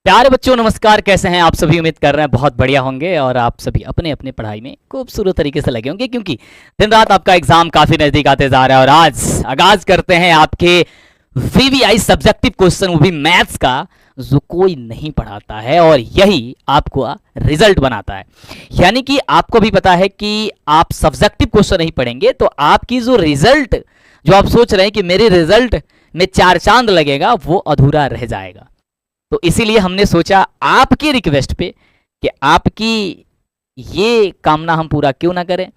प्यारे बच्चों नमस्कार, कैसे हैं आप सभी। उम्मीद कर रहे हैं बहुत बढ़िया होंगे और आप सभी अपने अपने पढ़ाई में खूबसूरत तरीके से लगे होंगे, क्योंकि दिन रात आपका एग्जाम काफी नजदीक आते जा रहा है। और आज आगाज करते हैं आपके वीवीआई सब्जेक्टिव क्वेश्चन, वो भी मैथ्स का, जो कोई नहीं पढ़ाता है और यही आपको रिजल्ट बनाता है। यानी कि आपको भी पता है कि आप सब्जेक्टिव क्वेश्चन नहीं पढ़ेंगे तो आपकी जो रिजल्ट, जो आप सोच रहे हैं कि मेरे रिजल्ट में चार चांद लगेगा, वो अधूरा रह जाएगा। तो इसीलिए हमने सोचा आपकी रिक्वेस्ट पे कि आपकी ये कामना हम पूरा क्यों ना करें,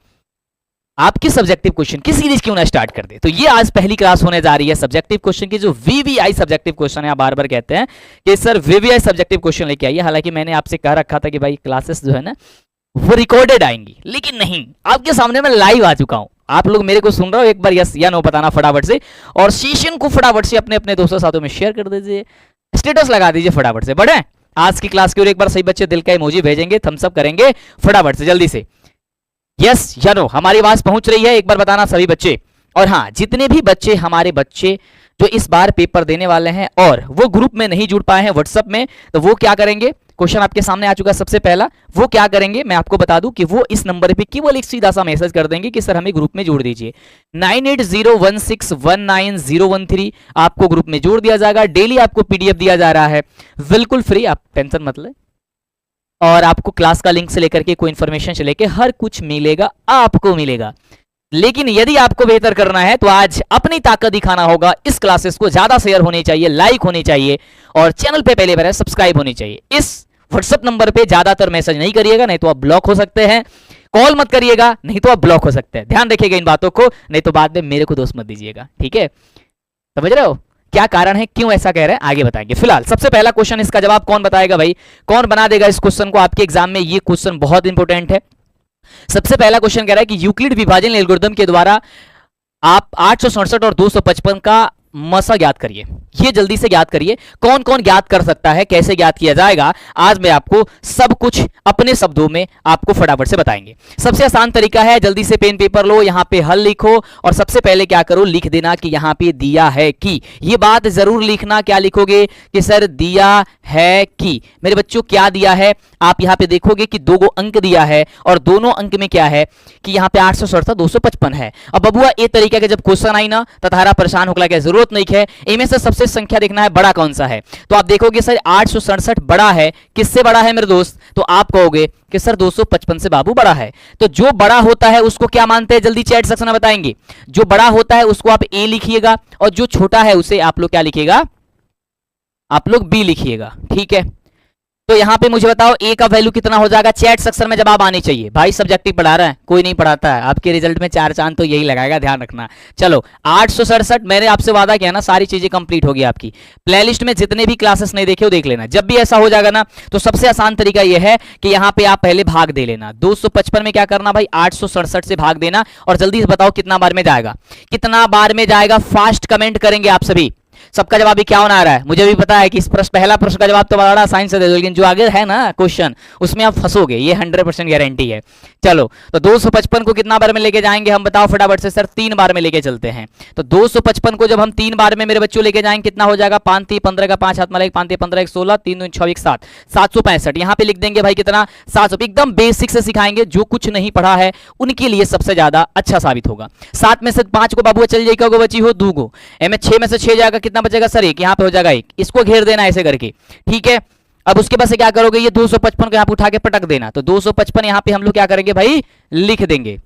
आपकी सब्जेक्टिव क्वेश्चन की सीरीज क्यों ना स्टार्ट कर दे। तो ये आज पहली क्लास होने जा रही है सब्जेक्टिव क्वेश्चन की, जो वीवीआई सब्जेक्टिव क्वेश्चन है। आप बार बार कहते हैं कि सर वीवीआई सब्जेक्टिव क्वेश्चन लेके आइए, हालांकि मैंने आपसे कह रखा था कि भाई क्लासेस जो है ना वो रिकॉर्डेड आएंगी, लेकिन नहीं, आपके सामने मैं लाइव आ चुका हूं। आप लोग मेरे को सुन रहे हो, एक बार यस या नो बताना फटाफट से, और सेशन को फटाफट से अपने अपने दोस्तों साथों में शेयर कर दीजिए, स्टेटस लगा दीजिए फटाफट से। बढ़े आज की क्लास की ओर। एक बार सही बच्चे दिल का इमोजी भेजेंगे, थम्स अप करेंगे फटाफट से जल्दी से, यस या नो। हमारी आवाज पहुंच रही है, एक बार बताना सभी बच्चे। और हाँ, जितने भी बच्चे हमारे बच्चे जो इस बार पेपर देने वाले हैं और वो ग्रुप में नहीं जुड़ पाए हैं व्हाट्सएप में, तो वो क्या करेंगे, क्वेश्चन आपके सामने आ चुका है सबसे पहला, वो क्या करेंगे मैं आपको बता दूं कि वो इस नंबर पे केवल एक सीधा सा मैसेज कर देंगे कि सर हमें ग्रुप में जोड़ दीजिए। 9801619013 आपको ग्रुप में जोड़ दिया जाएगा। डेली आपको पीडीएफ दिया जा रहा है, बिल्कुल फ्री, आप टेंशन मत लें। और आपको क्लास का लिंक से लेकर के कोई इंफॉर्मेशन से लेकर हर कुछ मिलेगा, आपको मिलेगा। लेकिन यदि आपको बेहतर करना है तो आज अपनी ताकत दिखाना होगा। इस क्लासेस को ज्यादा शेयर होनी चाहिए, लाइक होनी चाहिए, और चैनल पे पहले बार सब्सक्राइब होनी चाहिए। इस व्हाट्सएप नंबर पे ज्यादातर मैसेज नहीं करिएगा, नहीं तो आप ब्लॉक हो सकते हैं। कॉल मत करिएगा, नहीं तो आप ब्लॉक हो सकते हैं। ध्यान रखिएगा इन बातों को, नहीं तो बाद में मेरे को दोस्त मत दीजिएगा, ठीक है। समझ रहे हो क्या कारण है, क्यों ऐसा कह रहे हैं, आगे बताएंगे। फिलहाल सबसे पहला क्वेश्चन, इसका जवाब कौन बताएगा भाई, कौन बना देगा इस क्वेश्चन को आपके एग्जाम में। ये क्वेश्चन बहुत इंपॉर्टेंट है। सबसे पहला क्वेश्चन कह रहा है कि यूक्लिड विभाजन एल्गोरिथम के द्वारा आप 867 और 255 का मसा ज्ञात करिए। ये जल्दी से ज्ञात करिए। कौन कौन ज्ञात कर सकता है, कैसे ज्ञात किया जाएगा, आज मैं आपको सब कुछ अपने शब्दों में आपको फटाफट से बताएंगे। सबसे आसान तरीका है, जल्दी से पेन पेपर लो, यहां पे हल लिखो, और सबसे पहले क्या करो, लिख देना कि यहां पे दिया है कि। ये बात जरूर लिखना, क्या लिखोगे कि सर दिया है कि। मेरे बच्चों क्या दिया है, आप यहां पे देखोगे कि दो अंक दिया है, और दोनों अंक में क्या है कि यहां पे 867 255 है। अब बबुआ ये तरीका के जब क्वेश्चन आई ना तो तारा परेशान होकर क्या जरूरत नहीं है, इनमें से सबसे संख्या देखना है बड़ा कौन सा है। तो आप देखोगे सर 867 बड़ा है, किससे बड़ा है मेरे दोस्त, तो आप कहोगे कि सर 255 से बाबू बड़ा है। तो जो बड़ा होता है उसको क्या मानते हैं, जल्दी चैट सेक्शन में बताएंगे। जो बड़ा होता है उसको आप ए लिखिएगा, और जो छोटा है उसे आप लोग क्या लिखिएगा, आप लोग बी लिखिएगा, ठीक है। तो यहां पे मुझे बताओ ए का वैल्यू कितना हो जाएगा, चैट सेक्शन में जवाब आनी चाहिए। भाई सब्जेक्टिव पढ़ा रहा है, कोई नहीं पढ़ाता है, आपके रिजल्ट में चार चांद तो यही लगाएगा, ध्यान रखना। चलो 867, मैंने आपसे वादा किया ना, सारी चीजें कंप्लीट होगी आपकी। प्लेलिस्ट में जितने भी क्लासेस नहीं देखे हो देख लेना। जब भी ऐसा हो जाएगा ना तो सबसे आसान तरीका यह है कि यहाँ पे आप पहले भाग दे लेना। 255 में क्या करना भाई, 867 से भाग देना, और जल्दी से बताओ कितना बार में जाएगा, कितना बार में जाएगा। फास्ट कमेंट करेंगे आप सभी। सबका जवाब भी क्या होना आ रहा है, मुझे भी पता है कि इस पहला प्रश्न का जवाब तो बड़ा साइंस से दे दो, लेकिन जो आगे है ना क्वेश्चन उसमें आप फंसोगे, ये 100% गारंटी है। चलो तो 255 को कितना बार में लेके जाएंगे हम, बताओ फटाफट से। सर 3 बार में लेके चलते हैं। तो 255 को जब हम 3 बार में मेरे बच्चों लेके जाएंगे, कितना हो जाएगा, 5 3 15 का 5 हाथ मारा, 5 3 15 16 3 2 6 7 765। यहाँ पे लिख देंगे भाई कितना, 700। एकदम बेसिक से सिखाएंगे, जो कुछ नहीं पढ़ा है उनके लिए सबसे ज्यादा अच्छा साबित होगा। 7 में से 5 को बाबू चल जाएगा, बची हो 2 को, 6 में से 6 जाएगा, कितना बचेगा सर 1, यहाँ पे हो जाएगा 1। इसको घेर देना ऐसे करके, ठीक है। अब उसके बाद से क्या करोगे, ये 255 को यहाँ पे उठा के पटक देना। तो 255 यहाँ पे हम लोग क्या करेंगे भाई, लिख देंगे,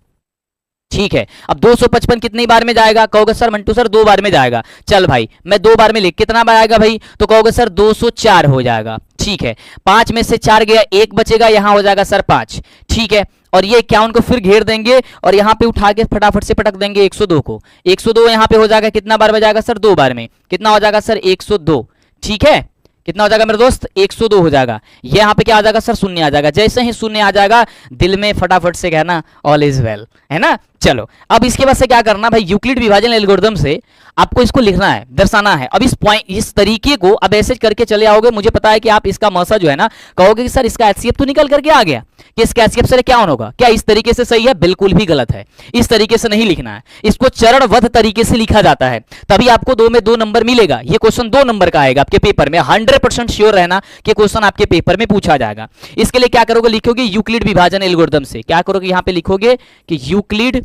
ठीक है। अब 255 कितनी बार में जाएगा, कहोगे सर मंटू सर 2 बार में जाएगा। चल भाई मैं 2 बार में लिख, कितना बार आएगा भाई, तो कहोगे सर 204 हो जाएगा, ठीक है। 5 में से 4 गया, 1 बचेगा, यहां हो जाएगा सर 5, ठीक है। और ये 51 को फिर घेर देंगे और यहां पे उठा के फटाफट से पटक देंगे 102 को। 102 यहां पे हो जाएगा, कितना बार में जाएगा सर, 2 बार में, कितना हो जाएगा सर 102, ठीक है। कितना हो जाएगा मेरे दोस्त, 102 हो जाएगा। ये यहाँ पे क्या आ जाएगा सर, शून्य आ जाएगा। जैसे ही शून्य आ जाएगा दिल में फटाफट से कहना ऑल इज वेल, है ना। चलो अब इसके बाद से क्या करना भाई, यूक्लिड विभाजन एल्गोरिथम से आपको इसको लिखना है, दर्शाना है। अब इस तरीके को अब ऐसे करके चले आओगे, मुझे पता है कि आप इसका मसा जो है ना कहोगे कि सर इसका एचसीएफ तो निकल करके आ गया, कि इसका एचसीएफ से क्या होगा, क्या इस तरीके से सही है? बिल्कुल भी गलत है, इस तरीके से नहीं लिखना है, इसको चरणबद्ध तरीके से लिखा जाता है, तभी आपको 2 में 2 नंबर मिलेगा। ये क्वेश्चन 2 नंबर का आएगा आपके पेपर में, 100% श्योर रहना कि क्वेश्चन आपके पेपर में पूछा जाएगा। इसके लिए क्या करोगे, लिखोगे यूक्लिड विभाजन एल्गोरिथम से, क्या करोगे यहां पे लिखोगे कि यूक्लिड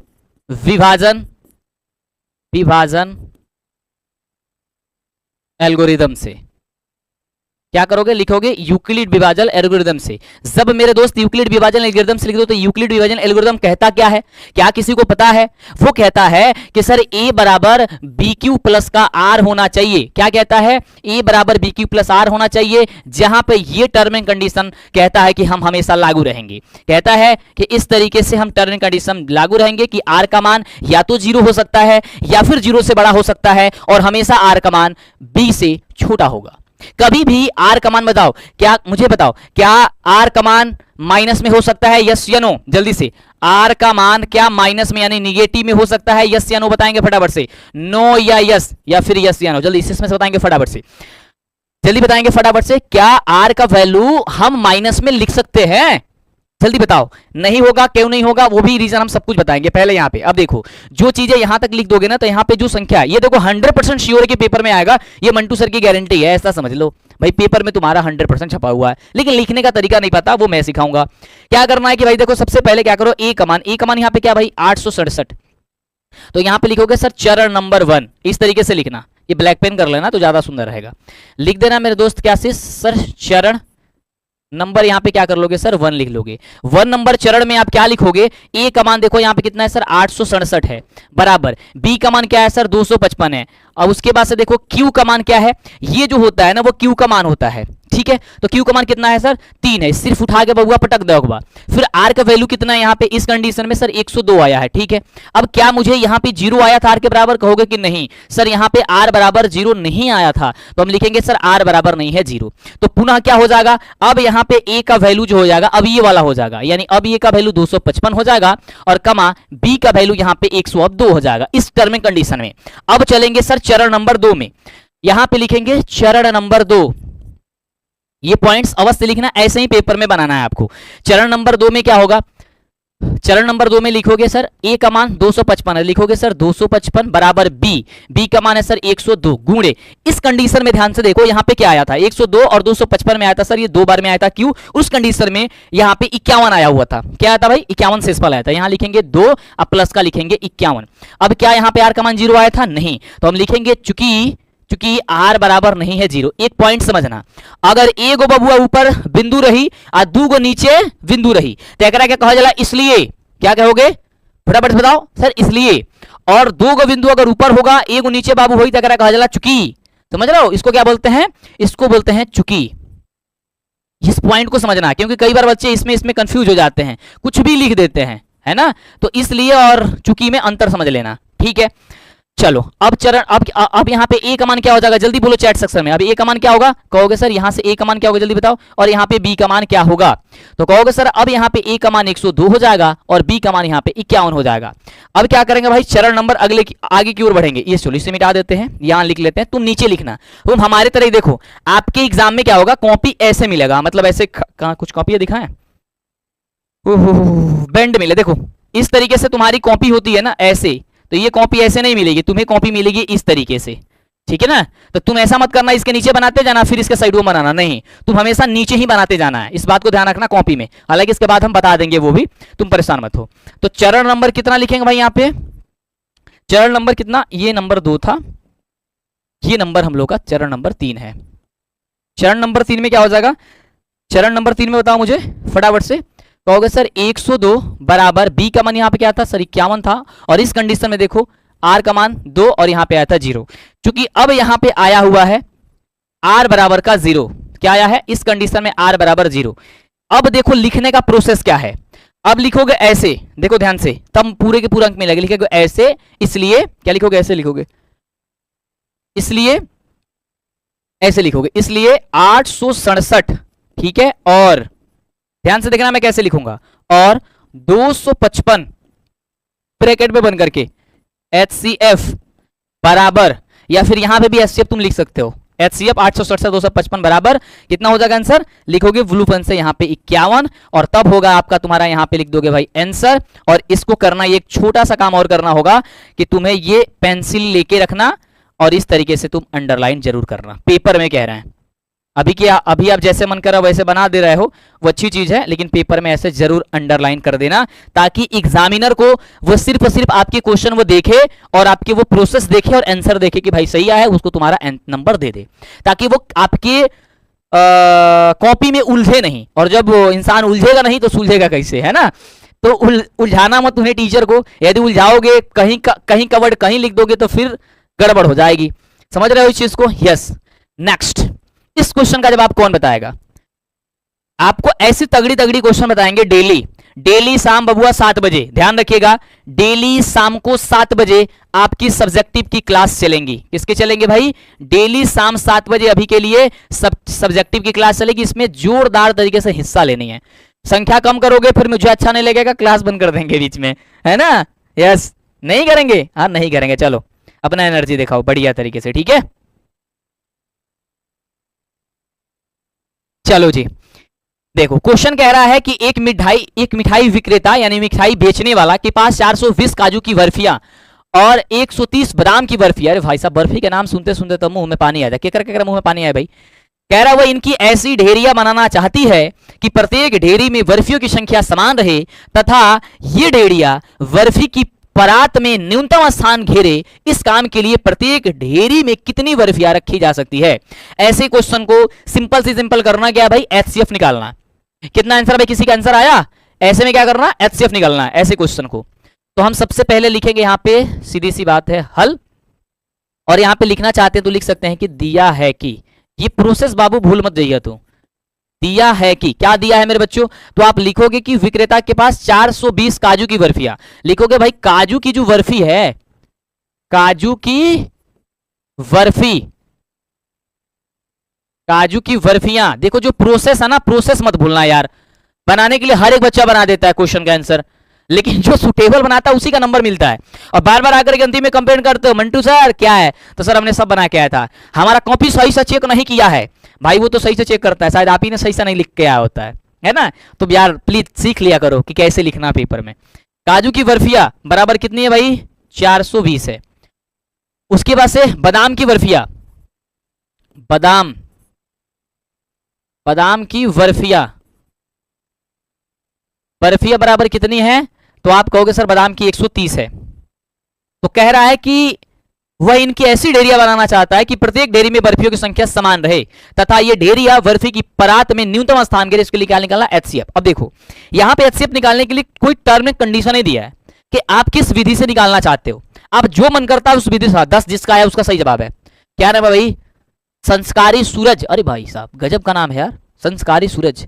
विभाजन एल्गोरिथम से, क्या करोगे, लिखोगे यूक्लिड विभाजन एल्गोरिथम से। जब मेरे दोस्त यूक्लिड विभाजन एल्गोरिथम से लिख दो तो यूक्लिड विभाजन एल्गोरिथम कहता क्या है, क्या किसी को पता है? वो कहता है कि सर a बराबर बी क्यू प्लस का आर होना चाहिए। क्या कहता है? a बराबर बी क्यू प्लस आर होना चाहिए, जहां पे ये टर्म एंड कंडीशन कहता है कि हम हमेशा लागू रहेंगे। कहता है कि इस तरीके से हम टर्म एंड कंडीशन लागू रहेंगे कि आर का मान या तो 0 हो सकता है या फिर 0 से बड़ा हो सकता है, और हमेशा आर का मान b से छोटा होगा। कभी भी आर का मान बताओ, क्या मुझे बताओ, क्या आर का मान माइनस में हो सकता है, यस या नो? जल्दी से, आर का मान क्या माइनस में यानी निगेटिव में हो सकता है, यस या नो बताएंगे फटाफट से, नो या यस, या फिर यस या नो, जल्दी इसमें से बताएंगे फटाफट से, जल्दी बताएंगे फटाफट से, क्या आर का वैल्यू हम माइनस में लिख सकते हैं? जल्दी बताओ। नहीं होगा, क्यों नहीं होगा, वो भी रीजन हम सब कुछ बताएंगे। पहले यहाँ पे अब देखो, जो चीजें यहां तक लिख दोगे ना, तो यहाँ पे जो संख्या है ये देखो 100% श्योर के पेपर में आएगा, ये मंटू सर की गारंटी है, ऐसा समझ लो भाई। पेपर में तुम्हारा 100% छपा हुआ है, लेकिन लिखने का तरीका नहीं पता, वो मैं सिखाऊंगा। क्या करना है कि भाई देखो, सबसे पहले क्या करो, ए कमान यहाँ पे क्या भाई 867, तो यहाँ पे लिखोगे सर चरण नंबर 1, इस तरीके से लिखना, ये ब्लैक पेन कर लेना तो ज्यादा सुंदर रहेगा। लिख देना मेरे दोस्त क्या से, सर चरण नंबर यहाँ पे क्या कर लोगे सर 1 लिख लोगे। 1 नंबर चरण में आप क्या लिखोगे, ए का मान देखो यहाँ पे कितना है सर 867 है, बराबर बी का मान क्या है सर 255 है। अब उसके बाद से देखो क्यू का मान क्या है, ये जो होता है ना वो क्यू का मान होता है, ठीक है। तो क्यू का मान कितना है सर 3 है, सिर्फ उठा के बबुआ पटक दो। फिर आर का वैल्यू कितना है यहाँ पे, इस कंडीशन में सर 102 आया है, ठीक है। अब क्या मुझे यहाँ पे 0 आया था आर के बराबर, कहोगे कि नहीं सर यहाँ पे आर बराबर 0 नहीं आया था, तो हम लिखेंगे सर आर बराबर नहीं है 0। तो पुनः क्या हो जाएगा, अब यहाँ पे ए का वैल्यू जो हो जाएगा अब ये वाला हो जाएगा, यानी अब ए का वैल्यू 255 हो जाएगा, और कमा बी का वैल्यू यहाँ पे 102 हो जाएगा इस टर्म एंड कंडीशन में। अब चलेंगे सर चरण नंबर 2 में, यहां पे लिखेंगे चरण नंबर 2, ये पॉइंट्स अवश्य लिखना, ऐसे ही पेपर में बनाना है आपको। चरण नंबर 2 में क्या होगा, चरण नंबर 2 में लिखोगे सर ए का मान 255 है, लिखोगे सर 255 बराबर बी का मान है सर 102 गुणे, इस कंडीशन में ध्यान से देखो यहाँ पे क्या आया था 102 और 255 में आया था सर, ये 2 बार में आया था, क्यों, उस कंडीशन में यहाँ पे 51 आया हुआ था। क्या आया था भाई 51 शेषफल आया था, यहाँ लिखेंगे 2 अब प्लस का लिखेंगे 51। अब क्या यहाँ पे आर का मान 0 आया था, नहीं, तो हम लिखेंगे चूंकि आर बराबर नहीं है 0। एक पॉइंट समझना, अगर ए गो बबुआ ऊपर बिंदु रही और 2 गो नीचे बिंदु रही तो एकरा क्या कहा जाला, इसलिए, क्या कहोगे फटाफट बताओ सर, इसलिए, और 2 गो बिंदु अगर ऊपर होगा एक गो नीचे बाबू होई तो एकरा कहा जाला चूंकि। समझ रहे हो, इसको क्या बोलते हैं, इसको बोलते हैं चूंकि। इस पॉइंट को समझना, क्योंकि कई बार बच्चे इसमें कंफ्यूज हो जाते हैं, कुछ भी लिख देते हैं, है ना, तो इसलिए और चूंकि में अंतर समझ लेना, ठीक है। चलो अब चरण, अब यहाँ पे ए का मान क्या हो जाएगा, जल्दी बोलो चैट सेक्शन में, अब ए का मान क्या होगा, कहोगे सर यहाँ से ए का मान क्या होगा जल्दी बताओ, और यहाँ पे बी का मान क्या होगा, तो कहोगे सर अब यहाँ पे ए का मान 102 हो जाएगा और बी का मान यहाँ पे 51 हो जाएगा। अब क्या करेंगे भाई, चरण नंबर आगे की ओर बढ़ेंगे, ये चलो इसे मिटा देते हैं, यहाँ लिख लेते हैं, तुम नीचे लिखना, तुम हमारे तरह ही देखो, आपके एग्जाम में क्या होगा, कॉपी ऐसे मिलेगा, मतलब ऐसे कहाँ कुछ कॉपी दिखाएं, बेंड मिले, देखो इस तरीके से तुम्हारी कॉपी होती है ना ऐसे, तो ये कॉपी ऐसे नहीं मिलेगी, तुम्हें कॉपी मिलेगी इस तरीके से, ठीक है ना। तो तुम ऐसा मत करना इसके नीचे बनाते जाना फिर इसके साइड में बनाना, नहीं, तुम हमेशा नीचे ही बनाते जाना है, इस बात को ध्यान रखना कॉपी में, हालांकि इसके बाद हम बता देंगे वो भी, तुम परेशान मत हो। तो चरण नंबर कितना लिखेंगे भाई, यहाँ पे चरण नंबर कितना, ये नंबर 2 था, ये नंबर हम लोग का चरण नंबर 3 है। चरण नंबर 3 में क्या हो जाएगा, चरण नंबर 3 में बताओ मुझे फटाफट से, कहोगे सर 102 बराबर बी का मान यहाँ पे क्या था सर 51 था, और इस कंडीशन में देखो आर का मान 2 और यहाँ पे आया था 0, क्योंकि अब यहाँ पे आया हुआ है आर बराबर का 0, क्या आया है इस कंडीशन में आर बराबर 0। अब देखो लिखने का प्रोसेस क्या है, अब लिखोगे ऐसे, देखो ध्यान से, तब पूरे के पूरा अंक मिलेगा, लिखोगे ऐसे, इसलिए क्या लिखोगे, ऐसे लिखोगे, इसलिए ऐसे लिखोगे, इसलिए 867, ठीक है, और ध्यान से देखना मैं कैसे लिखूंगा, और 255 ब्रैकेट में बन करके HCF बराबर, या फिर यहां पे भी HCF तुम लिख सकते हो, HCF 867,255 बराबर कितना हो जाएगा आंसर, लिखोगे ब्लूपन से यहाँ पे 51, और तब होगा आपका तुम्हारा, यहाँ पे लिख दोगे भाई आंसर। और इसको करना, ये एक छोटा सा काम और करना होगा कि तुम्हें ये पेंसिल लेके रखना और इस तरीके से तुम अंडरलाइन जरूर करना, पेपर में कह रहे हैं। अभी आप जैसे मन करा वैसे बना दे रहे हो, वो अच्छी चीज है, लेकिन पेपर में ऐसे जरूर अंडरलाइन कर देना, ताकि एग्जामिनर को वो सिर्फ और सिर्फ आपके क्वेश्चन वो देखे और आपके वो प्रोसेस देखे और आंसर देखे कि भाई सही आया है, उसको तुम्हारा नंबर दे दे, ताकि वो आपके कॉपी में उलझे नहीं। और जब इंसान उलझेगा नहीं तो सुलझेगा कैसे, है ना। तो उलझाना मत उन्हें, टीचर को। यदि उलझाओगे, कहीं कवर्ड कहीं लिख दोगे तो फिर गड़बड़ हो जाएगी। समझ रहे हो इस चीज को? यस। नेक्स्ट, इस क्वेश्चन का जवाब कौन बताएगा? आपको ऐसी तगड़ी तगड़ी क्वेश्चन बताएंगे डेली शाम बबुआ 7 बजे, ध्यान रखिएगा, डेली शाम को 7 बजे आपकी सब्जेक्टिव की क्लास चलेंगी। किसके चलेंगे भाई? डेली शाम 7 बजे अभी के लिए सब्जेक्टिव की क्लास चलेगी। इसमें जोरदार तरीके से हिस्सा लेनी है। संख्या कम करोगे फिर मुझे अच्छा नहीं लगेगा, क्लास बंद कर देंगे बीच में, है ना। यस, नहीं करेंगे? हाँ नहीं करेंगे। चलो अपना एनर्जी दिखाओ बढ़िया तरीके से, ठीक है। चलो जी, देखो क्वेश्चन कह रहा है कि एक मिठाई विक्रेता यानी मिठाई बेचने वाला के पास 420 काजू की बर्फियां और 130 बादाम की बर्फी। अरे भाई साहब, बर्फी के नाम सुनते सुनते तो मुंह में पानी आ जाए। केकर मुंह में पानी आए भाई। कह रहा है वह इनकी ऐसी ढेरियां बनाना चाहती है कि प्रत्येक ढेरी में बर्फियों की संख्या समान रहे तथा ये ढेरियां बर्फी की परात में न्यूनतम स्थान घेरे। इस काम के लिए प्रत्येक ढेरी में कितनी बर्फियां रखी जा सकती है? ऐसे क्वेश्चन को सिंपल से सिंपल करना क्या भाई? HCF निकालना। कितना आंसर भाई? किसी का आंसर आया? ऐसे में क्या करना? HCF निकालना है ऐसे क्वेश्चन को। तो हम सबसे पहले लिखेंगे यहां पे, सीधी सी बात है, हल। और यहां पे लिखना चाहते हैं तो लिख सकते हैं कि दिया है कि, ये प्रोसेस बाबू भूल मत जाइए। तो दिया है कि, क्या दिया है मेरे बच्चों? तो आप लिखोगे कि विक्रेता के पास 420 काजू की बर्फियां। लिखोगे भाई काजू की जो बर्फी है, काजू की बर्फी, काजू की बर्फियां। देखो जो प्रोसेस है ना, प्रोसेस मत भूलना यार। बनाने के लिए हर एक बच्चा बना देता है क्वेश्चन का आंसर, लेकिन जो सुटेबल बनाता है उसी का नंबर मिलता है। और बार बार आकर के अंतिम में कंप्लेंट करते हो, मंटू सर क्या है? तो सर हमने सब बना के आया था, हमारा कॉपी सही से चेक नहीं किया है। भाई वो तो सही से चेक करता है, शायद आप ही ने सही से नहीं लिख के आया होता है ना। तो यार प्लीज सीख लिया करो कि कैसे लिखना पेपर में। काजू की बर्फियां बराबर कितनी है भाई? 420 है। उसके बाद से बादाम की बर्फियां, बादाम की बर्फियां बराबर कितनी है? तो आप कहोगे सर बादाम की 130 है। तो कह रहा है कि वह इनकी ऐसी डेरिया बनाना चाहता है कि प्रत्येक डेयरी में बर्फियों की संख्या समान रहे तथा ये डेरिया बर्फी की परात में न्यूनतम स्थान के लिए, इसके लिए क्या निकालना? HCF। अब देखो यहां पे HCF निकालने के लिए कोई टर्म एंड कंडीशन ही दिया है कि आप किस विधि से निकालना चाहते हो। आप जो मन करता है उस विधि से। 10 जिसका है उसका सही जवाब है। क्या नाम है भाई? संस्कारी सूरज। अरे भाई साहब गजब का नाम है यार, संस्कारी सूरज।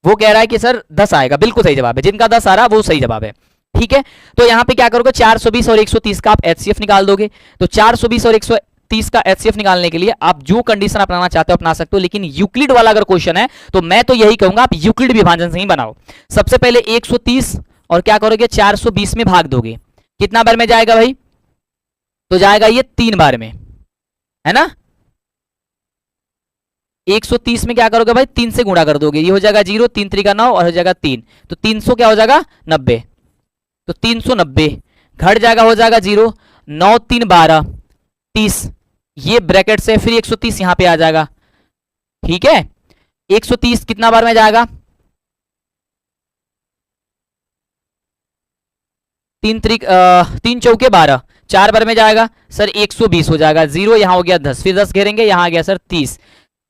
वो कह रहा है कि सर 10 आएगा, बिल्कुल सही जवाब है। जिनका 10 आ रहा वो सही जवाब है, ठीक है। तो यहां पे क्या करोगे? 420 और 130 का आप HCF निकाल दोगे। तो 420 और 130 का HCF निकालने के लिए आप जो कंडीशन अपनाना चाहते हो अपना सकते हो, लेकिन यूक्लिड वाला अगर क्वेश्चन है तो मैं तो यही कहूंगा आप यूक्लिड विभाजन से ही बनाओ। सबसे पहले 130 और क्या करोगे? 420 में भाग दोगे। कितना बार में जाएगा भाई? तो जाएगा ये 3 बार में, है ना। 130 में क्या करोगे भाई? 3 से गुणा कर दोगे, ये हो जाएगा 0, 3 3 का 9 और हो जाएगा 3, तो 300 क्या हो जाएगा? 90। तो 390 घट जाएगा, हो जाएगा 0, 9 3 12 30, ये ब्रैकेट से फिर 130 यहां पे आ जाएगा, ठीक है। 130 कितना बार में जाएगा? 3 चौके 12, 4 बार में जाएगा सर 120 हो जाएगा। 0 यहां हो गया 10, फिर 10 घेरेंगे, यहां आ गया सर 30,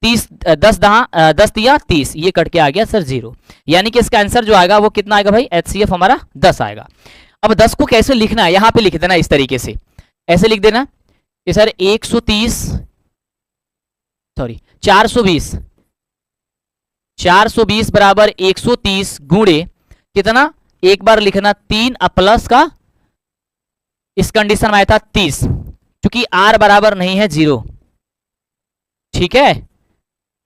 10 दिया 30, ये कट के आ गया सर 0। यानी कि इसका आंसर जो आएगा वो कितना आएगा भाई? HCF हमारा 10 आएगा। अब 10 को कैसे लिखना है? यहां पे लिख देना इस तरीके से, ऐसे लिख देना कि सर 420 बराबर 130 गुणे कितना? एक बार लिखना 3 प्लस का, इस कंडीशन में आया था 30, क्योंकि R बराबर नहीं है 0, ठीक है।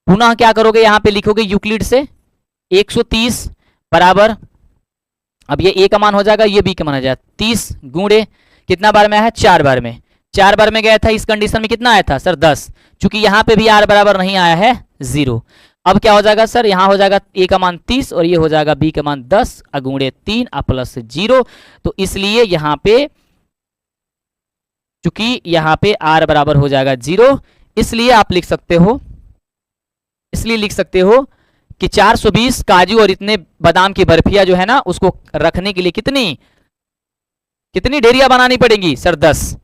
पुनः क्या करोगे? यहां पे लिखोगे यूक्लिड से 130 बराबर अब ये a का मान हो जाएगा, ये b का मान हो जाएगा 30 गुणे कितना बार में आया है, 4 बार में, 4 बार में गया था। इस कंडीशन में कितना आया था सर 10, चूंकि यहाँ पे भी r बराबर नहीं आया है 0। अब क्या हो जाएगा सर, यहाँ हो जाएगा a का मान 30 और ये हो जाएगा b का मान 10 गुणे 3 प्लस 0। तो इसलिए यहाँ पे चूंकि यहाँ पे r बराबर हो जाएगा 0, इसलिए आप लिख सकते हो, इसलिए लिख सकते हो कि 420 काजू और इतने बादाम की बर्फिया जो है ना, उसको रखने के लिए कितनी कितनी डेरिया बनानी पड़ेगी सर 10।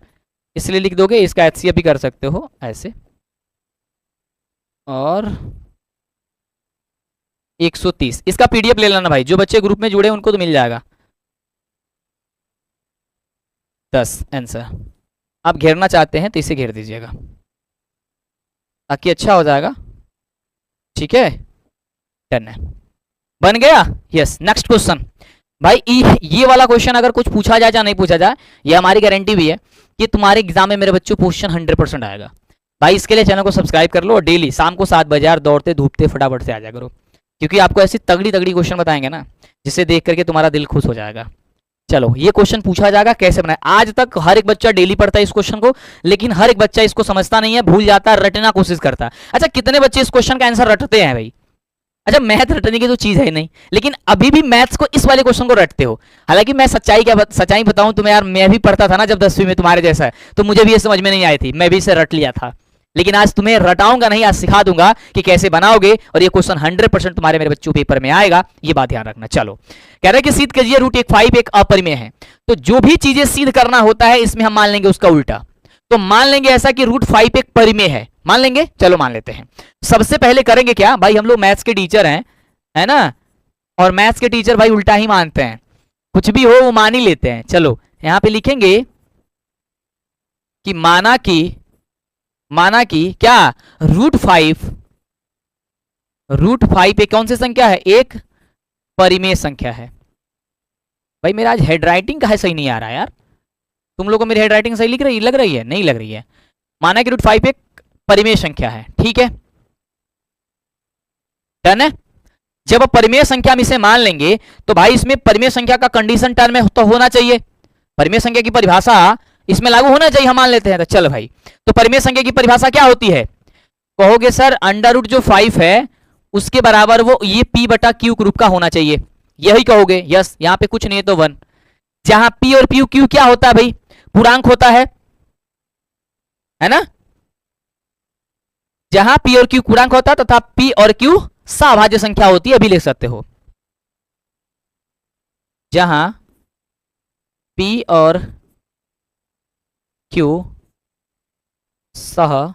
इसलिए लिख दोगे, इसका एचसीएफ भी कर सकते हो ऐसे, और 130। इसका पीडीएफ ले लेना भाई, जो बच्चे ग्रुप में जुड़े उनको तो मिल जाएगा। 10 आंसर। आप घेरना चाहते हैं तो इसे घेर दीजिएगा ताकि अच्छा हो जाएगा, ठीक है। डन है, बन गया। यस, नेक्स्ट क्वेश्चन भाई। ये वाला क्वेश्चन अगर कुछ पूछा जाए या नहीं पूछा जाए, ये हमारी गारंटी भी है कि तुम्हारे एग्जाम में मेरे बच्चों क्वेश्चन 100% आएगा भाई। इसके लिए चैनल को सब्सक्राइब कर लो और डेली शाम को 7 बजे यार दौड़ते धूपते फटाफट से आ जा करो, क्योंकि आपको ऐसी तगड़ी तगड़ी क्वेश्चन बताएंगे ना जिसे देख करके तुम्हारा दिल खुश हो जाएगा। चलो, ये क्वेश्चन पूछा जाएगा कैसे बनाए। आज तक हर एक बच्चा डेली पढ़ता है इस क्वेश्चन को, लेकिन हर एक बच्चा इसको समझता नहीं है, भूल जाता है, रटना कोशिश करता है। अच्छा, कितने बच्चे इस क्वेश्चन का आंसर रटते हैं भाई? अच्छा, मैथ रटने की तो चीज है नहीं, लेकिन अभी भी मैथ्स को इस वाले क्वेश्चन को रटते हो। हालांकि मैं सच्चाई बताऊं तुम्हें यार, मैं भी पढ़ता था ना जब 10वीं में तुम्हारे जैसा, तो मुझे भी ये समझ में नहीं आई थी, मैं भी इसे रट लिया था। लेकिन आज तुम्हें रटाऊंगा नहीं, आज सिखा दूंगा कि कैसे बनाओगे, और ये क्वेश्चन 100% तुम्हारे मेरे बच्चों पेपर में आएगा, ये बात ध्यान रखना। चलो, कह रहे हैं कि सिद्ध कीजिए रूट 5 एक अपरिमेय है। तो जो भी चीजें सिद्ध करना होता है इसमें हम मान लेंगे उसका उल्टा। तो मान लेंगे ऐसा कि रूट 5 एक परिमेय है, मान लेंगे। चलो मान लेते हैं। सबसे पहले करेंगे क्या भाई, हम लोग मैथ्स के टीचर हैं, है ना, और मैथ्स के टीचर भाई उल्टा ही मानते हैं, कुछ भी हो वो मान ही लेते हैं। चलो यहां पे लिखेंगे कि माना कि क्या रूट 5 एक कौन सी संख्या है, एक परिमेय संख्या है। भाई मेरा आज हेड राइटिंग का है सही नहीं आ रहा यार, तुम लोगों को मेरी हेड राइटिंग सही लग रही है? नहीं लग रही है। माना कि रूट 5 एक परिमेय संख्या है, ठीक है, डन है। जब परिमेय संख्या हम इसे मान लेंगे तो भाई इसमें परिमेय संख्या का कंडीशन टर्म में तो होना चाहिए, परिमेय संख्या की परिभाषा इसमें लागू होना चाहिए, हम मान लेते हैं। तो चल भाई, तो परिमेय संख्या की परिभाषा क्या होती है? कहोगे सर अंडर रूट जो 5 है उसके बराबर वो ये p बटा q ग्रुप का होना चाहिए, यही कहोगे। यस, यहां पे कुछ नहीं है तो 1। जहां p और q क्या होता है भाई, पूर्णांक होता है ना। जहां p और q पूर्णांक होता है तथा p और q सभाज्य संख्या होती है, अभी लिख सकते हो। जहां p और q सहअभाज्य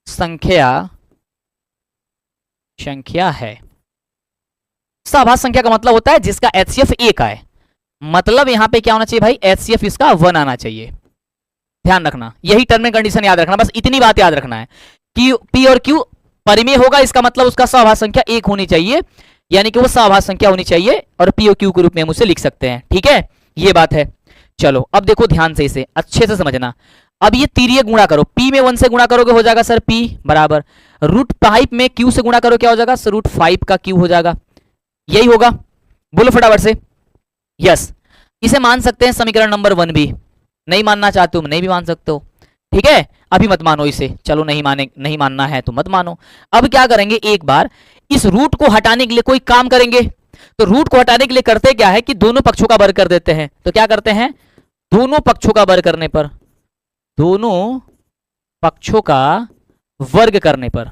संख्या है। सहअभाज्य संख्या का मतलब होता है जिसका एचसीएफ 1 है। मतलब यहां पे क्या होना चाहिए भाई, एचसीएफ इसका 1 आना चाहिए। ध्यान रखना, यही टर्म एंड कंडीशन याद रखना, बस इतनी बात याद रखना है कि p और q परिमेय होगा, इसका मतलब उसका सहअभाज्य संख्या 1 होनी चाहिए, यानी कि वो सहअभाज्य संख्या होनी चाहिए, और p और q के रूप में हम उसे लिख सकते हैं, ठीक है, ये बात है। चलो अब देखो ध्यान से, इसे अच्छे से समझना। अब ये तीरिये गुणा करो, p में 1 से गुणा करोगे हो जाएगा सर p बराबर रूट 5 में q से गुणा करो क्या हो जाएगा सर, रूट 5 का q हो जाएगा, यही होगा। बोलो फटाफट से। यस, इसे मान सकते हैं समीकरण नंबर 1 भी, नहीं मानना चाहते हो नहीं भी मान सकते हो, ठीक है। अभी मत मानो इसे, चलो नहीं मानना है तो मत मानो। अब क्या करेंगे, एक बार इस रूट को हटाने के लिए कोई काम करेंगे। तो रूट को हटाने के लिए करते क्या है कि दोनों पक्षों का वर्ग कर देते हैं। तो क्या करते हैं, दोनों पक्षों का वर्ग करने पर, दोनों पक्षों का वर्ग करने पर,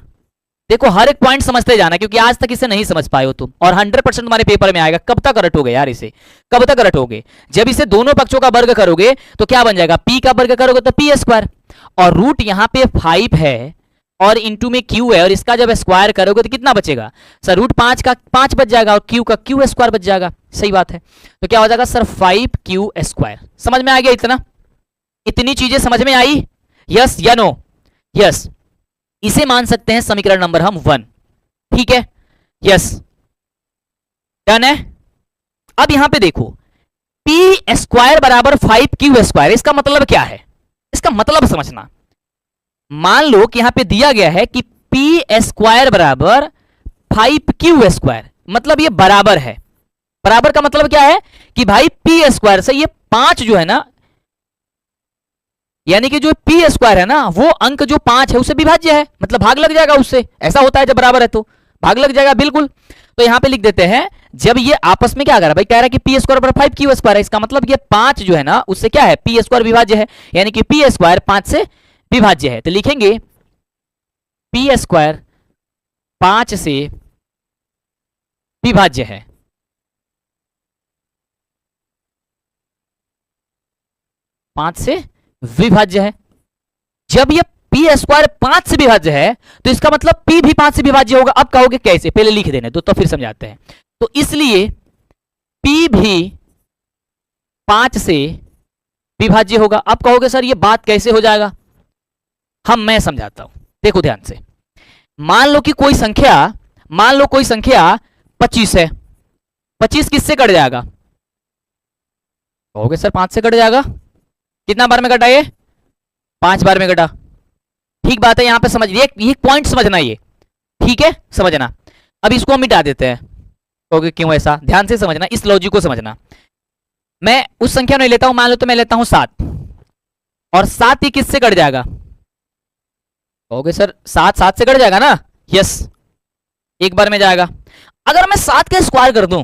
देखो हर एक पॉइंट समझते जाना, क्योंकि आज तक इसे नहीं समझ पाए हो तुम, और 100% तुम्हारे पेपर में आएगा। कब तक रटोगे यार इसे, कब तक रटोगे? जब इसे दोनों पक्षों का वर्ग करोगे तो क्या बन जाएगा, p का वर्ग करोगे तो p², और रूट यहां पे 5 है और इंटू में q है, और इसका जब स्क्वायर करोगे तो कितना बचेगा सर, रूट 5 का 5 बच जाएगा और q का q² बच जाएगा। सही बात है, तो क्या हो जाएगा सर 5q²। समझ में आ गया इतना? इतनी चीजें समझ में आई? यस या नो? यस, इसे मान सकते हैं समीकरण नंबर हम 1, ठीक है। यस, डन है। अब यहां पे देखो p² बराबर 5q², इसका मतलब क्या है, इसका मतलब समझना। मान लो कि यहां पे दिया गया है कि p² बराबर 5q², मतलब ये बराबर है। बराबर का मतलब क्या है कि भाई पी स्क्वायर से ये 5 जो है ना, यानी कि जो पी स्क्वायर है ना वो अंक जो 5 है उससे विभाज्य है, मतलब भाग लग जाएगा उससे। ऐसा होता है जब बराबर है तो भाग लग जाएगा बिल्कुल। तो यहां पे लिख देते हैं जब ये आपस में क्या कर रहा है भाई, कह रहा है कि पी स्क्वायर बराबर 5 क्यू स्क्वायर है, इसका मतलब ये 5 जो है ना उससे क्या है, पी स्क्वायर विभाज्य है, यानी कि पी स्क्वायर 5 से विभाज्य है। तो लिखेंगे पी स्क्वायर 5 से विभाज्य है। पांच से विभाज्य है। जब ये पी स्क्वायर 5 से विभाज्य है तो इसका मतलब पी भी 5 से विभाज्य होगा। अब कहोगे कैसे, पहले लिख देने तो फिर समझाते हैं। तो इसलिए पी भी 5 से विभाज्य होगा। अब कहोगे सर ये बात कैसे हो जाएगा, मैं समझाता हूं, देखो ध्यान से। मान लो कि कोई संख्या 25 है। 25 किससे कट जाएगा, कहोगे सर 5 से कट जाएगा। कितना बार में कटा ये, 5 बार में कटा। ठीक बात है, यहां पे समझ ये पॉइंट समझना, ये ठीक है समझना। अब इसको हम मिटा देते हैं, कहोगे क्यों ऐसा, ध्यान से समझना, इस लॉजिक को समझना। मैं उस संख्या नहीं लेता हूं, मान लो तो मैं लेता हूं 7, और 7 ही किससे कट जाएगा, कहोगे सर 7 से कट जाएगा ना, यस एक बार में जाएगा। अगर मैं 7 का स्क्वायर कर दूं,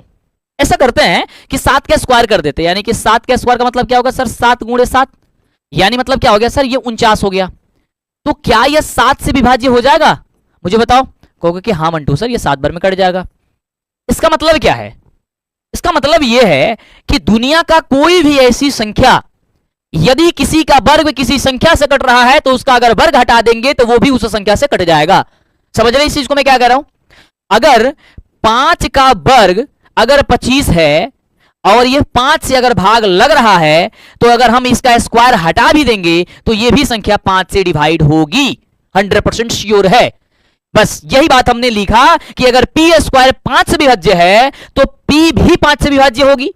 ऐसा करते हैं कि 7 का स्क्वायर कर देते हैं, यानी कि 7 का स्क्वायर का मतलब क्या होगा सर, 7 गुणे 7, यानी मतलब क्या हो गया सर, ये 49 हो गया। तो क्या यह 7 से विभाज्य हो जाएगा, मुझे बताओ। कहोगे कि हाँ मंटू सर ये 7 बार में कट जाएगा। इसका मतलब क्या है, इसका मतलब यह है कि दुनिया का कोई भी ऐसी संख्या यदि किसी का वर्ग किसी संख्या से कट रहा है तो उसका अगर वर्ग हटा देंगे तो वो भी उस संख्या से कट जाएगा। समझ रहे इस चीज को मैं क्या कह रहा हूं। अगर 5 का वर्ग अगर 25 है और ये 5 से अगर भाग लग रहा है तो अगर हम इसका स्क्वायर हटा भी देंगे तो ये भी संख्या 5 से डिवाइड होगी, 100% श्योर है। बस यही बात हमने लिखा कि अगर पी स्क्वायर 5 से विभाज्य है तो पी भी 5 से विभाज्य होगी।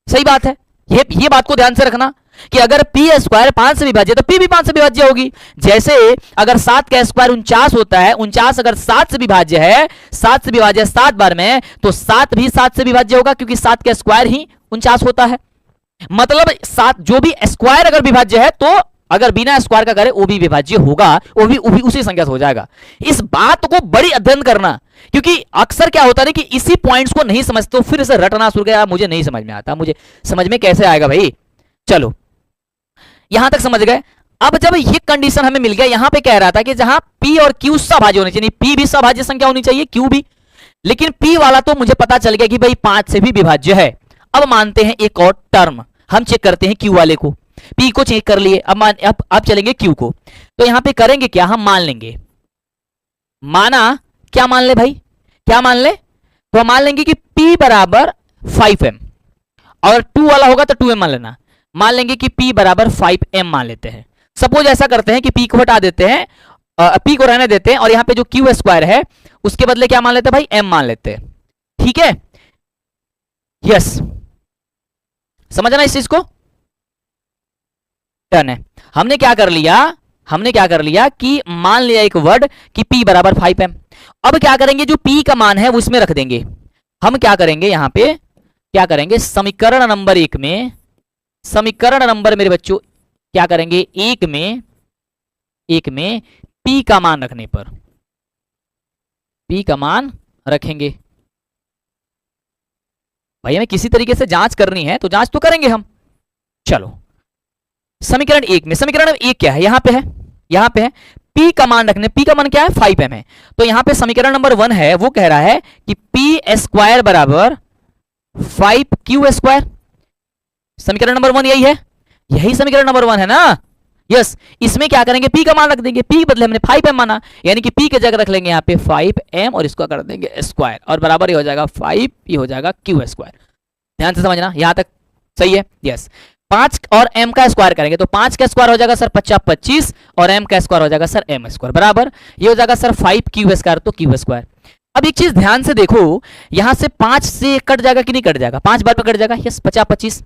सही बात है, ये बात को ध्यान से रखना कि अगर पी स्क्वायर 5 से विभाज्य तो पी भी 5 से विभाज्य होगी। जैसे अगर 7 का स्क्वायर 49 होता है, 49 अगर 7 से विभाज्य है, 7 से विभाज्य 7 बार में, तो 7 भी 7 से विभाज्य होगा क्योंकि 7 का स्क्वायर ही 49 होता है। मतलब 7 जो भी स्क्वायर अगर विभाज्य है तो अगर बिना स्क्वायर का करे वो भी विभाज्य होगा, वो भी उसी संख्या से हो जाएगा। इस बात को बड़ी अध्ययन करना, क्योंकि अक्सर क्या होता है कि इसी पॉइंट्स को नहीं समझते तो फिर इसे रटना शुरू किया, मुझे नहीं समझ में आता, मुझे समझ में कैसे आएगा भाई। चलो यहां तक समझ गए। अब जब ये कंडीशन हमें मिल गया, यहां पे कह रहा था कि जहां P और Q सभाज्य होने चाहिए, P भी सभाज्य संख्या होनी चाहिए, Q भी, लेकिन P वाला तो मुझे पता चल गया कि भाई 5 से भी विभाज्य है। अब मानते हैं एक और टर्म, हम चेक करते हैं Q वाले को। P को चेक कर लिए, अब चलेंगे Q को। तो यहां पे करेंगे क्या, हम मान लेंगे, माना क्या मान ले भाई, क्या मान ले, तो हम मान लेंगे कि P बराबर 5m, और 2 वाला होगा तो 2m मान लेना। मान लेंगे कि P बराबर 5m मान लेते हैं। सपोज ऐसा करते हैं कि P को हटा देते हैं, P को रहने देते हैं, और यहां पे जो Q स्क्वायर है उसके बदले क्या मान लेते हैं भाई, m मान लेते हैं। ठीक है, यस समझना इस चीज को, डन है। हमने क्या कर लिया कि मान लिया एक वर्ड कि P बराबर 5m। अब क्या करेंगे, जो P का मान है वो इसमें रख देंगे। हम क्या करेंगे, यहां पे क्या करेंगे, समीकरण नंबर 1 में, समीकरण नंबर मेरे बच्चों क्या करेंगे, एक में P का मान रखने पर, P का मान रखेंगे। भाई हमें किसी तरीके से जांच करनी है तो जांच तो करेंगे हम। चलो समीकरण 1 में, समीकरण 1 क्या है, यहां पे है P का मान रखने, P का मान क्या है 5m है। तो यहां पे समीकरण नंबर 1 है वो कह रहा है कि P स्क्वायर बराबर 5Q स्क्वायर। समीकरण नंबर 1 यही समीकरण नंबर 1 है ना, यस। इसमें क्या करेंगे, P का मान रख देंगे, P बदले हमने 5m माना, यानी कि P के जगह रख लेंगे यहाँ पे 5m और इसको कर देंगे स्क्वायर, और बराबर ये हो जाएगा 5, ये हो जाएगा Q स्क्वायर। ध्यान से समझना, यहां तक सही है, यस। 5 और m का स्क्वायर करेंगे तो 5 का स्क्वायर हो जाएगा सर 25 और m का स्क्वायर हो जाएगा सर m स्क्वायर, बराबर ये हो जाएगा सर 5Q स्क्वायर, तो Q स्क्वायर। अब एक चीज ध्यान से देखो, यहां से 5 से कट जाएगा कि नहीं कट जाएगा, 5 बार पे कट जाएगा, यस 25,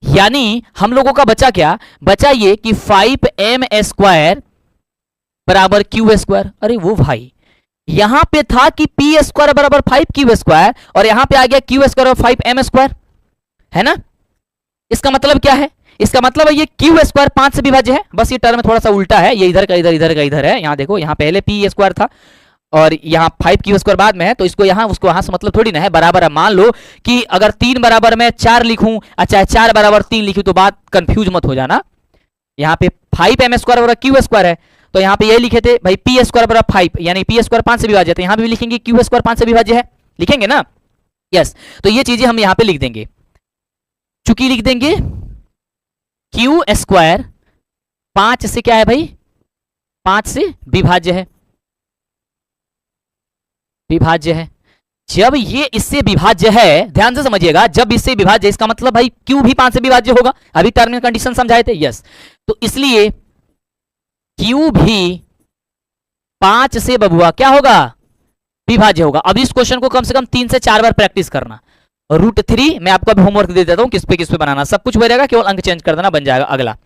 यानी हम लोगों का बचा क्या, बचा ये कि 5m स्क्वायर बराबर Q स्क्वायर। अरे वो भाई यहां पे था कि पी स्क्वायर बराबर 5 क्यू स्क्वायर, और यहां पे आ गया क्यू स्क्वायर और 5m स्क्वायर, है ना। इसका मतलब क्या है, इसका मतलब है ये क्यू स्क्वायर 5 से विभाज्य है, बस ये टर्म थोड़ा सा उल्टा है, ये इधर का इधर, इधर का इधर है। यहां देखो, यहां पहले पी स्क्वायर था और यहाँ 5 क्यू स्क्वायर बाद में है, तो इसको यहाँ उसको वहां से मतलब थोड़ी ना है, बराबर है। मान लो कि अगर 3 बराबर में 4 लिखूं, अच्छा 4 बराबर 3 लिखूं, तो बात कंफ्यूज मत हो जाना। यहाँ पे 5m स्क्वायर बराबर क्यू स्क्वायर है, तो यहाँ पे यही लिखे थे भाई पी स्क्वायर बराबर 5, यानी पी स्क्वायर 5 से विभाज्य, तो यहाँ पे भी लिखेंगे क्यू स्क्वायर 5 से विभाज्य है, लिखेंगे ना। यस, तो ये चीजें हम यहाँ पे लिख देंगे, चूंकि लिख देंगे क्यू स्क्वायर 5 से क्या है भाई, 5 से विभाज्य है, विभाज्य है। जब ये इससे विभाज्य है, ध्यान से समझिएगा, जब इससे विभाज्य, इसका मतलब भाई क्यू भी 5 से विभाज्य होगा, अभी टर्मिनल कंडीशन समझाए थे। यस, तो इसलिए क्यू भी 5 से बबुआ क्या होगा, विभाज्य होगा। अब इस क्वेश्चन को कम से कम 3 से 4 बार प्रैक्टिस करना। √3 मैं आपको अभी होमवर्क दे देता हूं, किस पे बनाना, सब कुछ हो रहेगा, केवल अंक चेंज कर देना, बन जाएगा अगला।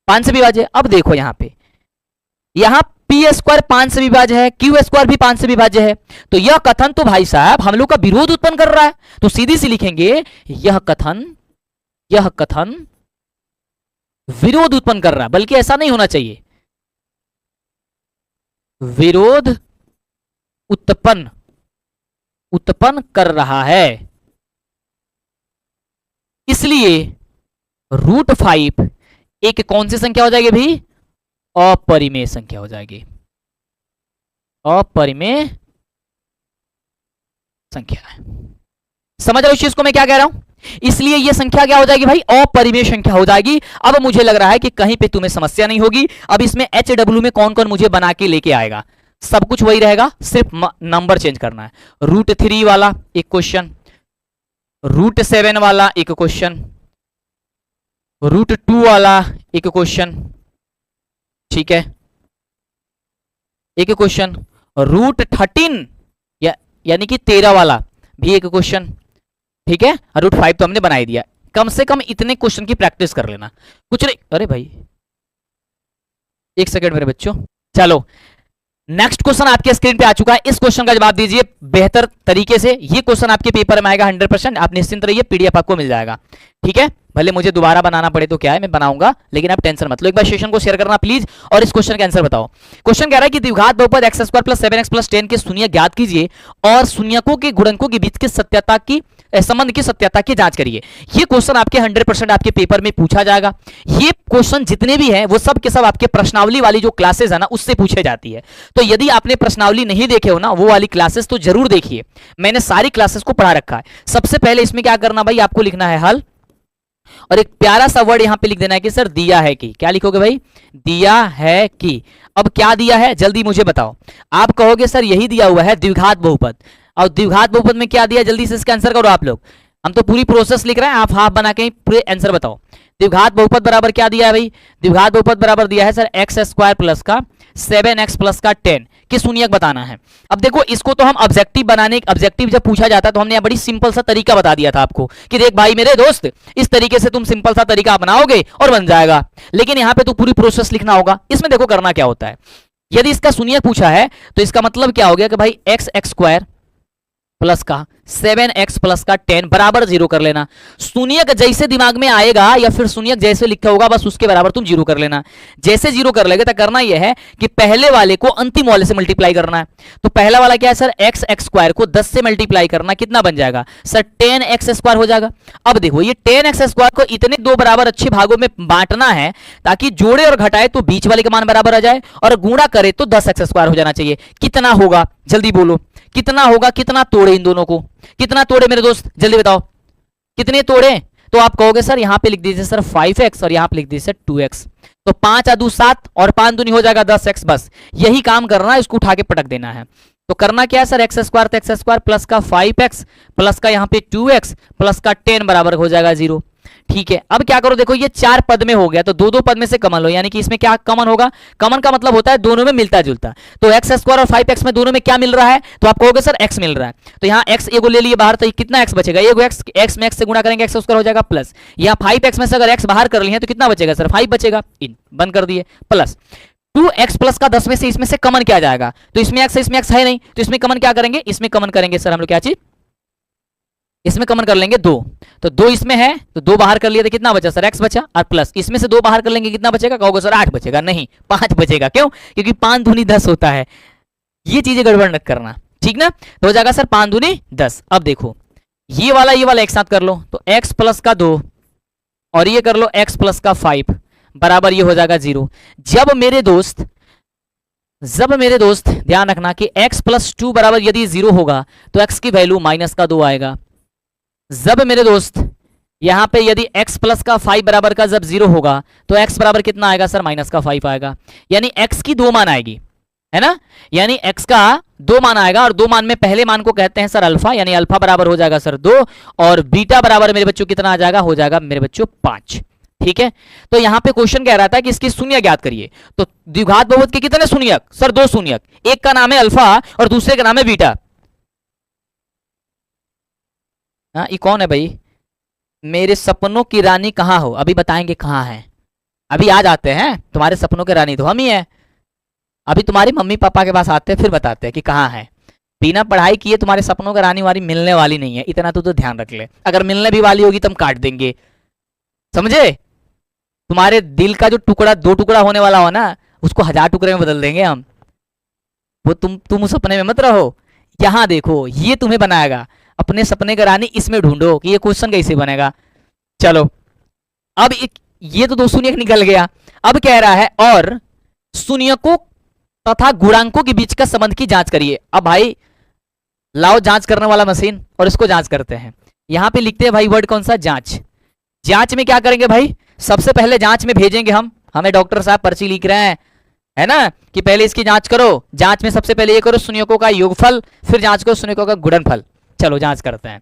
5 से विभाज्य। अब देखो यहां पे, यहां पी स्क्वायर 5 से विभाज्य है, क्यू स्क्वायर भी 5 से विभाज्य है, तो यह कथन तो भाई साहब हम लोग का विरोध उत्पन्न कर रहा है, तो सीधी सी लिखेंगे यह कथन विरोध उत्पन्न कर रहा है, बल्कि ऐसा नहीं होना चाहिए, विरोध उत्पन्न कर रहा है। इसलिए √5 एक कौन सी संख्या हो जाएगी भाई, अपरिमेय संख्या हो जाएगी, अपरिमेय संख्या है। समझ रहे हो इस चीज को मैं क्या कह रहा हूं, इसलिए यह संख्या क्या हो जाएगी भाई, अपरिमेय संख्या हो जाएगी। अब मुझे लग रहा है कि कहीं पे तुम्हें समस्या नहीं होगी। अब इसमें HW में कौन कौन मुझे बना के लेके आएगा, सब कुछ वही रहेगा, सिर्फ नंबर चेंज करना है। √3 वाला एक क्वेश्चन, √7 वाला एक क्वेश्चन, √2 वाला एक क्वेश्चन, ठीक है, एक क्वेश्चन, √13 यानी कि 13 वाला भी एक क्वेश्चन, ठीक है। √5 तो हमने बना ही दिया। कम से कम इतने क्वेश्चन की प्रैक्टिस कर लेना, कुछ नहीं। अरे भाई एक सेकंड मेरे बच्चों, चलो नेक्स्ट क्वेश्चन आपके स्क्रीन पे आ चुका है। इस क्वेश्चन का जवाब दीजिए बेहतर तरीके से। ये क्वेश्चन आपके पेपर में आएगा 100%, आप निश्चिंत रहिए, पीडीएफ आपको मिल जाएगा, ठीक है। भले मुझे दोबारा बनाना पड़े तो क्या है, मैं बनाऊंगा, लेकिन आप टेंशन मत लो। एक बार सेशन को शेयर करना प्लीज, और इस क्वेश्चन का आंसर बताओ। क्वेश्चन कह रहा है कि द्विघात बहुपद x² + 7x + 10 के शून्यक ज्ञात कीजिए और शून्यकों के गुणनकों के बीच की सत्यता की संबंध की सत्यता की जांच करिए। ये क्वेश्चन आपके 100% आपके पेपर में पूछा जाएगा। ये क्वेश्चन जितने भी हैं वो सब के सब आपके प्रश्नावली वाली जो क्लासेस है ना, उससे पूछे जाती है। तो यदि आपने प्रश्नावली नहीं देखे हो ना, वो वाली क्लासेस तो जरूर देखिए, मैंने सारी क्लासेस को पढ़ा रखा है। सबसे पहले इसमें क्या करना भाई, आपको लिखना है हल, और एक प्यारा सा वर्ड यहां पे लिख देना है कि सर दिया है कि, क्या लिखोगे भाई, दिया है कि। अब क्या दिया है जल्दी मुझे बताओ। आप कहोगे सर यही दिया हुआ है द्विघात बहुपद, और द्विघात बहुपद में क्या दिया, जल्दी से इसका आंसर करो आप लोग। हम तो पूरी प्रोसेस लिख रहे हैं, आप हाफ बना के पूरे आंसर बताओ। द्विघात बहुपद बराबर क्या दिया है भाई, द्विघात बहुपद बराबर दिया है सर x² प्लस का 7x प्लस का 10 के शून्यक बताना है। अब देखो इसको तो हम ऑब्जेक्टिव बनाने, ऑब्जेक्टिव जब पूछा जाता है तो हमने बड़ी सिंपल सा तरीका बता दिया था आपको कि देख भाई मेरे दोस्त, इस तरीके से तुम सिंपल सा तरीका अपनाओगे और बन जाएगा। लेकिन यहाँ पे तो पूरी प्रोसेस लिखना होगा। इसमें देखो करना क्या होता है, यदि इसका शून्यक पूछा है तो इसका मतलब क्या हो गया कि भाई x² प्लस का 7x प्लस का 10 बराबर 0 कर लेना। शून्यक जैसे दिमाग में आएगा या फिर शून्यक जैसे लिखा होगा बस उसके बराबर तुम 0 कर लेना। जैसे 0 कर लेगे तो करना यह है कि पहले वाले को अंतिम वाले से मल्टीप्लाई करना है। तो पहला वाला क्या है सर, x² को 10 से मल्टीप्लाई करना, कितना बन जाएगा सर 10x² हो जाएगा। अब देखो ये 10x² को इतने दो बराबर अच्छे भागों में बांटना है ताकि जोड़े और घटाए तो बीच वाले का मान बराबर आ जाए, और गुणा करे तो 10x² हो जाना चाहिए। कितना होगा जल्दी बोलो, कितना होगा, कितना तोड़े इन दोनों को, कितना तोड़े मेरे दोस्त जल्दी बताओ, कितने तोड़े। तो आप कहोगे सर यहां पे लिख दीजिए सर 5x और यहां पे लिख दीजिए 2x। तो 5 × 2 = 7 और 5 दूनी हो जाएगा 10x। बस यही काम करना है, इसको उठा के पटक देना है। तो करना क्या है सर, x² तो x² प्लस का 5x प्लस का यहां पे 2x प्लस का 10 बराबर हो जाएगा 0। ठीक है, अब क्या करो, देखो ये 4 पद में हो गया तो दो पद में से कॉमन लो, यानी कि इसमें क्या कॉमन होगा, कॉमन का मतलब होता है दोनों में मिलता जुलता। तो x² और 5x में दोनों में क्या मिल रहा है, तो आप कहोगे सर x मिल रहा है। तो यहाँ x एगो ले लिए बाहर, तो कितना x बचेगा, एगो x में x से गुणा करेंगे x² हो जाएगा प्लस, यहाँ 5x में से अगर x बाहर कर लिए तो कितना बचेगा सर 5 बचेगा, इन बंद कर दिए, प्लस 2x+10 में से इसमें से कॉमन क्या जाएगा, तो इसमें x है, इसमें x है नहीं, तो इसमें कॉमन क्या करेंगे, इसमें कॉमन करेंगे सर हम लोग क्या चीज, इसमें कॉमन कर लेंगे 2, तो 2 इसमें है तो 2 बाहर कर लिए तो कितना बचा सर, x बचा, और प्लस इसमें से 2 बाहर कर लेंगे कितना बचेगा, कहोगे सर 8 बचेगा, नहीं 5 बचेगा, क्यों, क्योंकि 5 दूनी 10 होता है, ये चीजें गड़बड़ मत करना, ठीक ना, तो हो जाएगा सर 5 दूनी 10। अब देखो ये वाला एक साथ कर लो, तो x प्लस का 2 और ये कर लो x प्लस का 5 बराबर ये हो जाएगा 0। जब मेरे दोस्त ध्यान रखना कि x प्लस 2 बराबर यदि 0 होगा तो x की वैल्यू माइनस का 2 आएगा। जब मेरे दोस्त यहां पे यदि x प्लस का 5 बराबर का जब 0 होगा तो x बराबर कितना आएगा सर, माइनस का 5 आएगा, यानी x की 2 मान आएगी, है ना, यानी x का 2 मान आएगा, और 2 मान में पहले मान को कहते हैं सर अल्फा, यानी अल्फा बराबर हो जाएगा सर 2, और बीटा बराबर मेरे बच्चों कितना आ जाएगा, हो जाएगा मेरे बच्चों 5। ठीक है, तो यहां पे क्वेश्चन कह रहा था कि इसकी शून्य ज्ञात करिए, तो द्विघात बहुपद के कितने शून्यक सर, 2 शून्यक, एक का नाम है अल्फा और दूसरे का नाम है बीटा। हाँ ये कौन है भाई, मेरे सपनों की रानी कहाँ हो, अभी बताएंगे कहाँ है, अभी आ जाते हैं, तुम्हारे सपनों के रानी तो हम ही है, अभी तुम्हारी मम्मी पापा के पास आते हैं फिर बताते हैं कि कहाँ है। बिना पढ़ाई किए तुम्हारे सपनों का रानी वारी मिलने वाली नहीं है, इतना तो ध्यान रख ले, अगर मिलने भी वाली होगी तो हम काट देंगे, समझे, तुम्हारे दिल का जो टुकड़ा 2 टुकड़ा होने वाला हो ना, उसको 1000 टुकड़े में बदल देंगे हम, वो तुम उस सपने में मत रहो, यहाँ देखो ये तुम्हें बनाएगा, अपने सपने का रानी इसमें ढूंढो कि ये क्वेश्चन कैसे बनेगा। चलो अब ये तो 2 शून्यक निकल गया, अब कह रहा है और शून्यकों तथा गुणांकों के बीच का संबंध की जांच करिए। अब भाई लाओ जांच करने वाला मशीन और इसको जांच करते हैं। यहां पे लिखते हैं भाई वर्ड कौन सा, जांच। जांच में क्या करेंगे भाई, सबसे पहले जांच में भेजेंगे हम, हमें डॉक्टर साहब पर्ची लिख रहे हैं, है ना, कि पहले इसकी जांच करो, जांच में सबसे पहले ये करो शून्यकों का योगफल, फिर जांच करो शून्यकों का गुणनफल। चलो जांच करते हैं,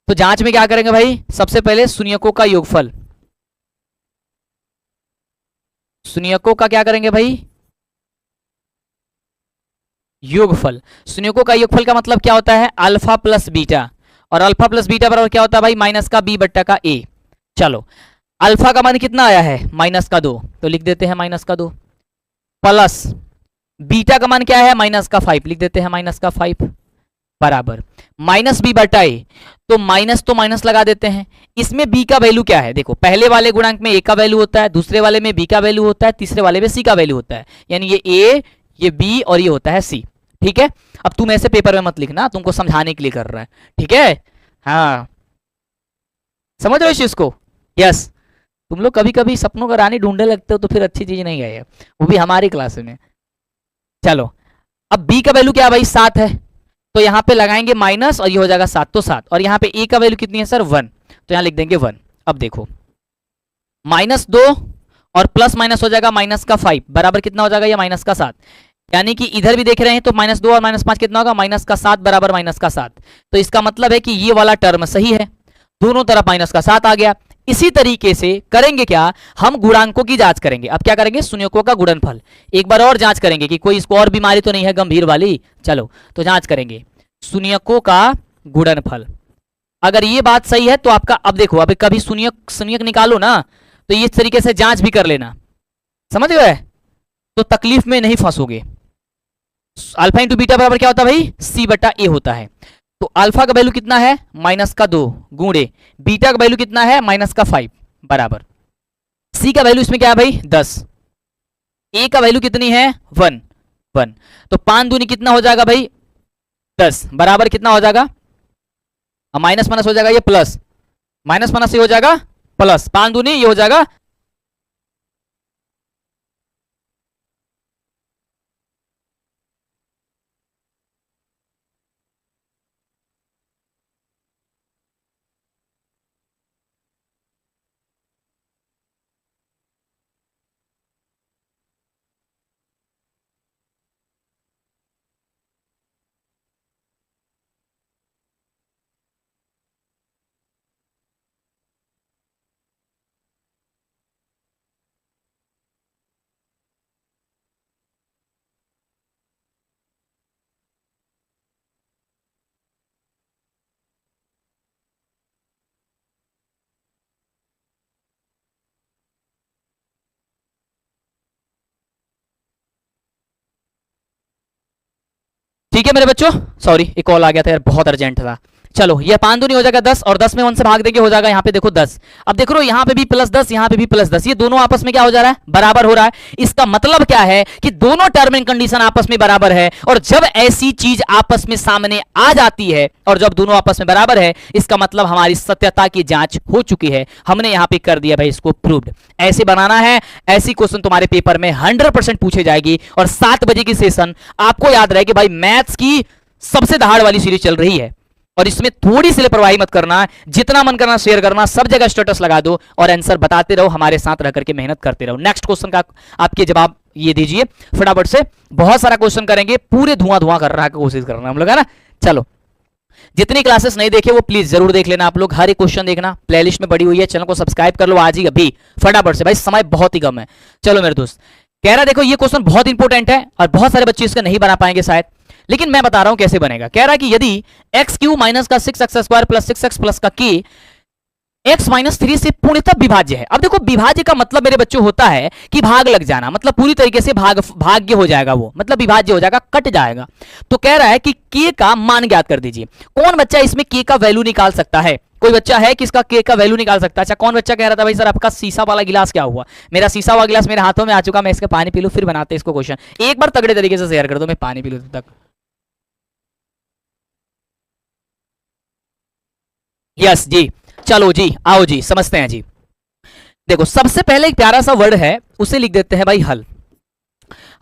तो जांच में क्या करेंगे भाई, सबसे पहले शून्यकों का योगफल, शून्यकों का क्या करेंगे भाई, योगफल। शून्यकों का योगफल का मतलब क्या होता है, अल्फा प्लस बीटा, और अल्फा प्लस बीटा बराबर क्या होता है भाई, माइनस का बी बट्टा का ए। चलो अल्फा का मान कितना आया है, माइनस का 2, तो लिख देते हैं माइनस का 2, प्लस बीटा का मान क्या है, माइनस का 5, लिख देते हैं माइनस का 5, बराबर माइनस बी बटा ए, तो माइनस लगा देते हैं। इसमें बी का वैल्यू क्या है, देखो पहले वाले गुणांक में ए का वैल्यू होता है, दूसरे वाले में बी का वैल्यू होता है, तीसरे वाले में सी का वैल्यू होता है, यानी ये ए, ये बी और ये होता है सी। ठीक है, अब तुम ऐसे पेपर में मत लिखना, तुमको समझाने के लिए कर रहा है, ठीक है, हाँ समझ रहे हो इस चीज को, यस। तुम लोग कभी कभी सपनों का रानी ढूंढने लगते हो तो फिर अच्छी चीज नहीं है, वो भी हमारी क्लास में। चलो अब b का वैल्यू क्या है भाई, 7 है, तो यहाँ पे लगाएंगे माइनस और ये हो जाएगा 7, तो 7, और यहाँ पे a का वैल्यू कितनी है सर, 1, तो यहाँ लिख देंगे 1। अब देखो -2 और प्लस माइनस हो जाएगा -5 बराबर कितना हो जाएगा, ये -7, यानी कि इधर भी देख रहे हैं तो -2 और -5 कितना होगा, -7 बराबर -7, तो इसका मतलब है कि ये वाला टर्म सही है, दोनों तरफ -7 आ गया। इसी तरीके से करेंगे क्या, हम गुणांकों की जांच करेंगे। अब क्या करेंगे, शून्यकों का गुणनफल एक बार और जांच करेंगे कि कोई इसको और बीमारी तो नहीं है गंभीर वाली। चलो तो जांच करेंगे शून्यकों का गुणनफल, अगर ये बात सही है तो आपका, अब देखो अभी कभी शून्यक शून्यक निकालो ना तो इस तरीके से जांच भी कर लेना, समझ गए, तो तकलीफ में नहीं फंसोगे। अल्फा इंटू बीटा बराबर क्या होता है भाई, सी बटा ए होता है, तो अल्फा का वैल्यू कितना है, -2 गुणे बीटा का वैल्यू कितना है, -5 बराबर सी का वैल्यू इसमें क्या है भाई 10, ए का वैल्यू कितनी है 1, तो 5 दूनी कितना हो जाएगा भाई 10 बराबर कितना हो जाएगा, माइनस माइनस हो जाएगा ये प्लस, माइनस माइनस ये हो जाएगा प्लस, 5 दूनी ये हो जाएगा ठीक है मेरे बच्चों, सॉरी एक कॉल आ गया था यार, बहुत अर्जेंट था। चलो ये 5 दूनी हो जाएगा 10 और 10 में 1 से भाग देंगे हो जाएगा यहाँ पे देखो 10। अब देख रहे हो यहाँ पे भी +10 यहाँ पे भी +10, ये दोनों आपस में क्या हो जा रहा है, बराबर हो रहा है। इसका मतलब क्या है कि दोनों टर्म एंड कंडीशन आपस में बराबर है, और जब ऐसी चीज आपस में सामने आ जाती है और जब दोनों आपस में बराबर है, इसका मतलब हमारी सत्यता की जांच हो चुकी है। हमने यहाँ पे कर दिया भाई इसको प्रूव्ड। ऐसे बनाना है, ऐसी क्वेश्चन तुम्हारे पेपर में 100% पूछे जाएगी। और 7 बजे की सेशन आपको याद रहे कि भाई मैथ्स की सबसे दहाड़ वाली सीरीज चल रही है, और इसमें थोड़ी सी लापरवाही मत करना, जितना मन करना शेयर करना, सब जगह स्टेटस लगा दो और आंसर बताते रहो, हमारे साथ रह करके मेहनत करते रहो। नेक्स्ट क्वेश्चन का आपके जवाब ये दीजिए फटाफट से, बहुत सारा क्वेश्चन करेंगे, पूरे धुआं धुआं कर रहा है कोशिश करना हम लोग, है ना। चलो जितनी क्लासेस नहीं देखे वो प्लीज जरूर देख लेना आप लोग, हर एक क्वेश्चन देखना, प्लेलिस्ट में पड़ी हुई है, चैनल को सब्सक्राइब कर लो आज ही अभी फटाफट से, भाई समय बहुत ही कम है। चलो मेरे दोस्त कह रहा देखो ये क्वेश्चन बहुत इंपॉर्टेंट है और बहुत सारे बच्चे इसका नहीं बना पाएंगे शायद, लेकिन मैं बता रहा हूं कैसे बनेगा। कह रहा है कि यदि x³ माइनस का 6x² प्लस 6x प्लस का k x-3 से पूर्णतः विभाज्य है। अब देखो विभाज्य का मतलब मेरे बच्चों होता है कि भाग लग जाना, मतलब पूरी तरीके से भाग्य हो जाएगा, वो मतलब विभाज्य हो जाएगा, कट जाएगा। तो कह रहा है कि k का मान ज्ञात कर दीजिए। कौन बच्चा इसमें k का वैल्यू निकाल सकता है? कोई बच्चा है कि इसका k का वैल्यू निकाल सकता है? अच्छा कौन बच्चा कह रहा था भाई सर आपका शीशा वाला गिलास क्या हुआ? मेरा शीशा वाला गिलास मेरे हाथों में आ चुका, मैं इसका पानी पी लूं फिर बनाते इसको क्वेश्चन। एक बार तगड़े तरीके से शेयर कर दो, मैं पानी पी लूं तब तक। यस जी, चलो जी आओ जी समझते हैं जी। देखो सबसे पहले एक प्यारा सा वर्ड है उसे लिख देते हैं भाई हल।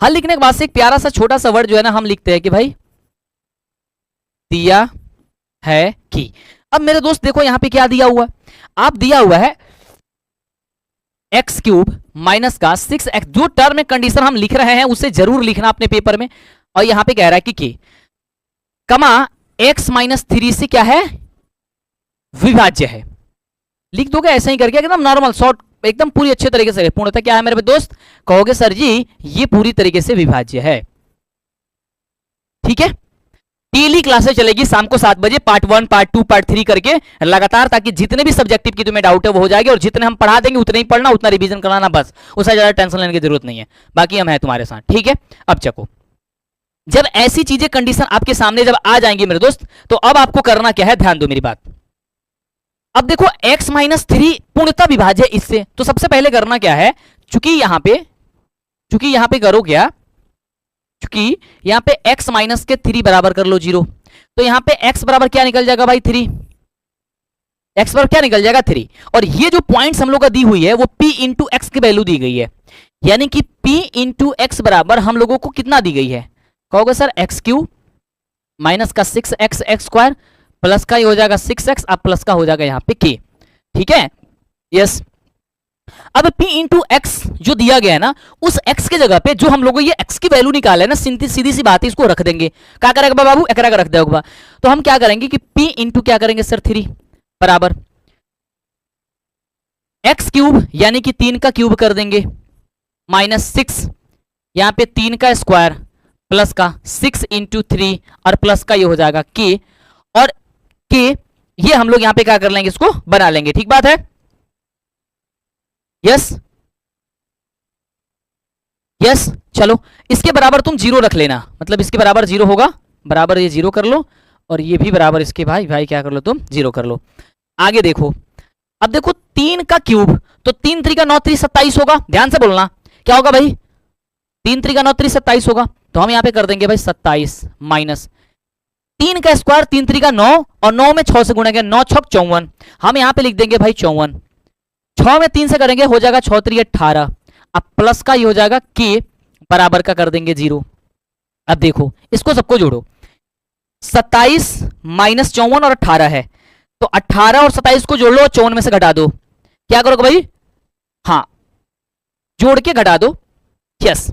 हल लिखने के बाद से एक प्यारा सा छोटा सा वर्ड जो है ना हम लिखते हैं कि भाई दिया है कि। अब मेरे दोस्त देखो यहां पे क्या दिया हुआ है, आप दिया हुआ है x³ माइनस का 6x, जो टर्म में कंडीशन हम लिख रहे हैं उसे जरूर लिखना अपने पेपर में। और यहां पे कह रहा है कि k कमा x-3 से क्या है, विभाज्य है। लिख दोगे ऐसा ही करके एकदम नॉर्मल शॉर्ट, एकदम पूरी अच्छे तरीके से। पूर्णतः क्या है मेरे दोस्त, कहोगे सर जी ये पूरी तरीके से विभाज्य है। ठीक है, डेली क्लासेस चलेगी शाम को 7 बजे, पार्ट 1 पार्ट 2 पार्ट 3 करके लगातार, ताकि जितने भी सब्जेक्टिव की तुम्हें डाउट है वो हो जाएगी, और जितने हम पढ़ा देंगे उतने ही पढ़ना, उतना रिवीजन कराना, बस उससे ज्यादा टेंशन लेने की जरूरत नहीं है। बाकी हम हैं तुम्हारे साथ, ठीक है। अब चको, जब ऐसी चीजें कंडीशन आपके सामने जब आ जाएंगी मेरे दोस्त, तो अब आपको करना क्या है, ध्यान दो मेरी बात। अब देखो x-3 पूर्णतः विभाज्य इससे, तो सबसे पहले करना क्या है, चूंकि यहां पे करो क्या, चूंकि यहां पे x-3 बराबर कर लो 0, तो यहां पे x बराबर क्या निकल जाएगा भाई 3, x बराबर क्या निकल जाएगा 3। और ये जो पॉइंट्स हम लोग का दी हुई है वो p इंटू एक्स की वैल्यू दी गई है, यानी कि p इंटू एक्स बराबर हम लोगों को कितना दी गई है, कहोगे सर x³ माइनस का 6x² प्लस का ये हो जाएगा 6x, अब प्लस का हो जाएगा यहाँ पे k। ठीक है, यस। अब p इंटू एक्स जो दिया गया है ना, उस x के जगह पे जो हम लोगों ये x की वैल्यू निकाले ना, सीधी सी बात है, इसको रख देंगे। क्या करेगा बाबू, एकरा का रख देगा। तो हम क्या करेंगे कि p इंटू क्या करेंगे सर 3 बराबर x³ यानी कि 3 का क्यूब कर देंगे, माइनस 6 यहाँ पे 3 का स्क्वायर प्लस का 6 इंटू 3 और प्लस का ये हो जाएगा k, और k ये हम लोग यहां पे क्या कर लेंगे, इसको बना लेंगे। ठीक बात है, यस यस। चलो इसके बराबर तुम 0 रख लेना, मतलब इसके बराबर 0 होगा, बराबर ये 0 कर लो, और ये भी बराबर इसके भाई क्या कर लो तुम 0 कर लो। आगे देखो, अब देखो 3 का क्यूब, तो 3 3 का 9 3 27 होगा, ध्यान से बोलना क्या होगा भाई, 3 3 का 9 3 27 होगा। तो हम यहां पे कर देंगे भाई 27 माइनस 3 का स्क्वायर 3 3 का 9, और 9 में 6 से गुणा किया, 9 6 54, हम यहां पे लिख देंगे भाई 54, 6 में 3 से करेंगे हो जाएगा 6 3 18, अब प्लस का ये हो जाएगा k बराबर का कर देंगे 0। अब देखो इसको सबको जोड़ो, 27 माइनस 54 और 18 है, तो 18 और 27 को जोड़ लो और 54 में से घटा दो, क्या करोगे भाई, हाँ जोड़ के घटा दो, यस।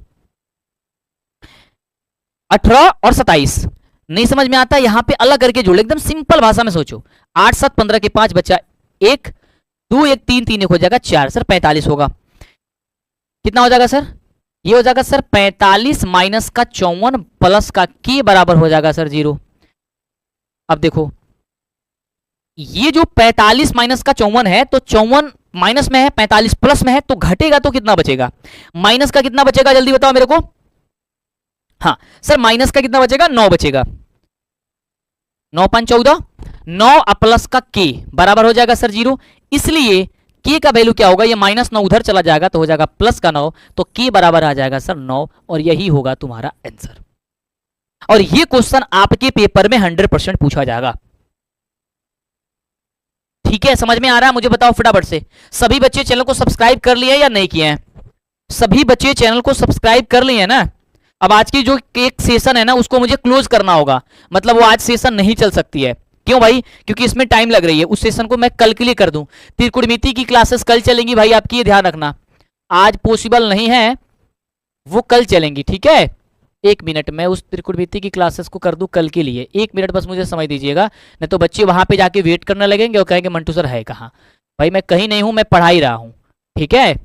18 और 27 नहीं समझ में आता, यहां पे अलग करके जोड़, एकदम सिंपल भाषा में सोचो, 8 7 15 के 5 बचा 1 2 1 3 3 1 हो जाएगा 4, सर 45 होगा। कितना हो जाएगा सर, ये हो जाएगा सर 45 माइनस का 54 प्लस का k बराबर हो जाएगा सर 0। अब देखो ये जो 45 माइनस का 54 है, तो 54 माइनस में है 45 प्लस में है, तो घटेगा तो कितना बचेगा, माइनस का कितना बचेगा जल्दी बताओ मेरे को, हाँ सर, माइनस का कितना बचेगा, 9 बचेगा, 9 5 14, 9 प्लस का के बराबर हो जाएगा सर 0। इसलिए के का वैल्यू क्या होगा, ये -9 उधर चला जाएगा तो हो जाएगा +9, तो के बराबर आ जाएगा सर 9, और यही होगा तुम्हारा आंसर। और ये क्वेश्चन आपके पेपर में 100% पूछा जाएगा। ठीक है, समझ में आ रहा है? मुझे बताओ फटाफट से, सभी बच्चे चैनल को सब्सक्राइब कर लिए या नहीं किए हैं? सभी बच्चे चैनल को सब्सक्राइब कर लिए हैं ना? अब आज की जो एक सेशन है ना, उसको मुझे क्लोज करना होगा, मतलब वो आज सेशन नहीं चल सकती है। क्यों भाई? क्योंकि इसमें टाइम लग रही है। उस सेशन को मैं कल के लिए कर दूं। त्रिकोणमिति की क्लासेस कल चलेंगी भाई आपकी, ये ध्यान रखना। आज पॉसिबल नहीं है, वो कल चलेंगी, ठीक है? 1 मिनट में उस त्रिकोणमिति की क्लासेस को कर दूं कल के लिए, 1 मिनट बस मुझे समझ दीजिएगा, नहीं तो बच्चे वहां पे जाके वेट करने लगेंगे और कहेंगे मंटू सर है कहाँ। भाई मैं कहीं नहीं हूं, मैं पढ़ा ही रहा हूं, ठीक है?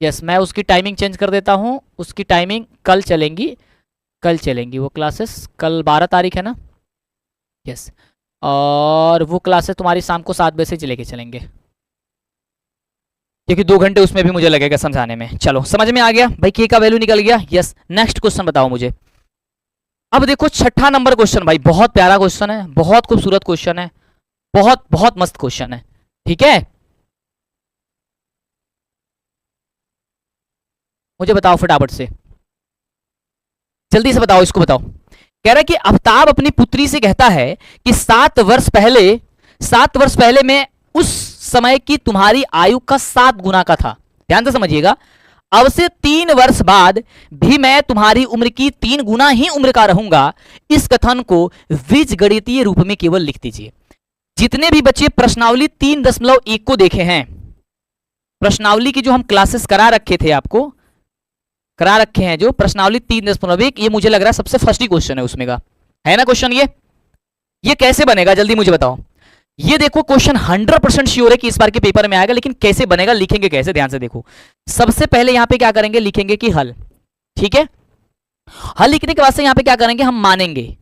यस, मैं उसकी टाइमिंग चेंज कर देता हूं, उसकी टाइमिंग कल चलेंगी, कल चलेंगी वो क्लासेस, कल 12 तारीख है ना? यस, और वो क्लासेस तुम्हारी शाम को 7 बजे से लेके चलेंगे, क्योंकि 2 घंटे उसमें भी मुझे लगेगा समझाने में। चलो समझ में आ गया भाई, के का वैल्यू निकल गया। यस, नेक्स्ट क्वेश्चन बताओ मुझे। अब देखो 6ठा नंबर क्वेश्चन, भाई बहुत प्यारा क्वेश्चन है, बहुत खूबसूरत क्वेश्चन है, बहुत बहुत मस्त क्वेश्चन है, ठीक है? मुझे बताओ फटाफट से, जल्दी से बताओ, इसको बताओ। कह रहा है कि आफ्ताब अपनी पुत्री से कहता है कि 7 वर्ष पहले मैं उस समय की तुम्हारी आयु का 7 गुना का था। ध्यान से समझिएगा, अब से 3 वर्ष बाद भी मैं तुम्हारी उम्र की 3 गुना ही उम्र का रहूंगा। इस कथन को बीजगणितीय रूप में केवल लिख दीजिए। जितने भी बच्चे प्रश्नावली 3.1 को देखे हैं, प्रश्नावली की जो हम क्लासेस करा रखे थे, आपको करा रखे हैं जो प्रश्नावली 3.1, ये मुझे लग रहा है सबसे फर्स्ट ही क्वेश्चन है उसमें का, है ना क्वेश्चन? ये कैसे बनेगा जल्दी मुझे बताओ। ये देखो क्वेश्चन 100% श्योर है कि इस बार के पेपर में आएगा, लेकिन कैसे बनेगा, लिखेंगे कैसे, ध्यान से देखो। सबसे पहले यहां पे क्या करेंगे, लिखेंगे कि हल, ठीक है? हल लिखने के बाद से यहां पे क्या करेंगे, हम मानेंगे,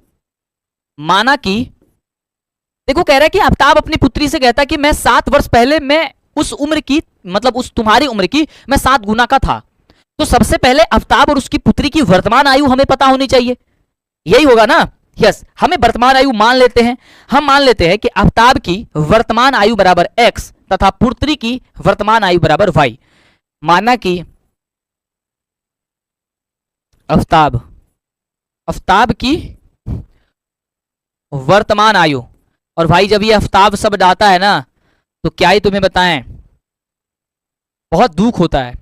माना कि देखो कह रहा है कि आफ्ताब अपनी पुत्री से कहता है कि मैं 7 वर्ष पहले मैं उस उम्र की, मतलब उस तुम्हारी उम्र की मैं 7 गुना का था। तो सबसे पहले आफ्ताब और उसकी पुत्री की वर्तमान आयु हमें पता होनी चाहिए, यही होगा ना? यस, हमें वर्तमान आयु मान लेते हैं। हम मान लेते हैं कि आफ्ताब की वर्तमान आयु बराबर x तथा पुत्री की वर्तमान आयु बराबर y। माना कि आफ्ताब की वर्तमान आयु, और भाई जब ये आफ्ताब शब्द आता है ना, तो क्या ही तुम्हें बताएं, बहुत दुख होता है।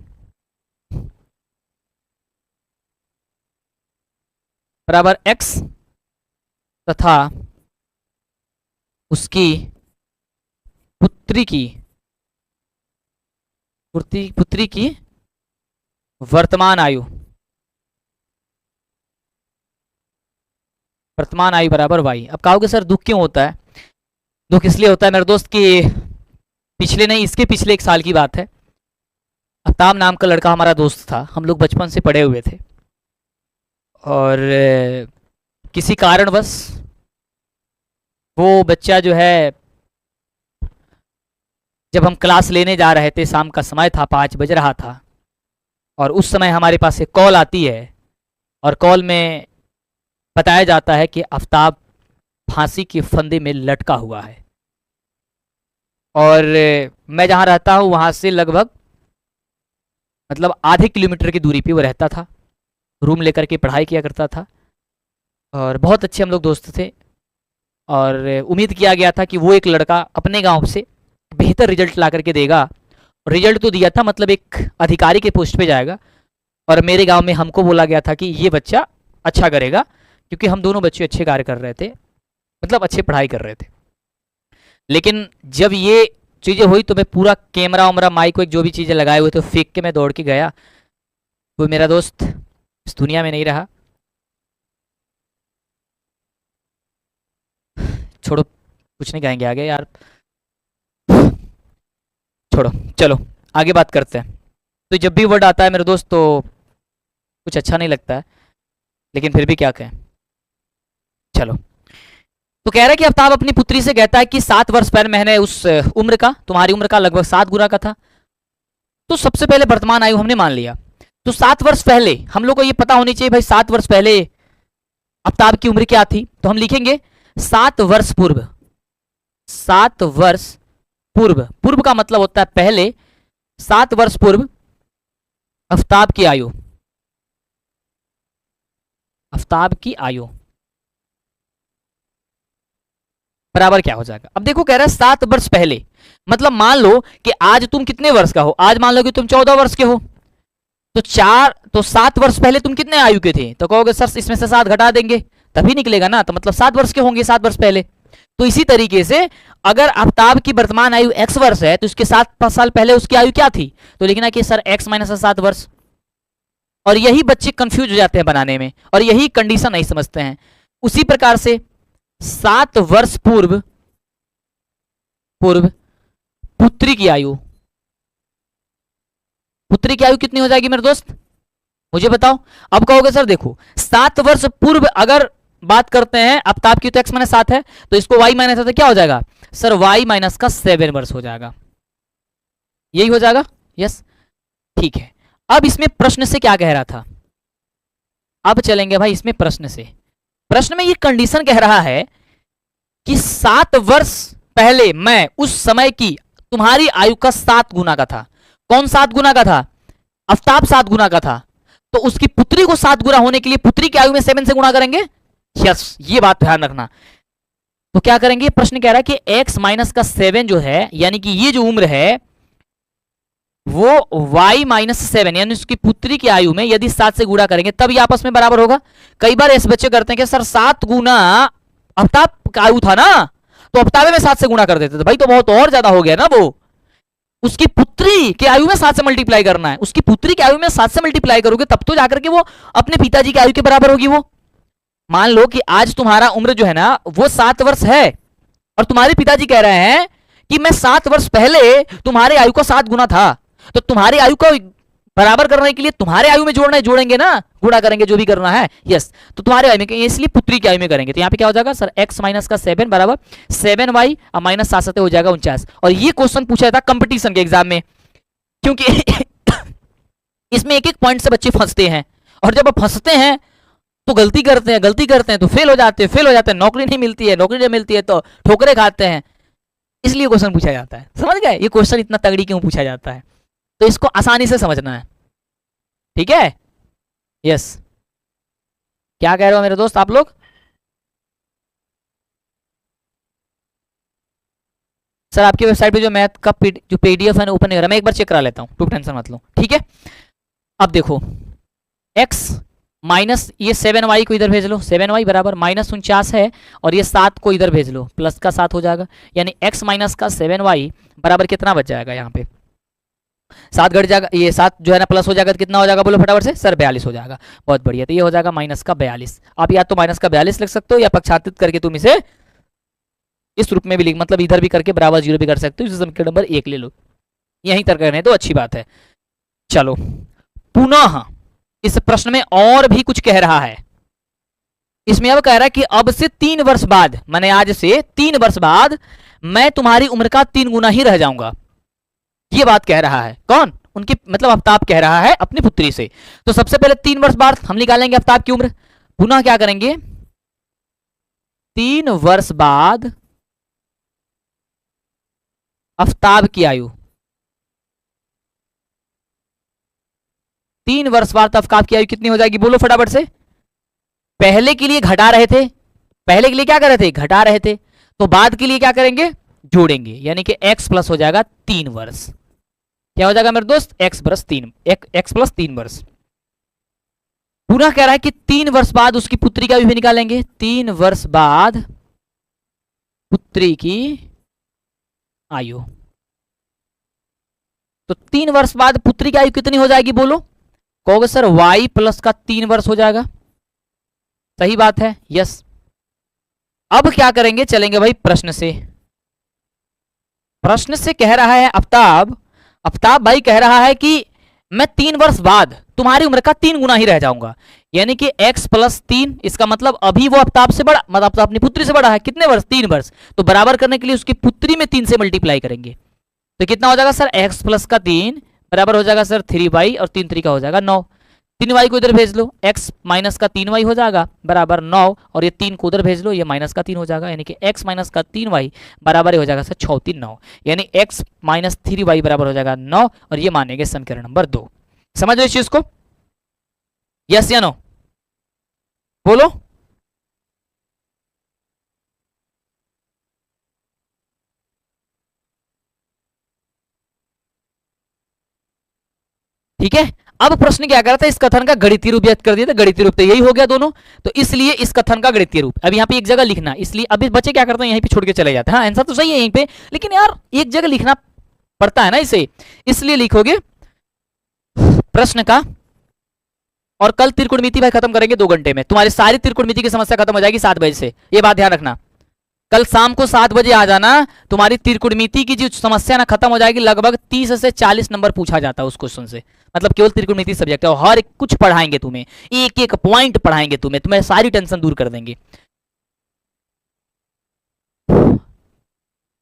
बराबर x तथा उसकी पुत्री की वर्तमान आयु बराबर y। अब कहोगे सर दुख क्यों होता है? दुख इसलिए होता है मेरे दोस्त कि पिछले नहीं, इसके पिछले 1 साल की बात है। आफ्ताब नाम का लड़का हमारा दोस्त था, हम लोग बचपन से पढ़े हुए थे, और किसी कारणवश वो बच्चा जो है, जब हम क्लास लेने जा रहे थे, शाम का समय था, 5 बज रहा था, और उस समय हमारे पास एक कॉल आती है, और कॉल में बताया जाता है कि आफ्ताब फांसी के फंदे में लटका हुआ है। और मैं जहाँ रहता हूँ वहाँ से लगभग मतलब आधे किलोमीटर की दूरी पे वो रहता था, रूम लेकर के पढ़ाई किया करता था, और बहुत अच्छे हम लोग दोस्त थे। और उम्मीद किया गया था कि वो एक लड़का अपने गांव से बेहतर रिजल्ट ला करके देगा। रिजल्ट तो दिया था, मतलब एक अधिकारी के पोस्ट पे जाएगा, और मेरे गांव में हमको बोला गया था कि ये बच्चा अच्छा करेगा, क्योंकि हम दोनों बच्चे अच्छे कार्य कर रहे थे, मतलब अच्छे पढ़ाई कर रहे थे। लेकिन जब ये चीज़ें हुई तो मैं पूरा कैमरा वैमरा माइक वाइक जो भी चीज़ें लगाए हुए थे फेंक के मैं दौड़ के गया। कोई मेरा दोस्त इस दुनिया में नहीं रहा। छोड़ो, कुछ नहीं कहेंगे आगे यार, छोड़ो, चलो आगे बात करते हैं। तो जब भी वर्ड आता है मेरे दोस्त तो कुछ अच्छा नहीं लगता है, लेकिन फिर भी क्या कहें, चलो। तो कह रहा है कि आफ्ताब अपनी पुत्री से कहता है कि 7 वर्ष पहले मैंने उस उम्र का, तुम्हारी उम्र का लगभग 7 गुना का था। तो सबसे पहले वर्तमान आयु हमने मान लिया, तो 7 वर्ष पहले हम लोग को ये पता होनी चाहिए भाई, 7 वर्ष पहले आफ्ताब की उम्र क्या थी। तो हम लिखेंगे 7 वर्ष पूर्व। 7 वर्ष पूर्व, पूर्व का मतलब होता है पहले। 7 वर्ष पूर्व आफ्ताब की आयु, आफ्ताब की आयु बराबर क्या हो जाएगा। अब देखो कह रहा है 7 वर्ष पहले, मतलब मान लो कि आज तुम कितने वर्ष का हो, आज मान लो कि तुम 14 वर्ष के हो, तो 7 वर्ष पहले तुम कितने आयु के थे, तो कहोगे सर इसमें से 7 घटा देंगे तभी निकलेगा ना, तो मतलब 7 वर्ष के होंगे 7 वर्ष पहले। तो इसी तरीके से अगर आफ्ताब की वर्तमान आयु x वर्ष है तो इसके 7 साल पहले उसकी आयु क्या थी, तो लिखना कि सर x माइनस 7 वर्ष। और यही बच्चे कंफ्यूज हो जाते हैं बनाने में, और यही कंडीशन नहीं समझते हैं। उसी प्रकार से 7 वर्ष पूर्व पुत्री की आयु, पुत्री की आयु कितनी हो जाएगी मेरे दोस्त, मुझे बताओ। अब कहोगे सर देखो 7 वर्ष पूर्व अगर बात करते हैं आफ्ताब की, तो x माइनस 7 है, तो इसको y माइनस 7 क्या हो जाएगा सर, y माइनस का 7 वर्ष हो जाएगा, यही हो जाएगा। यस ठीक है। अब इसमें प्रश्न से क्या कह रहा था, अब चलेंगे भाई इसमें प्रश्न से। प्रश्न में ये कंडीशन कह रहा है कि 7 वर्ष पहले मैं उस समय की तुम्हारी आयु का 7 गुना का था। कौन 7 गुना का था, आफ्ताब 7 गुना का था, तो उसकी पुत्री को 7 गुना होने के लिए पुत्री की आयु में 7 से गुणा करेंगे। यस ये बात ध्यान रखना। तो क्या करेंगे, प्रश्न कह रहा है कि x माइनस का 7 जो है, यानी कि ये जो उम्र है वो y माइनस 7 यानी उसकी पुत्री की आयु में यदि 7 से गुणा करेंगे तब ये आपस में बराबर होगा। कई बार ऐसे बच्चे करते हैं कि सर 7 गुना आफ्ताब का आयु था ना, तो आफ्ताब में 7 से गुणा कर देते थे, भाई तो बहुत और ज्यादा हो गया ना, वो उसकी पुत्री की आयु में 7 से मल्टीप्लाई करना है, उसकी पुत्री की आयु में 7 से मल्टीप्लाई करोगे तब तो जाकर के वो अपने पिताजी की आयु के बराबर होगी। वो मान लो कि आज तुम्हारा उम्र जो है ना वो 7 वर्ष है, और तुम्हारे पिताजी कह रहे हैं कि मैं 7 वर्ष पहले तुम्हारे आयु का 7 गुना था, तो तुम्हारी आयु को बराबर करने के लिए तुम्हारे आयु में जोड़ेंगे ना, गुणा करेंगे जो भी करना है। यस तो तुम्हारे आयु में, इसलिए पुत्री की आयु में करेंगे। तो यहाँ पे क्या हो जाएगा सर, x माइनस का 7 बराबर 7y और माइनस 7 हो जाएगा 49। और ये क्वेश्चन पूछा था कंपटीशन के एग्जाम में, क्योंकि इसमें एक एक पॉइंट से बच्चे फंसते हैं, और जब फंसते हैं तो गलती करते हैं तो फेल हो जाते हैं, नौकरी नहीं मिलती है तो ठोकरे खाते हैं, इसलिए क्वेश्चन पूछा जाता है। समझ गए, ये क्वेश्चन इतना तगड़ी क्यों पूछा जाता है, तो इसको आसानी से समझना है, ठीक है। यस क्या कह रहे हो मेरे दोस्त आप लोग, सर आपकी वेबसाइट पे जो मैथ का जो पीडीएफ है ओपन नहीं हो रहा, मैं एक बार चेक करा लेता हूं, तुम टेंशन मत लो, ठीक है। अब देखो x माइनस ये 7y को इधर भेज लो, 7y बराबर माइनस 49 है, और ये 7 को इधर भेज लो, प्लस का 7 हो जाएगा, यानी x माइनस का 7y बराबर कितना बच जाएगा, यहाँ पे 7 घट जाएगा, ये 7 जो है ना प्लस हो जाएगा तो कितना हो जाएगा बोलो फटाफट से सर, 42 हो जाएगा। बहुत बढ़िया, तो ये हो जाएगा माइनस का 42। आप या तो माइनस का 42 लिख सकते हो, या पक्षांतरित करके तुम इसे इस रूप में भी लिख, मतलब इधर भी करके बराबर 0 भी कर सकते हो, इसे समीकरण नंबर 1 ले लो, यहीं तक करने तो अच्छी बात है। चलो पुनः इस प्रश्न में और भी कुछ कह रहा है, इसमें अब कह रहा है कि अब से 3 वर्ष बाद, माने आज से 3 वर्ष बाद मैं तुम्हारी उम्र का 3 गुना ही रह जाऊंगा, ये बात कह रहा है। कौन, उनकी मतलब आफ्ताब कह रहा है अपनी पुत्री से। तो सबसे पहले 3 वर्ष बाद हम निकालेंगे आफ्ताब की उम्र, पुनः क्या करेंगे 3 वर्ष बाद आफ्ताब की आयु, 3 वर्ष बाद आफ्ताब की आयु कितनी हो जाएगी बोलो फटाफट से। पहले के लिए घटा रहे थे, पहले के लिए क्या कर रहे थे, घटा रहे थे, तो बाद के लिए क्या करेंगे, जोड़ेंगे, यानी कि x प्लस हो जाएगा 3 वर्ष। क्या हो जाएगा मेरे दोस्त, x प्लस 3 वर्ष। पुनः कह रहा है कि 3 वर्ष बाद उसकी पुत्री का भी निकालेंगे, 3 वर्ष बाद पुत्री की आयु, तो 3 वर्ष बाद पुत्री की आयु कितनी हो जाएगी बोलो, कहोगे सर y प्लस का 3 वर्ष हो जाएगा, सही बात है। यस अब क्या करेंगे, चलेंगे भाई प्रश्न से। प्रश्न से कह रहा है आफ्ताब भाई कह रहा है कि मैं 3 वर्ष बाद तुम्हारी उम्र का 3 गुना ही रह जाऊंगा, यानी कि x प्लस 3, इसका मतलब अभी वो आफ्ताब से बड़ा, मतलब अपनी पुत्री से बड़ा है, कितने वर्ष, 3 वर्ष, तो बराबर करने के लिए उसकी पुत्री में 3 से मल्टीप्लाई करेंगे, तो कितना हो जाएगा सर, x प्लस का 3 बराबर हो जाएगा सर 3y, और 3 3 का हो जाएगा 9, 3y को इधर भेज लो, x माइनस का 3y हो जाएगा बराबर 9, और ये 3 को उधर भेज लो, ये माइनस का 3 हो जाएगा, यानी कि x माइनस का 3y बराबर हो जाएगा सर 6 3 9, यानी x माइनस 3y बराबर हो जाएगा 9, और ये मानेंगे समीकरण नंबर 2। समझ रहे इस चीज को? यस या नो बोलो। ठीक है, अब प्रश्न क्या करा था, इस कथन का गणितीय रूप व्यक्त कर दिया था, गणितीय रूप तो यही हो गया दोनों, तो इसलिए इस कथन का गणितीय रूप अब यहाँ पे एक जगह लिखना, इसलिए अभी बच्चे क्या करते हैं यहीं पे छोड़ के चले जाते हैं। हाँ आंसर तो सही है यहीं पे, लेकिन यार एक जगह लिखना पड़ता है ना इसे, इसलिए लिखोगे प्रश्न का, और कल त्रिकोणमिति भाई खत्म करेंगे 2 घंटे में, तुम्हारी सारी त्रिकोणमिति की समस्या खत्म हो जाएगी 7 बजे से, ये बात ध्यान रखना। कल शाम को 7 बजे आ जाना, तुम्हारी त्रिकोणमिति की जो समस्या ना खत्म हो जाएगी, लगभग 30 से 40 नंबर पूछा जाता है उस क्वेश्चन से, मतलब केवल त्रिकोणमिति सब्जेक्ट है, और हर कुछ पढ़ाएंगे तुम्हें, एक एक पॉइंट पढ़ाएंगे तुम्हें सारी टेंशन दूर कर देंगे।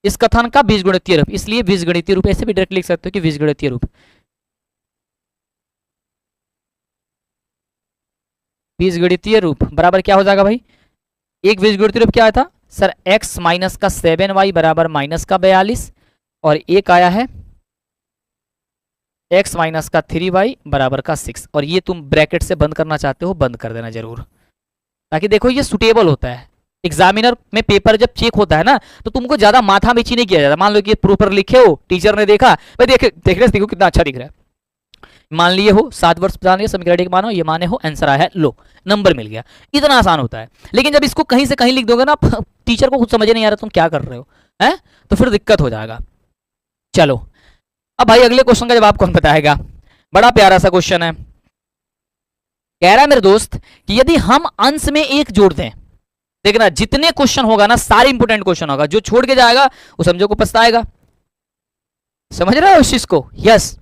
इस कथन का बीजगणितीय रूप, इसलिए बीजगणितीय रूप ऐसे भी डायरेक्ट लिख सकते हो कि बीजगणितीय रूप, बीजगणितीय रूप बराबर क्या हो जाएगा भाई, एक बीजगणितीय रूप क्या आया था सर, x माइनस का 7y बराबर माइनस का 42, और एक आया है x माइनस का 3y बराबर का 6, और ये तुम ब्रैकेट से बंद करना चाहते हो बंद कर देना जरूर, ताकि देखो ये सुटेबल होता है। एग्जामिनर में पेपर जब चेक होता है ना, तो तुमको ज्यादा माथा बेची नहीं किया जाता, मान लो कि प्रॉपर लिखे हो, टीचर ने देखा भाई देखो कितना अच्छा दिख रहा है, मान लिए हो 7 वर्ष पुराने समीकरण मानो, ये माने हो, आंसर आया है, लो नंबर मिल गया, इतना आसान होता है। लेकिन जब इसको कहीं से कहीं लिख दोगे ना, टीचर को कुछ समझ नहीं आ रहा तुम क्या कर रहे हो, हैं, तो फिर दिक्कत हो जाएगा। चलो अब भाई अगले क्वेश्चन का जवाब कौन बताएगा, बड़ा प्यारा सा क्वेश्चन है, कह रहा है मेरे दोस्त कि यदि हम अंश में 1 जोड़ दें, देखना जितने क्वेश्चन होगा ना सारे इंपोर्टेंट क्वेश्चन होगा, जो छोड़ के जाएगा वो समझो को पछताएगा, समझ रहे हो इस चीज को? यस,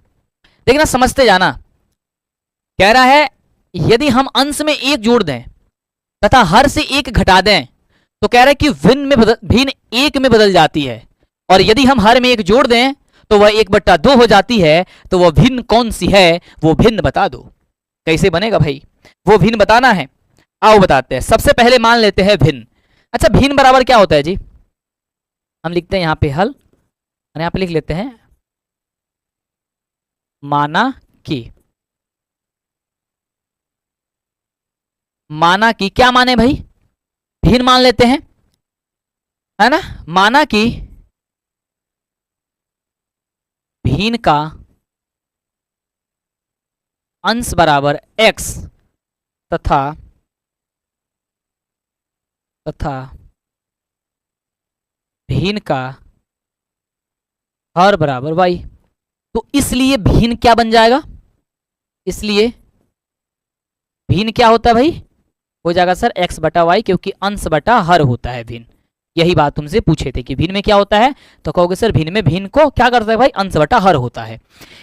देखना समझते जाना। कह रहा है यदि हम अंश में 1 जोड़ दें तथा हर से 1 घटा दें, तो कह रहा है कि भिन्न 1 में बदल जाती है, और यदि हम हर में 1 जोड़ दें तो वह 1/2 हो जाती है, तो वह भिन्न कौन सी है, वो भिन्न बता दो। कैसे बनेगा भाई, वो भिन्न बताना है, आओ बताते हैं। सबसे पहले मान लेते हैं भिन्न। अच्छा भिन्न बराबर क्या होता है जी, हम लिखते हैं यहाँ पे हल, और यहाँ पे लिख लेते हैं माना कि, माना कि क्या माने भाई, भिन्न मान लेते हैं, है ना, माना कि भिन्न का अंश बराबर x तथा भिन्न का हर बराबर y, तो इसलिए भिन्न क्या बन जाएगा, इसलिए भिन्न क्या होता है भाई, हो जाएगा सर x बटा वाई, क्योंकि अंश बटा हर होता है भिन्न। यही बात तुमसे पूछे थे कि भिन्न में क्या होता है, तो कहोगे सर भिन्न में भिन्न को क्या करता है भाई, अंश बटा हर होता है।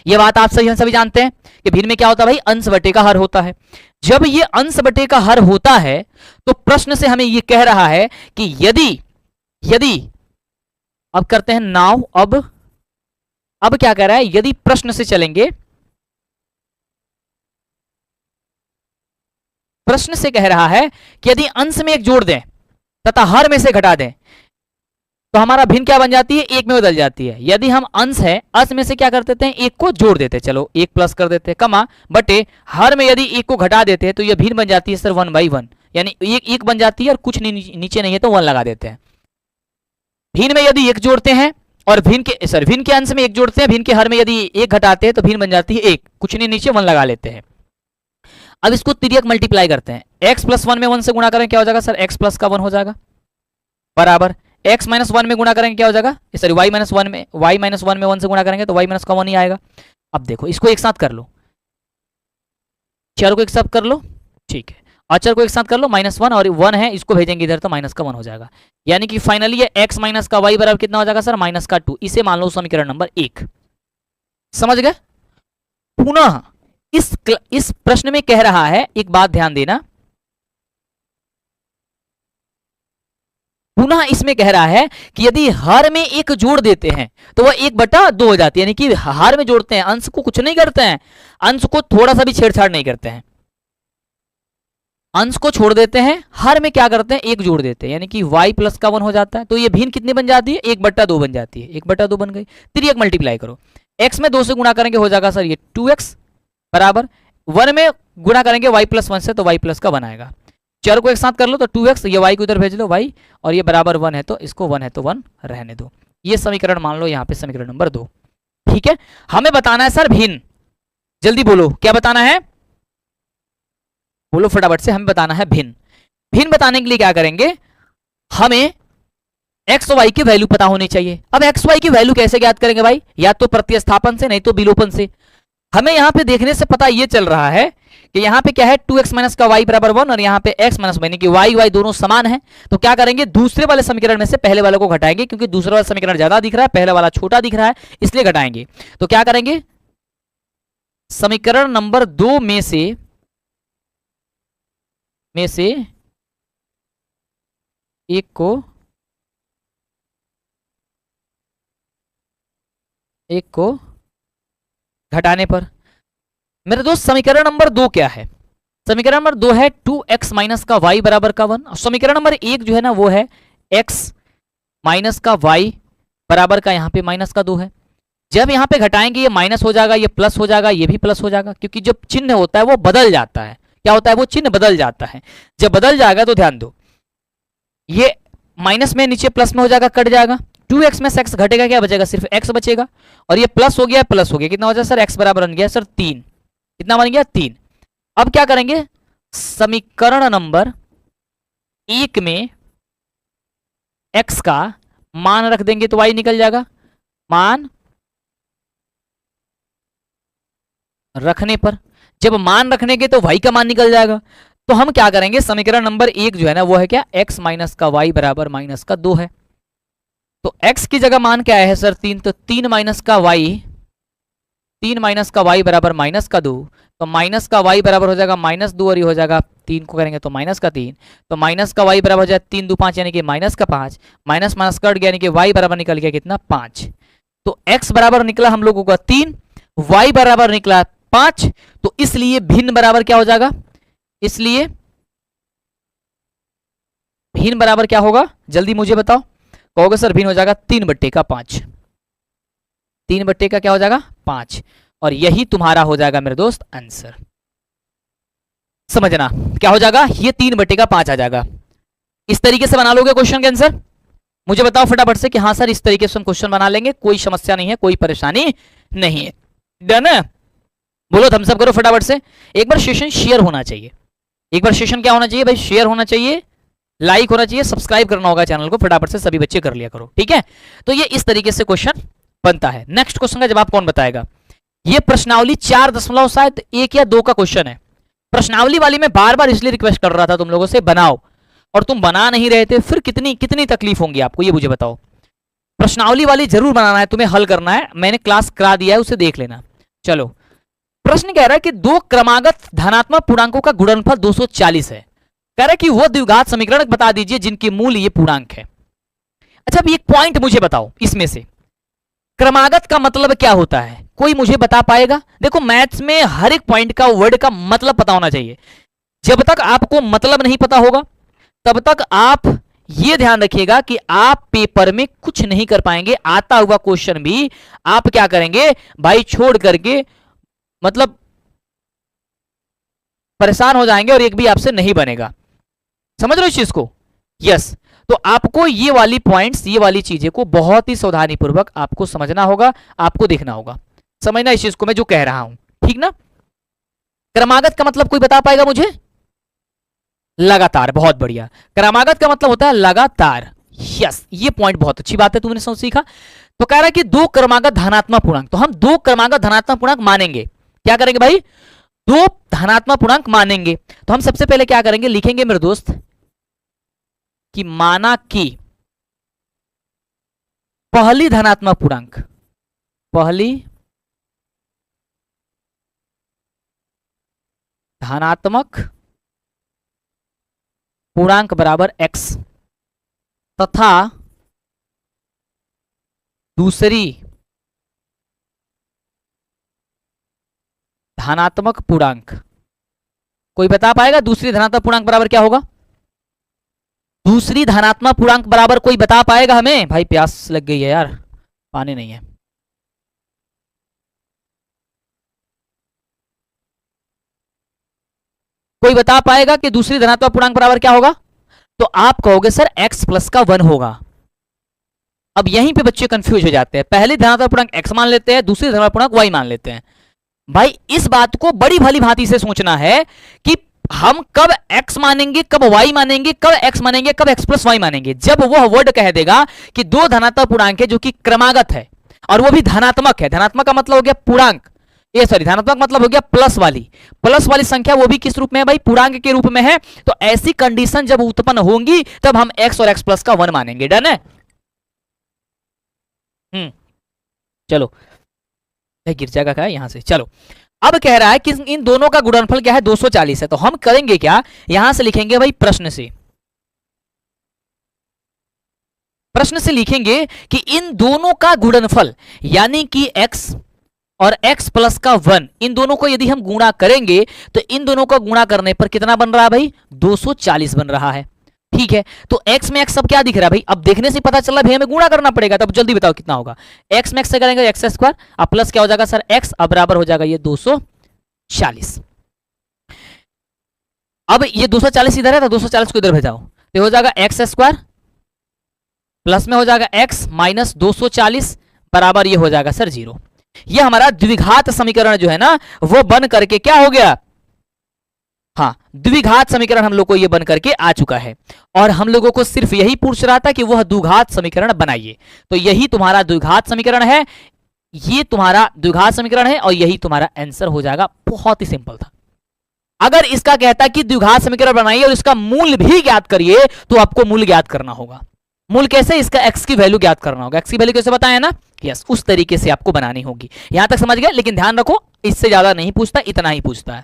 ये बात आप सभी जानते हैं कि भिन्न में क्या होता है भाई, अंश बटे का हर होता है। जब ये अंश बटे का हर होता है तो प्रश्न से हमें ये कह रहा है कि यदि अब करते हैं नाउ, अब क्या कह रहा है, यदि प्रश्न से चलेंगे, प्रश्न से कह रहा है कि यदि अंश में 1 जोड़ दें तथा हर में से घटा दें, तो हमारा भिन्न क्या बन जाती है, 1 में बदल जाती है। यदि हम अंश है, अंश में से क्या कर देते हैं, 1 को जोड़ देते हैं, चलो 1 प्लस कर देते हैं, कमा बटे हर में यदि 1 को घटा देते हैं तो यह भिन्न बन जाती है सर 1/1, यानी 1 बन जाती है, और कुछ नीचे नहीं है तो 1 लगा देते हैं। भिन्न में यदि 1 जोड़ते हैं और भिन्न के अंश में 1 जोड़ते हैं, भिन्न के हर में यदि 1 घटाते हैं तो भिन्न बन जाती है 1, कुछ नहीं नीचे 1 लगा लेते हैं। अब इसको तिर्यक मल्टीप्लाई करते हैं, x प्लस 1 में 1 से गुणा करें क्या हो जाएगा सर, x प्लस का 1 हो जाएगा, बराबर x माइनस 1 में गुणा करेंगे क्या हो जाएगा, सॉरी y माइनस 1 में 1 से गुणा करेंगे तो y माइनस का 1 ही आएगा। अब देखो इसको एक साथ कर लो, चर को एक साथ कर लो, ठीक है, अचर को एक साथ कर लो, -1 और 1 है, इसको भेजेंगे इधर तो माइनस का 1 हो जाएगा, यानी कि फाइनली ये x माइनस का y बराबर कितना हो जाएगा सर, -2। इसे मान लो समीकरण नंबर 1। समझ गए? पुनः इस प्रश्न में कह रहा है, एक बात ध्यान देना, पुनः इसमें कह रहा है कि यदि हर में 1 जोड़ देते हैं तो वह 1/2 हो जाती है, यानी कि हर में जोड़ते हैं, अंश को कुछ नहीं करते हैं, अंश को थोड़ा सा भी छेड़छाड़ नहीं करते हैं, अंश को छोड़ देते हैं, हर में क्या करते हैं, एक जोड़ देते हैं, यानी कि y प्लस का 1 हो जाता है। तो ये भिन्न कितनी बन जाती है, 1/2 बन जाती है, 1/2 बन गई। फिर एक मल्टीप्लाई करो, x में 2 से गुणा करेंगे हो जाएगा सर ये 2x बराबर 1 में गुणा करेंगे y प्लस 1 से, तो y प्लस का 1 आएगा। चर को एक साथ कर लो तो 2x, ये y को इधर भेज लो y, और ये बराबर 1 है तो इसको 1 है तो 1 रहने दो। ये समीकरण मान लो यहाँ पे समीकरण नंबर 2। ठीक है, हमें बताना है सर भिन्न, जल्दी बोलो क्या बताना है, बोलो फटाफट से, हमें बताना है भिन्न। भिन्न बताने के लिए क्या करेंगे, हमें एक्स और वाई की वैल्यू पता होनी चाहिए। अब एक्स वाई की वैल्यू कैसे ज्ञात करेंगे भाई, या तो प्रतिस्थापन से, नहीं तो विलोपन से। हमें यहां पे देखने से पता ये चल रहा है कि यहाँ पे क्या है 2x माइनस का y बराबर 1, और यहाँ पे x माइनस यानी कि y दोनों समान है। तो क्या करेंगे, दूसरे वाले समीकरण में से पहले वाले को घटाएंगे, क्योंकि दूसरा वाला समीकरण ज्यादा दिख रहा है, पहले वाला छोटा दिख रहा है, इसलिए घटाएंगे। तो क्या करेंगे, समीकरण नंबर 2 में से एक को घटाने पर मेरे दोस्त समीकरण नंबर 2 क्या है, समीकरण नंबर 2 है 2x माइनस का y बराबर का 1, और समीकरण नंबर 1 जो है ना वो है x माइनस का y बराबर का यहाँ पे माइनस का 2 है। जब यहाँ पे घटाएंगे ये माइनस हो जाएगा, ये प्लस हो जाएगा, ये भी प्लस हो जाएगा, क्योंकि जब चिन्ह होता है वो बदल जाता है। क्या होता है, वो चिन्ह बदल जाता है। जब बदल जाएगा तो ध्यान दो, ये माइनस में नीचे प्लस में हो जाएगा, कट जाएगा, 2x में से x घटेगा, क्या बचेगा, सिर्फ x बचेगा, और ये प्लस हो गया, प्लस हो गया, कितना हो जाए सर, x बराबर बन गया सर 3। कितना बन गया, 3। अब क्या करेंगे, समीकरण नंबर 1 में x का मान रख देंगे तो y निकल जाएगा। मान रखने पर, जब मान रखने के तो y का मान निकल जाएगा। तो हम क्या करेंगे, समीकरण नंबर 1 जो है ना वो है क्या, x माइनस का y बराबर माइनस का 2 है। तो x की जगह मान क्या है सर 3, तो 3 माइनस का y बराबर माइनस का 2, तो माइनस का y बराबर हो जाएगा -2, और ये हो जाएगा 3 को करेंगे तो माइनस का 3, तो माइनस का y बराबर हो जाए 3 2 5 यानी कि माइनस का 5, माइनस माइनस कट गया यानी कि y बराबर निकल गया कितना, 5। तो x बराबर निकला हम लोगों का 3, y बराबर निकला 5, तो इसलिए भिन्न बराबर क्या हो जाएगा, इसलिए भिन्न बराबर क्या होगा, जल्दी मुझे बताओ, कहोगे सर भिन्न हो जाएगा 3/5, 3 का क्या हो जाएगा 5, और यही तुम्हारा हो जाएगा मेरे दोस्त आंसर। समझना क्या हो जाएगा, ये 3/5 आ जाएगा। इस तरीके से बना लोगे क्वेश्चन के आंसर, मुझे बताओ फटाफट से कि हाँ सर इस तरीके से हम क्वेश्चन बना लेंगे, कोई समस्या नहीं है, कोई परेशानी नहीं है। डन है, बोलो थम्स अप करो फटाफट से। एक बार सेशन शेयर होना चाहिए, एक बार सेशन क्या होना चाहिए भाई, शेयर होना चाहिए, लाइक होना चाहिए, सब्सक्राइब करना होगा चैनल को, फटाफट से सभी बच्चे कर लिया करो, ठीक है। तो ये इस तरीके से क्वेश्चन बनता है। नेक्स्ट क्वेश्चन का जवाब कौन बताएगा, ये प्रश्नावली 4 दशमलव शायद 1 या 2 का क्वेश्चन है। प्रश्नावली वाली में बार बार इसलिए रिक्वेस्ट कर रहा था तुम लोगों से बनाओ, और तुम बना नहीं रहे थे, फिर कितनी कितनी तकलीफ होंगी आपको, ये मुझे बताओ। प्रश्नावली वाली जरूर बनाना है, तुम्हें हल करना है, मैंने क्लास करा दिया है, उसे देख लेना। चलो, प्रश्न कह रहा है कि दो क्रमागत धनात्मक पूर्णांकों का गुणनफल 240 है। कह रहा है कि वो द्विघात समीकरण बता दीजिए जिनके मूल ये पूर्णांक है। अच्छा, अब एक पॉइंट मुझे बताओ, इसमें से क्रमागत का मतलब क्या होता है, कोई मुझे बता पाएगा। देखो मैथ्स में हर एक पॉइंट का, वर्ड का मतलब पता होना चाहिए। जब तक आपको मतलब नहीं पता होगा तब तक आप ये ध्यान रखिएगा कि आप पेपर में कुछ नहीं कर पाएंगे। आता हुआ क्वेश्चन भी आप क्या करेंगे भाई, छोड़ करके मतलब परेशान हो जाएंगे, और एक भी आपसे नहीं बनेगा। समझ रहे हो इस चीज को, यस। तो आपको ये वाली पॉइंट्स, ये वाली चीजें को बहुत ही सावधानी पूर्वक आपको समझना होगा, आपको देखना होगा, समझना इस चीज को मैं जो कह रहा हूं, ठीक ना। क्रमागत का मतलब कोई बता पाएगा मुझे, लगातार, बहुत बढ़िया। क्रमागत का मतलब होता है लगातार, यस, ये पॉइंट बहुत अच्छी बात है, तुमने समझ सीखा। तो कह रहा है कि दो क्रमागत धनात्मक पूर्णांक, तो हम दो क्रमागत धनात्मक पूर्णांक मानेंगे। क्या करेंगे भाई, दो धनात्मक पूर्णांक मानेंगे। तो हम सबसे पहले क्या करेंगे, लिखेंगे मेरे दोस्त कि माना कि पहली धनात्मक पूर्णांक, पहली धनात्मक पूर्णांक बराबर x, तथा दूसरी धनात्मक पूर्णांक कोई बता पाएगा दूसरी धनात्मक पूर्णांक बराबर क्या होगा? दूसरी धनात्मक पूर्णांक बराबर कोई बता पाएगा हमें? भाई प्यास लग गई है यार, पानी नहीं है। कोई बता पाएगा कि दूसरी धनात्मक पूर्णांक बराबर क्या होगा? तो आप कहोगे सर x प्लस का 1 होगा। अब यहीं पे बच्चे कंफ्यूज हो जाते हैं, पहली धनात्मक पूर्णांक x मान लेते हैं, दूसरी धनात्मक पूर्णांक y मान लेते हैं। भाई इस बात को बड़ी भली भांति से सोचना है कि हम कब x मानेंगे, कब y मानेंगे, कब x मानेंगे, कब x प्लस y मानेंगे। जब वह वर्ड कह देगा कि दो धनात्मक पूर्णांक है जो कि क्रमागत है और वो भी धनात्मक है, धनात्मक का मतलब हो गया पूर्णांक, ये सॉरी धनात्मक मतलब हो गया प्लस वाली संख्या, वो भी किस रूप में है भाई? पूर्णांक के रूप में है। तो ऐसी कंडीशन जब उत्पन्न होंगी तब हम x और x प्लस का 1 मानेंगे। डन है? चलो गिर जाएगा क्या यहां से? चलो अब कह रहा है कि इन दोनों का गुणनफल क्या है? 240 है। तो हम करेंगे क्या, यहां से लिखेंगे भाई प्रश्न से लिखेंगे कि इन दोनों का गुणनफल यानी कि x और x प्लस का 1, इन दोनों को यदि हम गुणा करेंगे तो इन दोनों को गुणा करने पर कितना बन रहा है भाई? 240 बन रहा है। ठीक है, तो x में x अब क्या दिख रहा है भाई? अब देखने से पता चला भाई हमें गुणा करना पड़ेगा, तब जल्दी बताओ कितना होगा? x में x से करेंगे एक्स स्क्वायर, अब प्लस क्या हो जाएगा सर? x, अब बराबर हो जाएगा ये 240। अब ये 240 इधर है तो 240 को इधर भेजाओ, तो हो जाएगा एक्स स्क्वायर प्लस में हो जाएगा x माइनस 240 बराबर ये हो जाएगा सर 0। ये हमारा द्विघात समीकरण जो है ना वो बन करके क्या हो गया? हाँ, द्विघात समीकरण हम लोग को ये बन करके आ चुका है। और हम लोगों को सिर्फ यही पूछ रहा था कि वह द्विघात समीकरण बनाइए। तो यही तुम्हारा द्विघात समीकरण है, ये तुम्हारा द्विघात समीकरण है और यही तुम्हारा आंसर हो जाएगा। बहुत ही सिंपल था। अगर इसका कहता है कि द्विघात समीकरण बनाइए और इसका मूल भी ज्ञात करिए तो आपको मूल ज्ञात करना होगा। मूल कैसे? इसका x की वैल्यू ज्ञात करना होगा। x की वैल्यू कैसे बताया ना? यस, उस तरीके से आपको बनानी होगी। यहां तक समझ गए? लेकिन ध्यान रखो इससे ज्यादा नहीं पूछता, इतना ही पूछता है।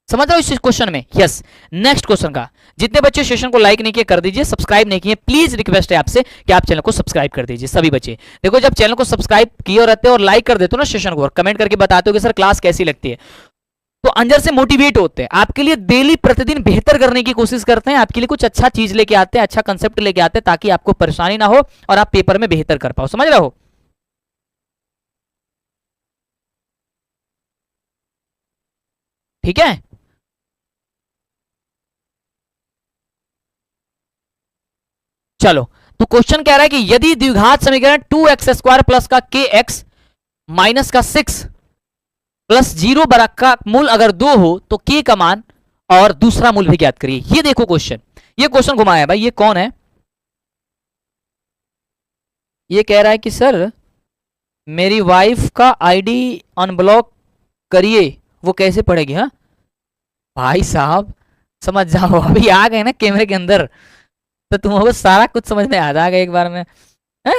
समझ रहे हो इस क्वेश्चन में? यस। नेक्स्ट क्वेश्चन का, जितने बच्चे सेशन को लाइक नहीं किए कर दीजिए, सब्सक्राइब नहीं किए प्लीज रिक्वेस्ट है आपसे कि आप चैनल को सब्सक्राइब कर दीजिए सभी बच्चे। देखो जब चैनल को सब्सक्राइब किए रहते हो और लाइक कर देते हो ना सेशन को और कमेंट करके बताते हो कि सर क्लास कैसी लगती है, तो अंदर से मोटिवेट होते हैं, आपके लिए डेली प्रतिदिन बेहतर करने की कोशिश करते हैं, आपके लिए कुछ अच्छा चीज लेके आते हैं, अच्छा कंसेप्ट लेके आते हैं ताकि आपको परेशानी ना हो और आप पेपर में बेहतर कर पाओ। समझ रहे हो? ठीक है, चलो तो क्वेश्चन कह रहा है कि यदि द्विघात समीकरण 2x² प्लस का kx माइनस का 6 प्लस 0 बराबर का मूल अगर 2 हो तो k का मान और दूसरा मूल भी ज्ञात करिए। ये देखो क्वेश्चन, ये क्वेश्चन घुमाया है भाई। ये कौन है? ये कह रहा है कि सर मेरी वाइफ का आईडी अनब्लॉक करिए, वो कैसे पढ़ेगी? हाँ भाई साहब समझ जाओ, अभी आ गए ना कैमरे के अंदर तो तुमको सारा कुछ समझ में आ जाएगा एक बार में। है?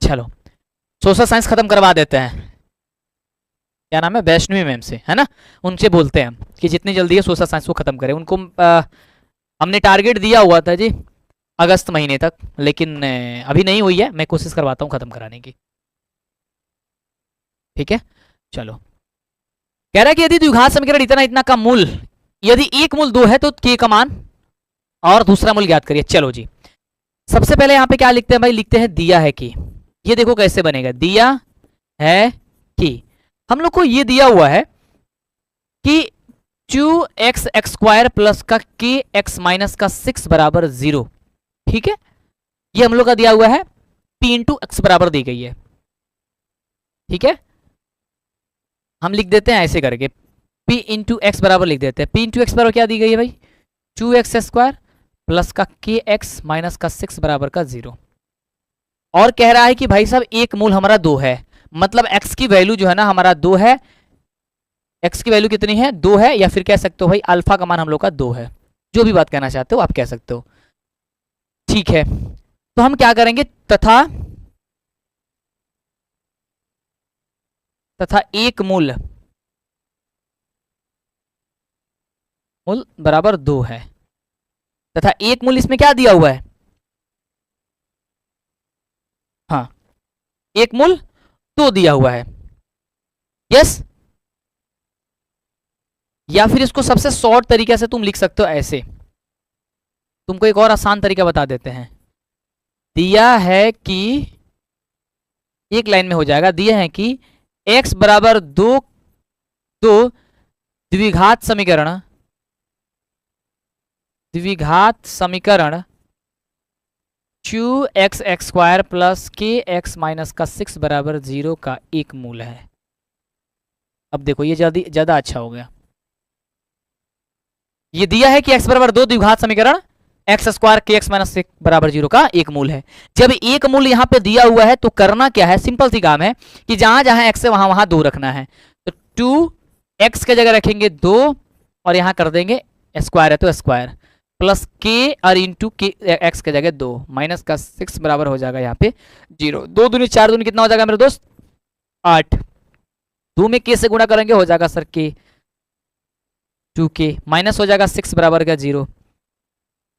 चलो सोशल साइंस खत्म करवा देते हैं। क्या नाम है? वैष्णवी मैम से, है ना? उनसे बोलते हैं कि जितनी जल्दी है सोशल साइंस को खत्म करें। उनको हमने टारगेट दिया हुआ था जी अगस्त महीने तक, लेकिन अभी नहीं हुई है। मैं कोशिश करवाता हूँ खत्म कराने की। ठीक है, चलो कह रहा है कि यदि द्विघात समीकरण इतना इतना का मूल, यदि एक मूल 2 है तो k का मान और दूसरा मूल ज्ञात करिए। चलो जी, सबसे पहले यहाँ पे क्या लिखते हैं भाई? लिखते हैं दिया है कि। ये देखो कैसे बनेगा, दिया है कि हम लोग को ये दिया हुआ है कि 2x² प्लस का kx माइनस का 6 बराबर 0। ठीक है, ये हम लोग का दिया हुआ है, p इंटू एक्स बराबर दी गई है। ठीक है, हम लिख देते हैं ऐसे करके, p इंटू एक्स बराबर लिख देते हैं। p इंटू एक्स बराबर क्या दी गई है भाई? 2x² प्लस का kx माइनस का 6 बराबर का 0। और कह रहा है कि भाई साहब एक मूल हमारा 2 है, मतलब x की वैल्यू जो है ना हमारा 2 है। x की वैल्यू कितनी है? 2 है, या फिर कह सकते हो भाई अल्फा का मान हम लोग का 2 है। जो भी बात कहना चाहते हो आप कह सकते हो। ठीक है, तो हम क्या करेंगे, तथा एक मूल बराबर 2 है, तथा एक मूल इसमें क्या दिया हुआ है? 1 मूल 2 दिया हुआ है, यस। या फिर इसको सबसे शॉर्ट तरीके से तुम लिख सकते हो ऐसे, तुमको एक और आसान तरीका बता देते हैं। दिया है कि एक लाइन में हो जाएगा, दिया है कि x बराबर 2 द्विघात समीकरण 2x² प्लस kx माइनस का 6 बराबर 0 का एक मूल है। अब देखो ये ज्यादा अच्छा हो गया। ये दिया है कि x बराबर 2 द्विघात समीकरण x² kx माइनस 6 बराबर 0 का एक मूल है। जब एक मूल यहां पे दिया हुआ है तो करना क्या है, सिंपल सी काम है कि जहां जहां x है वहां वहां 2 रखना है। तो 2x के जगह रखेंगे 2 और यहां कर देंगे स्क्वायर है तो स्क्वायर प्लस k और इंटू के x के जगह 2 माइनस का 6 बराबर हो जाएगा यहाँ पे 0। 2 दूनी 4 दूनी कितना हो जाएगा मेरे दोस्त 8। 2 में k से गुणा करेंगे हो जाएगा सर k 2k माइनस हो जाएगा 6 बराबर का 0।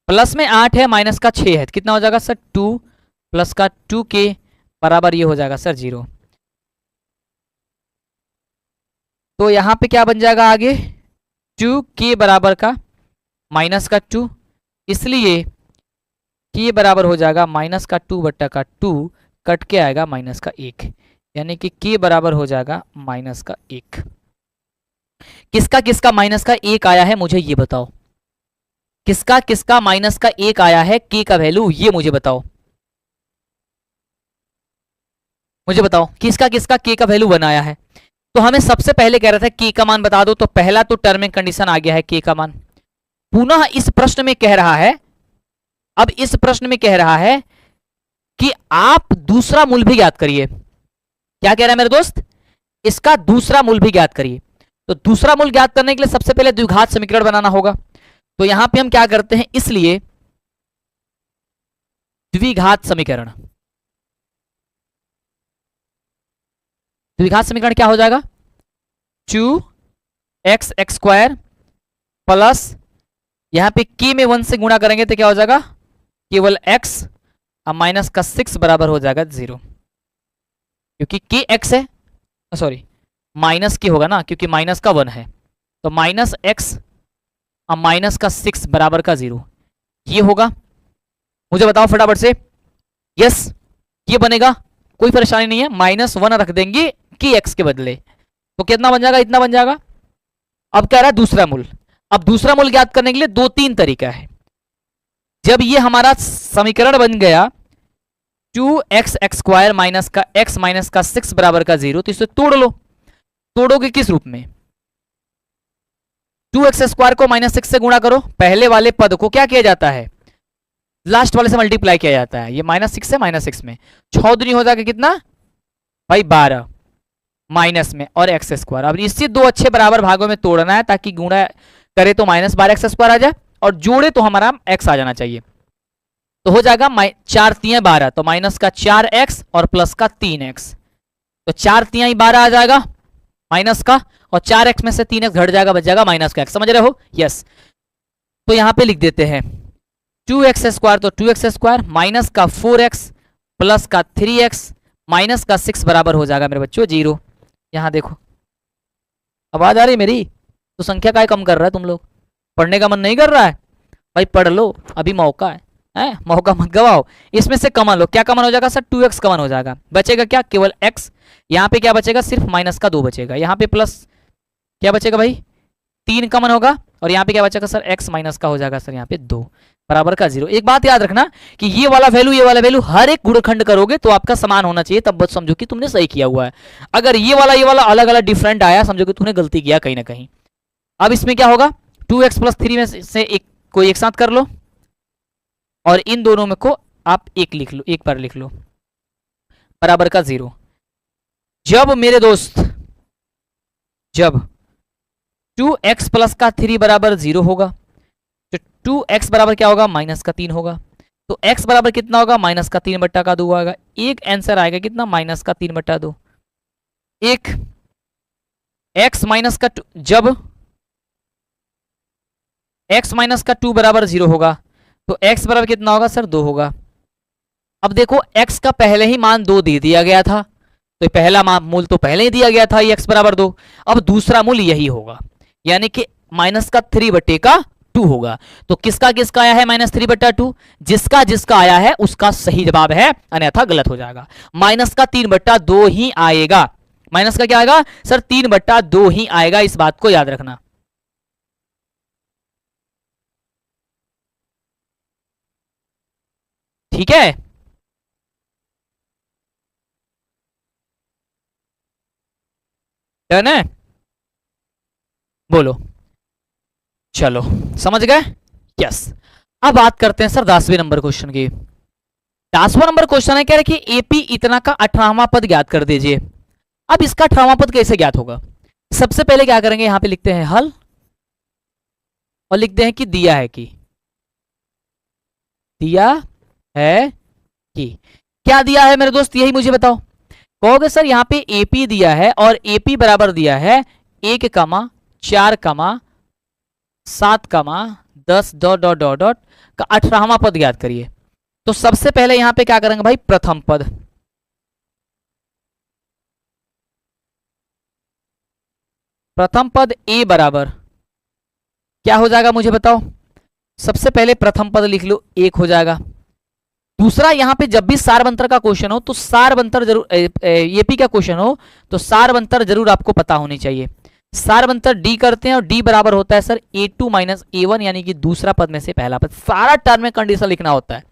प्लस में 8 है माइनस का 6 है तो कितना हो जाएगा सर 2 प्लस का 2k बराबर ये हो जाएगा सर 0। तो यहाँ पे क्या बन जाएगा आगे 2k बराबर का माइनस का 2, इसलिए k बराबर हो जाएगा माइनस का 2 बट्टा का 2 कट के आएगा माइनस का 1, यानी कि k बराबर हो जाएगा माइनस का 1। किसका किसका माइनस का 1 आया है मुझे ये बताओ, किसका किसका माइनस का 1 आया है k का वैल्यू ये मुझे बताओ, मुझे बताओ किसका किसका k का वैल्यू 1 आया है। तो हमें सबसे पहले कह रहा था k का मान बता दो, तो पहला तो टर्म एंड कंडीशन आ गया है k का मान। पुनः इस प्रश्न में कह रहा है, अब इस प्रश्न में कह रहा है कि आप दूसरा मूल भी ज्ञात करिए। क्या कह रहा है मेरे दोस्त, इसका दूसरा मूल भी ज्ञात करिए। तो दूसरा मूल ज्ञात करने के लिए सबसे पहले द्विघात समीकरण बनाना होगा। तो यहां पे हम क्या करते हैं, इसलिए द्विघात समीकरण, द्विघात समीकरण क्या हो जाएगा 2x² प्लस यहां पे k में 1 से गुणा करेंगे तो क्या हो जाएगा केवल x और माइनस का 6 बराबर हो जाएगा 0, क्योंकि k x है, सॉरी माइनस k होगा ना क्योंकि माइनस का 1 है, तो माइनस x और माइनस का 6 बराबर का 0 ये होगा। मुझे बताओ फटाफट से, यस ये बनेगा, कोई परेशानी नहीं है, -1 रख देंगे k x के बदले तो कितना बन जाएगा, इतना बन जाएगा। अब कह रहा है दूसरा मूल, अब दूसरा मूल ज्ञात करने के लिए 2-3 तरीका है। जब ये हमारा समीकरण बन गया 2x² माइनस का x माइनस का 6 बराबर का 0, तो इसे तोड़ लो। तोड़ोगे किस रूप में, 2x² को -6 से गुणा करो, पहले वाले पद को क्या किया जाता है लास्ट वाले से मल्टीप्लाई किया जाता है, ये -6 से -6 में 6 दूनी हो जाएगा कितना भाई 12 माइनस में और x²। अब इससे दो अच्छे बराबर भागों में तोड़ना है ताकि गुणा करे तो -12x² आ जाए और जोड़े तो हमारा x आ जाना चाहिए। तो हो जाएगा 4 तियां 12, तो माइनस का 4x और प्लस का 3x, तो 4 तियां 12 आ जाएगा माइनस का, और 4x में से 3x घट जाएगा बच जाएगा माइनस का x, समझ रहे हो, यस। तो यहां पे लिख देते हैं 2x² तो 2x² माइनस का 4x प्लस का 3x माइनस का 6 बराबर हो जाएगा मेरे बच्चों 0। यहां देखो आवाज आ रही मेरी, तो संख्या काय कम कर रहा है तुम लोग, पढ़ने का मन नहीं कर रहा है भाई पढ़ लो, अभी मौका है, मौका मत गवाओ। इसमें से कमन लो, क्या कमन हो जाएगा सर 2x कमन हो जाएगा, बचेगा क्या केवल x, यहाँ पे क्या बचेगा सिर्फ माइनस का 2 बचेगा, यहाँ पे प्लस क्या बचेगा भाई 3 कमन होगा, और यहाँ पे क्या बचेगा सर x माइनस का हो जाएगा सर यहाँ पे 2 बराबर का 0। एक बात याद रखना कि ये वाला वैल्यू हर एक गुणखंड करोगे तो आपका समान होना चाहिए, तब बस समझो कि तुमने सही किया हुआ है। अगर ये वाला अलग अलग डिफरेंट आया समझो कि तुमने गलती किया कहीं ना कहीं। अब इसमें क्या होगा 2x + 3 में से एक कोई एक साथ कर लो, और इन दोनों में को आप एक लिख लो, एक बार लिख लो बराबर का 0। जब मेरे दोस्त जब 2x + का 3 बराबर 0 होगा तो 2x बराबर क्या होगा -3 होगा, तो x बराबर कितना होगा -3 बट्टा का 2 आएगा। एक आंसर आएगा कितना -3 बट्टा 2। एक x माइनस का 2, जब x माइनस का 2 बराबर 0 होगा तो x बराबर कितना होगा सर 2 होगा। अब देखो x का पहले ही मान 2 दे दिया गया था, तो पहला मूल तो पहले ही दिया गया था, ये x बराबर 2। अब दूसरा मूल यही होगा, यानी कि माइनस का 3/2 होगा। तो किसका किसका आया है -3/2? जिसका जिसका आया है उसका सही जवाब है, अन्यथा गलत हो जाएगा। माइनस का 3/2 ही आएगा। माइनस का क्या आएगा सर? 3/2 ही आएगा, इस बात को याद रखना। ठीक है, डन है? बोलो, चलो समझ गए? यस। अब बात करते हैं सर 10वें नंबर क्वेश्चन की। 10वां नंबर क्वेश्चन है, कह रहे कि एपी इतना का 18वां पद ज्ञात कर दीजिए। अब इसका 18वां पद कैसे ज्ञात होगा? सबसे पहले क्या करेंगे, यहां पे लिखते हैं हल और लिखते हैं कि दिया है कि, दिया है कि। क्या दिया है मेरे दोस्त, यही मुझे बताओ। कहोगे सर यहाँ पे एपी दिया है और एपी बराबर दिया है 1,4,7,10 डॉट डॉट डॉट डॉट का 18वां पद ज्ञात करिए। तो सबसे पहले यहां पे क्या करेंगे भाई, प्रथम पद। प्रथम पद ए बराबर क्या हो जाएगा मुझे बताओ। सबसे पहले प्रथम पद लिख लो, 1 हो जाएगा। दूसरा, यहां पे जब भी सारबंतर का क्वेश्चन हो तो सारबंतर जरूर, एपी का क्वेश्चन हो तो सारबंतर जरूर आपको पता होनी चाहिए। सारबंतर डी करते हैं और डी बराबर होता है सर A2 माइनस A1, यानी कि दूसरा पद में से पहला पद। सारा टर्म में कंडीशन लिखना होता है,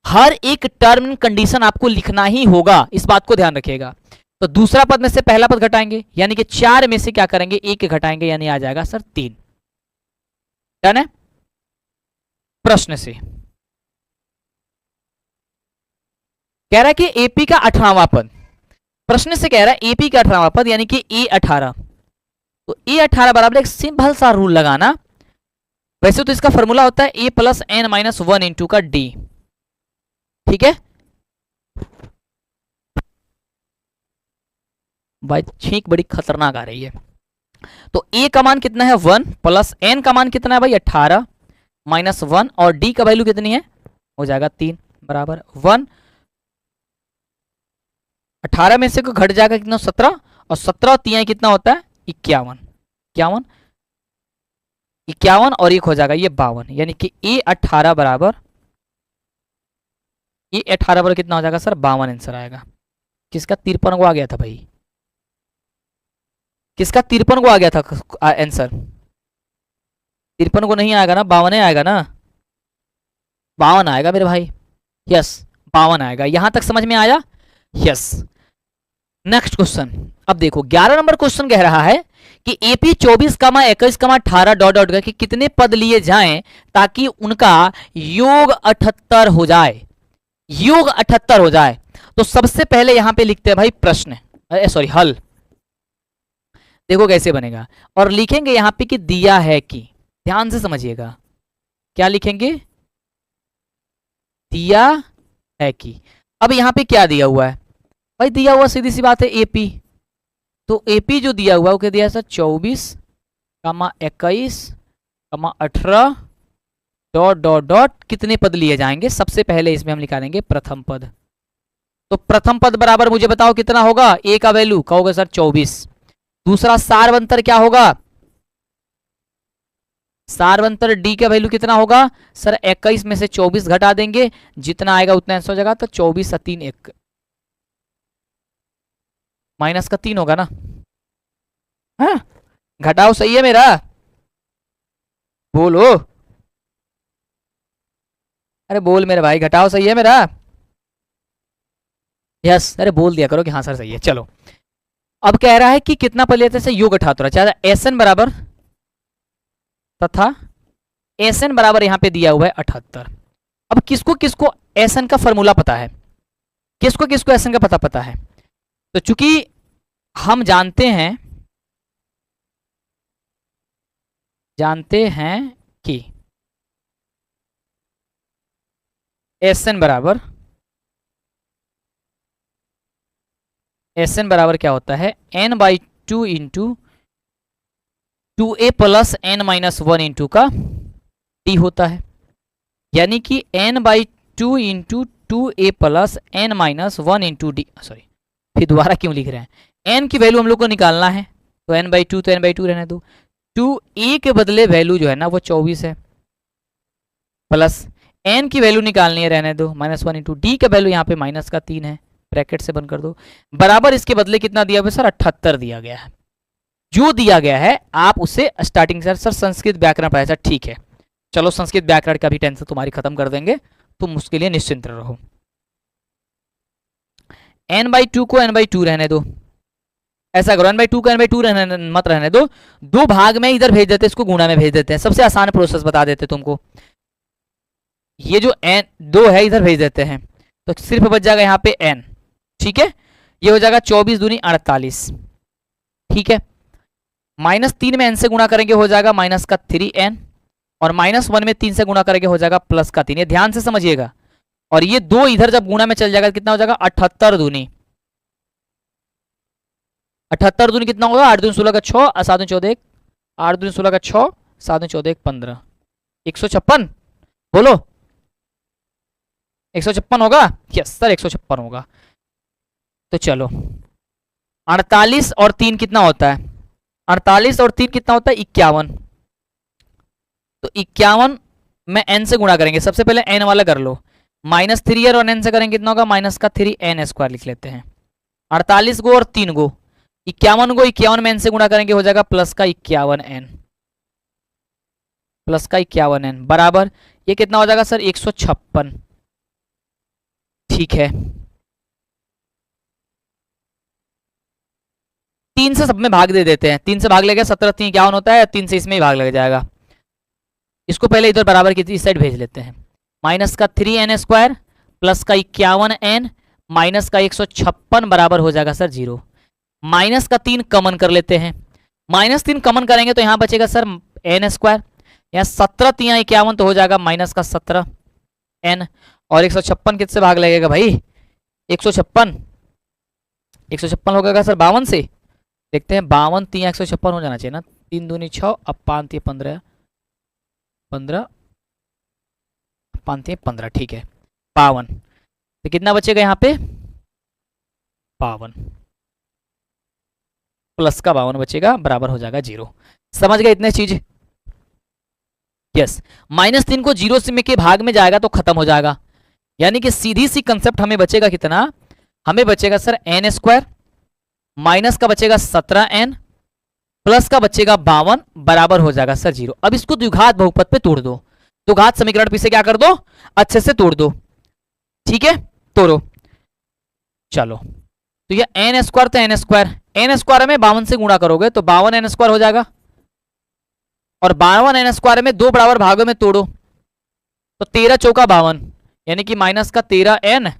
हर एक टर्म कंडीशन आपको लिखना ही होगा, इस बात को ध्यान रखिएगा। तो दूसरा पद में से पहला पद घटाएंगे, यानी कि 4 में से क्या करेंगे, 1 घटाएंगे, यानी आ जाएगा सर 3। डन है? प्रश्न से कह रहा है कि एपी का 18वां पद, प्रश्न से कह रहा है एपी का 18वां पद यानी कि A18। तो A18 बराबर एक सिंपल सा रूल लगाना। वैसे तो इसका फॉर्मूला होता है A plus N minus 1 into का D। ठीक है भाई, छींक बड़ी खतरनाक आ रही है। तो A का मान कितना है 1 प्लस N का मान कितना है भाई 18 माइनस 1, और D का वैल्यू कितनी है, हो जाएगा 3 बराबर 1। 18 में से को घट जाएगा कितना 17, और 17 और 3 कितना होता है 51। 51 और 1 हो जाएगा ये 52, यानी कि A18 बराबर कितना हो जाएगा सर 52 आंसर आएगा। किसका 53 को आ गया था भाई, किसका 53 को आ गया था आंसर? 53 को नहीं आएगा ना, 52 आएगा ना, 52 आएगा मेरे भाई। यस 52 आएगा, यहां तक समझ में आया? यस। नेक्स्ट क्वेश्चन, अब देखो 11 नंबर क्वेश्चन कह रहा है कि एपी 24,21,18 डॉट डॉट के कितने पद लिए जाएं ताकि उनका योग 78 हो जाए, योग 78 हो जाए। तो सबसे पहले यहां पे लिखते हैं भाई प्रश्न, सॉरी हल। देखो कैसे बनेगा, और लिखेंगे यहां पे कि दिया है कि, ध्यान से समझिएगा, क्या लिखेंगे, दिया है कि। अब यहां पे क्या दिया हुआ है भाई, दिया हुआ सीधी सी बात है एपी। तो एपी जो दिया हुआ है वो क्या दिया है सर 24,21,18 डॉट डॉट डॉट कितने पद लिए जाएंगे। सबसे पहले इसमें हम निकालेंगे प्रथम पद। तो प्रथम पद बराबर मुझे बताओ कितना होगा, ए का वैल्यू कहोगे सर 24। दूसरा सारवंतर क्या होगा, सारवंतर डी का वैल्यू कितना होगा सर 21 में से 24 घटा देंगे, जितना आएगा उतना आंसर हो जाएगा। तो 24 और 3 1, माइनस का 3 होगा ना, हाँ घटाओ सही है मेरा, बोलो, अरे बोल मेरे भाई, घटाओ सही है मेरा। यस, अरे बोल दिया करो कि हाँ सर सही है। चलो अब कह रहा है कि कितना पद लेते हैं योग 78, चाहे एसएन बराबर तथा एसएन बराबर यहां पे दिया हुआ है 78। अब किसको किसको एसएन का फॉर्मूला पता है, किसको किसको एसएन का पता है। तो चूंकि हम जानते हैं कि एसएन बराबर क्या होता है n/2 into 2a plus n minus 1 into का t होता है, यानी कि n/2 into 2a plus n minus 1 into D, sorry फिर दोबारा क्यों लिख रहे हैं, n की वैल्यू हम लोग को निकालना है तो n/2 तो n/2 रहने दो, 2a के बदले वैल्यू जो है ना वो 24 है, प्लस n की वैल्यू निकालनी है, रहने दो -1 इंटू डी का वैल्यू यहाँ पे माइनस का 3 है, ब्रैकेट से बंद कर दो, बराबर इसके बदले कितना दिया हुआ सर 78 दिया गया है। जो दिया गया है आप उसे स्टार्टिंग से सर संस्कृत व्याकरण पढ़ाया सर, ठीक है चलो संस्कृत व्याकरण का भी टेंशन तुम्हारी खत्म कर देंगे, तुम उसके लिए निश्चिंत रहो। n/2 को n/2 रहने दो, ऐसा करो n/2 को n/2 मत रहने दो, दो भाग में इधर भेज देते, इसको गुणा में भेज देते हैं, सबसे आसान प्रोसेस बता देते तुमको, ये जो n2 है इधर भेज देते हैं तो सिर्फ बच जाएगा यहाँ पे n, ठीक है ये हो जाएगा 24 दूनी 48, ठीक है -3 में n से गुणा करेंगे हो जाएगा -3n, और -1 में 3 से गुणा करेंगे हो जाएगा +3, ये ध्यान से समझिएगा, और ये 2 इधर जब गुणा में चल जाएगा कितना हो जाएगा 78 दूनी, 78 दूनी कितना होगा 8 दूनी 16 का 6 और 7 दूनी 14, 8 दूनी 16 का 6 7 दूनी 14 15, 156 बोलो 156 होगा, यस सर 156 होगा। तो चलो 48 और 3 कितना होता है, 48 और 3 कितना होता है 51, तो 51 में n से गुणा करेंगे, सबसे पहले n वाला कर लो, -3 और n से करेंगे कितना होगा -3n² लिख लेते हैं, 48 गो और 3 गो 51 गो, 51 में n से गुणा करेंगे हो जाएगा +51n, +51n बराबर ये कितना हो जाएगा सर 156, ठीक है 3 से सब में भाग दे देते हैं, 3 से भाग लेगा 17 3 51 होता है, 3 से इसमें ही भाग लग जाएगा, इसको पहले इधर बराबर की इस साइड भेज लेते हैं, -3n² +51n -156 बराबर हो जाएगा सर 0, -3 कॉमन कर लेते हैं, -3 कॉमन करेंगे तो यहाँ बचेगा सर n², यहाँ 17 3 51 तो हो जाएगा -17n, और 156 किससे भाग लगेगा भाई 156 होगा सर 52 से, देखते हैं 52 3 156 हो जाना चाहिए ना, 3 दूनी 6 अब 5 3 15 15 5 3 15, ठीक है 52, तो कितना बचेगा यहाँ पे 52 प्लस का 52 बचेगा बराबर हो जाएगा 0, समझ गए इतने चीज, यस -3 को 0 से में के भाग में जाएगा तो खत्म हो जाएगा, यानी कि सीधी सी कंसेप्ट हमें बचेगा कितना, हमें बचेगा सर n², माइनस का बचेगा 17n, प्लस का बचेगा 52 बराबर हो जाएगा सर 0। अब इसको द्विघात बहुपद पे तोड़ दो, द्विघात समीकरण पे से क्या कर दो अच्छे से तोड़ दो, ठीक है तोड़ो, चलो तो ये n² तो n² में 52 से गुणा करोगे तो 52n² हो जाएगा, और 52n² में दो बराबर भागों में तोड़ो तो 13 चौका 52 यानी कि -13n,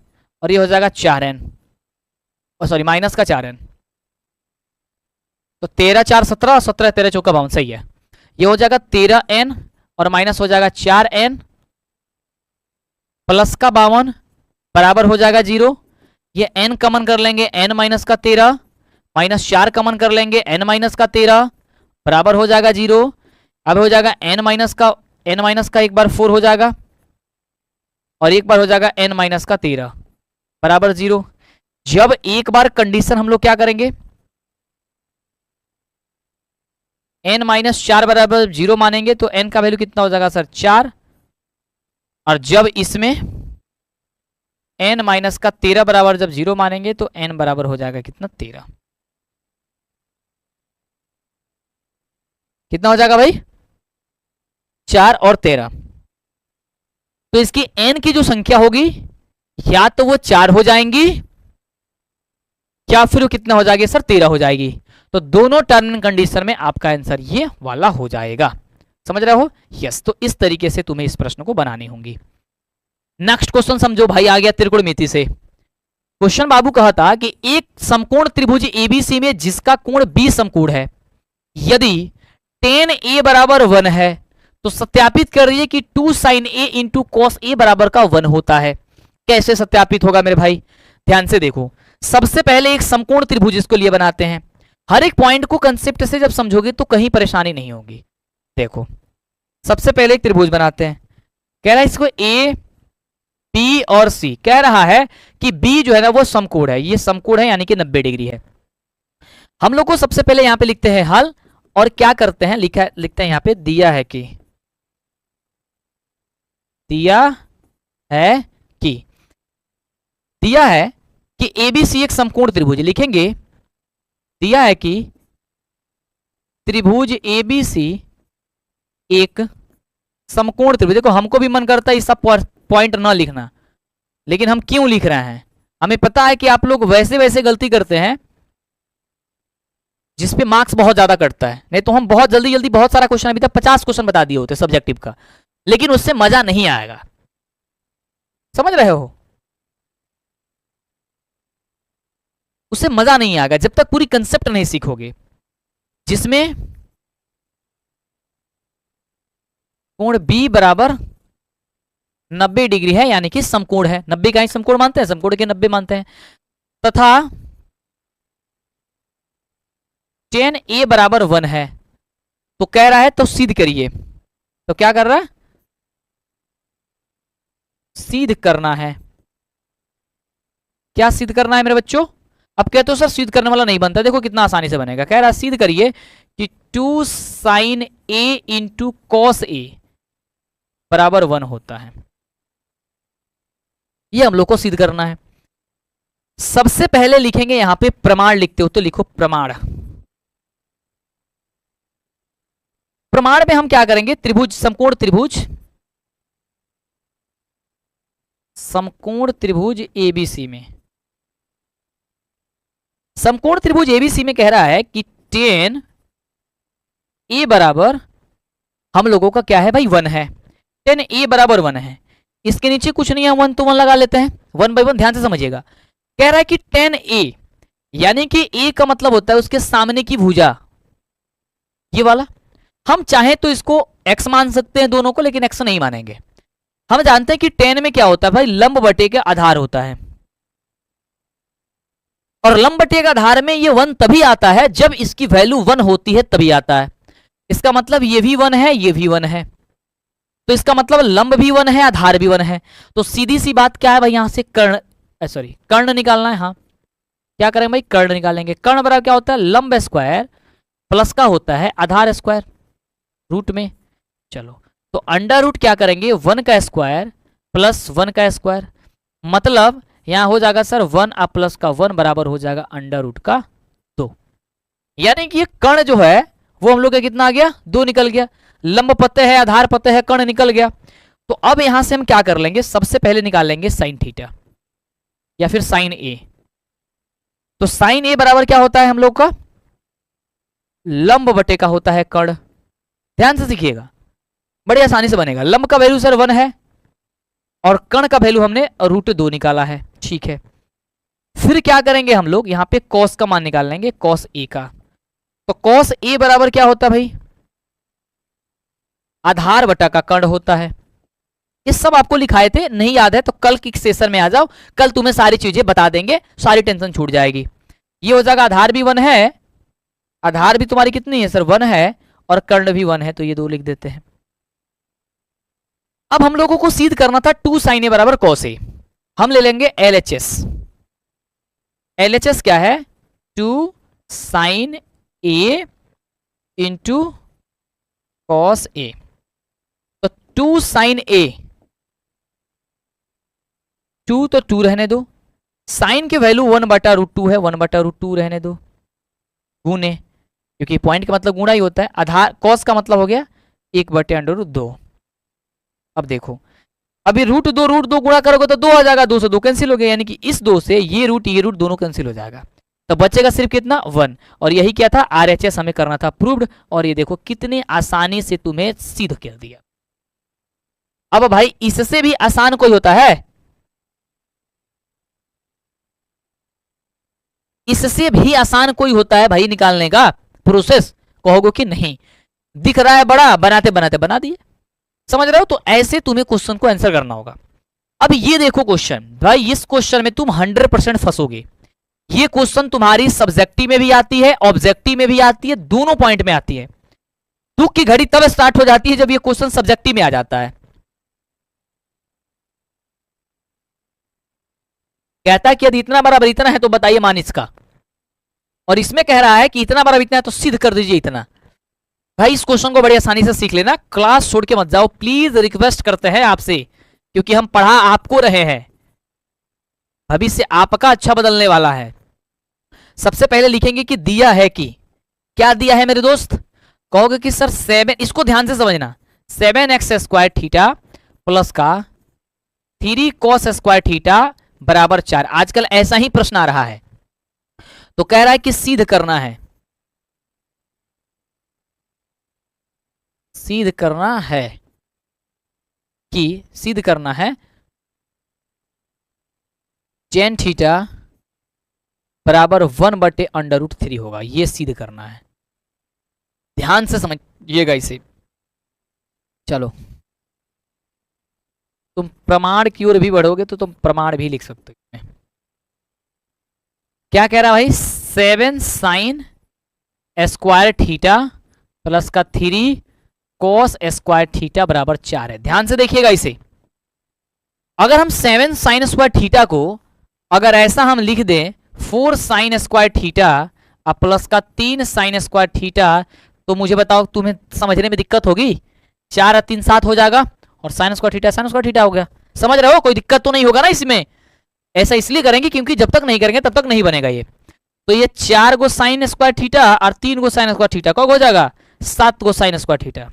और ये हो जाएगा 4n, और सॉरी -4n, तो 13 4 17 17 13 चौका 52 सही है, ये हो जाएगा 13n और माइनस हो जाएगा 4n प्लस का 52 बराबर हो जाएगा 0, ये n कॉमन कर लेंगे n -13 -4 कॉमन कर लेंगे n -13 बराबर हो जाएगा 0, अब हो जाएगा n का एक बार 4 हो जाएगा और एक बार हो जाएगा n -13 बराबर 0। जब एक बार कंडीशन हम लोग क्या करेंगे n-4 बराबर 0 मानेंगे तो n का वैल्यू कितना हो जाएगा सर 4, और जब इसमें n-13 बराबर जब 0 मानेंगे तो n बराबर हो जाएगा कितना 13, कितना हो जाएगा भाई 4 और 13, तो इसकी n की जो संख्या होगी या तो वो 4 हो जाएंगी या फिर वो कितना हो जाएगी सर 13 हो जाएगी, तो दोनों टर्म एंड कंडीशन में आपका आंसर ये वाला हो जाएगा, समझ रहे हो यस। तो इस तरीके से तुम्हें इस प्रश्न को बनानी होंगी। नेक्स्ट क्वेश्चन समझो भाई, आ गया त्रिकोणमिति से क्वेश्चन। बाबू कहता कि एक समकोण त्रिभुज एबीसी में जिसका कोण बी समकोण है, यदि tan a बराबर 1 है तो सत्यापित कर रही है कि 2 sin a into cos A बराबर का 1 होता है। कैसे सत्यापित होगा मेरे भाई, ध्यान से देखो। सबसे पहले एक समकोण त्रिभुज इसको लिए बनाते हैं, हर एक पॉइंट को कंसेप्ट से जब समझोगे तो कहीं परेशानी नहीं होगी। देखो सबसे पहले एक त्रिभुज बनाते हैं, कह रहा है इसको ए बी और सी। कह रहा है कि बी जो है ना वो समकोण है, ये समकोण है यानी कि 90 डिग्री है। हम लोग को सबसे पहले यहां पे लिखते हैं हल, और क्या करते हैं, लिखते हैं यहां पे दिया है कि, दिया है कि, दिया है कि एबीसी एक समकोण त्रिभुज, लिखेंगे दिया है कि त्रिभुज एबीसी एक समकोण त्रिभुज। देखो हमको भी मन करता है इस सब पॉइंट ना लिखना, लेकिन हम क्यों लिख रहे हैं, हमें पता है कि आप लोग वैसे वैसे गलती करते हैं जिसपे मार्क्स बहुत ज्यादा कटता है। नहीं तो हम बहुत जल्दी जल्दी बहुत सारा क्वेश्चन, अभी तक 50 क्वेश्चन बता दिए होते सब्जेक्टिव का, लेकिन उससे मजा नहीं आएगा। समझ रहे हो, उससे मजा नहीं आएगा जब तक पूरी कंसेप्ट नहीं सीखोगे, जिसमें कोण बी बराबर 90 डिग्री है यानी कि समकोण है। 90 का ही समकोण मानते हैं, समकोण के 90 मानते हैं। तथा tan a बराबर 1 है। तो कह रहा है तो सिद्ध करिए, तो क्या कर रहा है, सिद्ध करना है। क्या सिद्ध करना है मेरे बच्चों, अब कहते हो सर सिद्ध करने वाला नहीं बनता, देखो कितना आसानी से बनेगा। कह रहा है सिद्ध करिए कि 2 sin a into cos a बराबर 1 होता है। ये हम लोग को सिद्ध करना है। सबसे पहले लिखेंगे यहां पे प्रमाण, लिखते हो तो लिखो प्रमाण। प्रमाण में हम क्या करेंगे, त्रिभुज समकोण त्रिभुज, समकोण त्रिभुज एबीसी में, समकोण त्रिभुज एबीसी में कह रहा है कि tan a बराबर हम लोगों का क्या है भाई 1 है। tan a बराबर 1 है, इसके नीचे कुछ नहीं है, 1 तो 1 लगा लेते हैं, 1 बाई 1। ध्यान से समझिएगा, कह रहा है कि tan a यानी कि a का मतलब होता है उसके सामने की भुजा, ये वाला। हम चाहे तो इसको x मान सकते हैं दोनों को, लेकिन x नहीं मानेंगे। हम जानते हैं कि tan में क्या होता है भाई, लंब बटे के आधार होता है, और लंब बटे के आधार में ये 1 तभी आता है जब इसकी वैल्यू 1 होती है, तभी आता है। इसका मतलब ये भी 1 है, ये भी 1 है, तो इसका मतलब लंब भी 1 है, आधार भी 1 है। तो सीधी सी बात क्या है भाई, यहां से कर्ण निकालना है। हाँ क्या करेंगे भाई, कर्ण निकालेंगे। कर्ण बराबर क्या होता है, लंब स्क्वायर प्लस का होता है आधार स्क्वायर रूट में। चलो तो अंडर रूट क्या करेंगे, 1 का स्क्वायर प्लस 1 का स्क्वायर, मतलब यहां हो जाएगा सर 1 आ प्लस का 1 बराबर हो जाएगा अंडर रूट का 2। यानी कि ये कर्ण जो है वो हम लोग का कितना आ गया, 2 निकल गया। लंब पते है, आधार पते है, कर्ण निकल गया। तो अब यहां से हम क्या कर लेंगे, सबसे पहले निकाल लेंगे साइन थीटा या फिर साइन ए। तो साइन ए बराबर क्या होता है हम लोग का, लंब बटे का होता है कर्ण। ध्यान से सीखिएगा, बड़ी आसानी से बनेगा। लंब का वैल्यू सर 1 है और कर्ण का वैल्यू हमने √2 निकाला है, ठीक है। फिर क्या करेंगे हम लोग, यहां पे कॉस का मान निकाल लेंगे, कॉस ए का। तो कॉस ए बराबर क्या होता है भाई, आधार बटा का कर्ण होता है। ये सब आपको लिखाए थे, नहीं याद है तो कल की सेशन में आ जाओ, कल तुम्हें सारी चीजें बता देंगे, सारी टेंशन छूट जाएगी। ये हो जाएगा आधार भी 1 है, आधार भी तुम्हारी कितनी है सर 1 है, और कर्ण भी 1 है, तो ये 2 लिख देते हैं। अब हम लोगों को सिद्ध करना था 2 sin a बराबर cos a। हम ले लेंगे LHS। LHS क्या है, 2 sin a into cos a। तो 2 sin a, 2 तो 2 रहने दो, साइन के वैल्यू 1/√2 है, 1/√2 रहने दो, गुने, क्योंकि पॉइंट का मतलब गुणा ही होता है। आधार cos का मतलब हो गया 1/√2। अब देखो, अभी √2 गुणा करोगे तो 2 आ जाएगा, 2 से 2 कैंसिल हो गया, यानी कि इस 2 से ये रूट दोनों कैंसिल हो जाएगा, तो बचेगा सिर्फ कितना 1। और यही क्या था, RHS हमें करना था प्रूव्ड, और ये देखो कितने आसानी से तुम्हें सिद्ध कर दिया। अब भाई इससे भी आसान कोई होता है, इससे भी आसान कोई होता है भाई निकालने का प्रोसेस, कहोगे कि नहीं। दिख रहा है बड़ा, बनाते बनाते बना दिए, समझ रहे हो। तो ऐसे तुम्हें क्वेश्चन को आंसर करना होगा। अब ये देखो क्वेश्चन, भाई इस क्वेश्चन में तुम 100% फंसोगे। ये क्वेश्चन तुम्हारी सब्जेक्टिव में भी आती है, ऑब्जेक्टिव में भी आती है, दोनों पॉइंट में आती है। दुख की घड़ी तब स्टार्ट हो जाती है जब ये क्वेश्चन सब्जेक्टिव में आ जाता है। कहता है कि यदि इतना बराबर इतना है तो बताइए मान इसका, और इसमें कह रहा है कि इतना बराबर इतना है तो सिद्ध कर दीजिए इतना। भाई इस क्वेश्चन को बड़ी आसानी से सीख लेना, क्लास छोड़ के मत जाओ प्लीज, रिक्वेस्ट करते हैं आपसे, क्योंकि हम पढ़ा आपको रहे हैं, भविष्य आपका अच्छा बदलने वाला है। सबसे पहले लिखेंगे कि दिया है कि, क्या दिया है मेरे दोस्त, कहोगे कि सर 7, इसको ध्यान से समझना, 7x² थीटा प्लस का 3 cos स्क्वायर थीटा बराबर 4। आजकल ऐसा ही प्रश्न आ रहा है, तो कह रहा है कि सिद्ध करना है, सिद्ध करना है कि, सिद्ध करना है tan थीटा बराबर 1/√3 होगा, ये सिद्ध करना है। ध्यान से समझिएगा इसे। चलो तुम प्रमाण की ओर भी बढ़ोगे तो तुम प्रमाण भी लिख सकते हो। क्या कह रहा भाई, 7 sin स्क्वायर थीटा प्लस का 3 cos स्क्वायर थीटा बराबर 4 है। ध्यान से देखिएगा इसे, अगर हम 7 sin स्क्वायर थीटा को अगर ऐसा हम लिख दें 4 sin स्क्वायर थीटा प्लस का 3 sin स्क्वायर थीटा, तो मुझे बताओ तुम्हें समझने में दिक्कत होगी? 4 और 3 7 हो जाएगा, और साइन स्क्वायर थीटा हो गया। समझ रहे हो, कोई दिक्कत तो नहीं होगा ना इसमें। ऐसा इसलिए करेंगे क्योंकि जब तक नहीं करेंगे तब तक नहीं बनेगा ये। तो ये 4 गो साइन स्क्वायर थीटा और 3 गो साइन स्क्वायर थीटा कब हो जाएगा, 7 गो साइन स्क्वायर थीटा।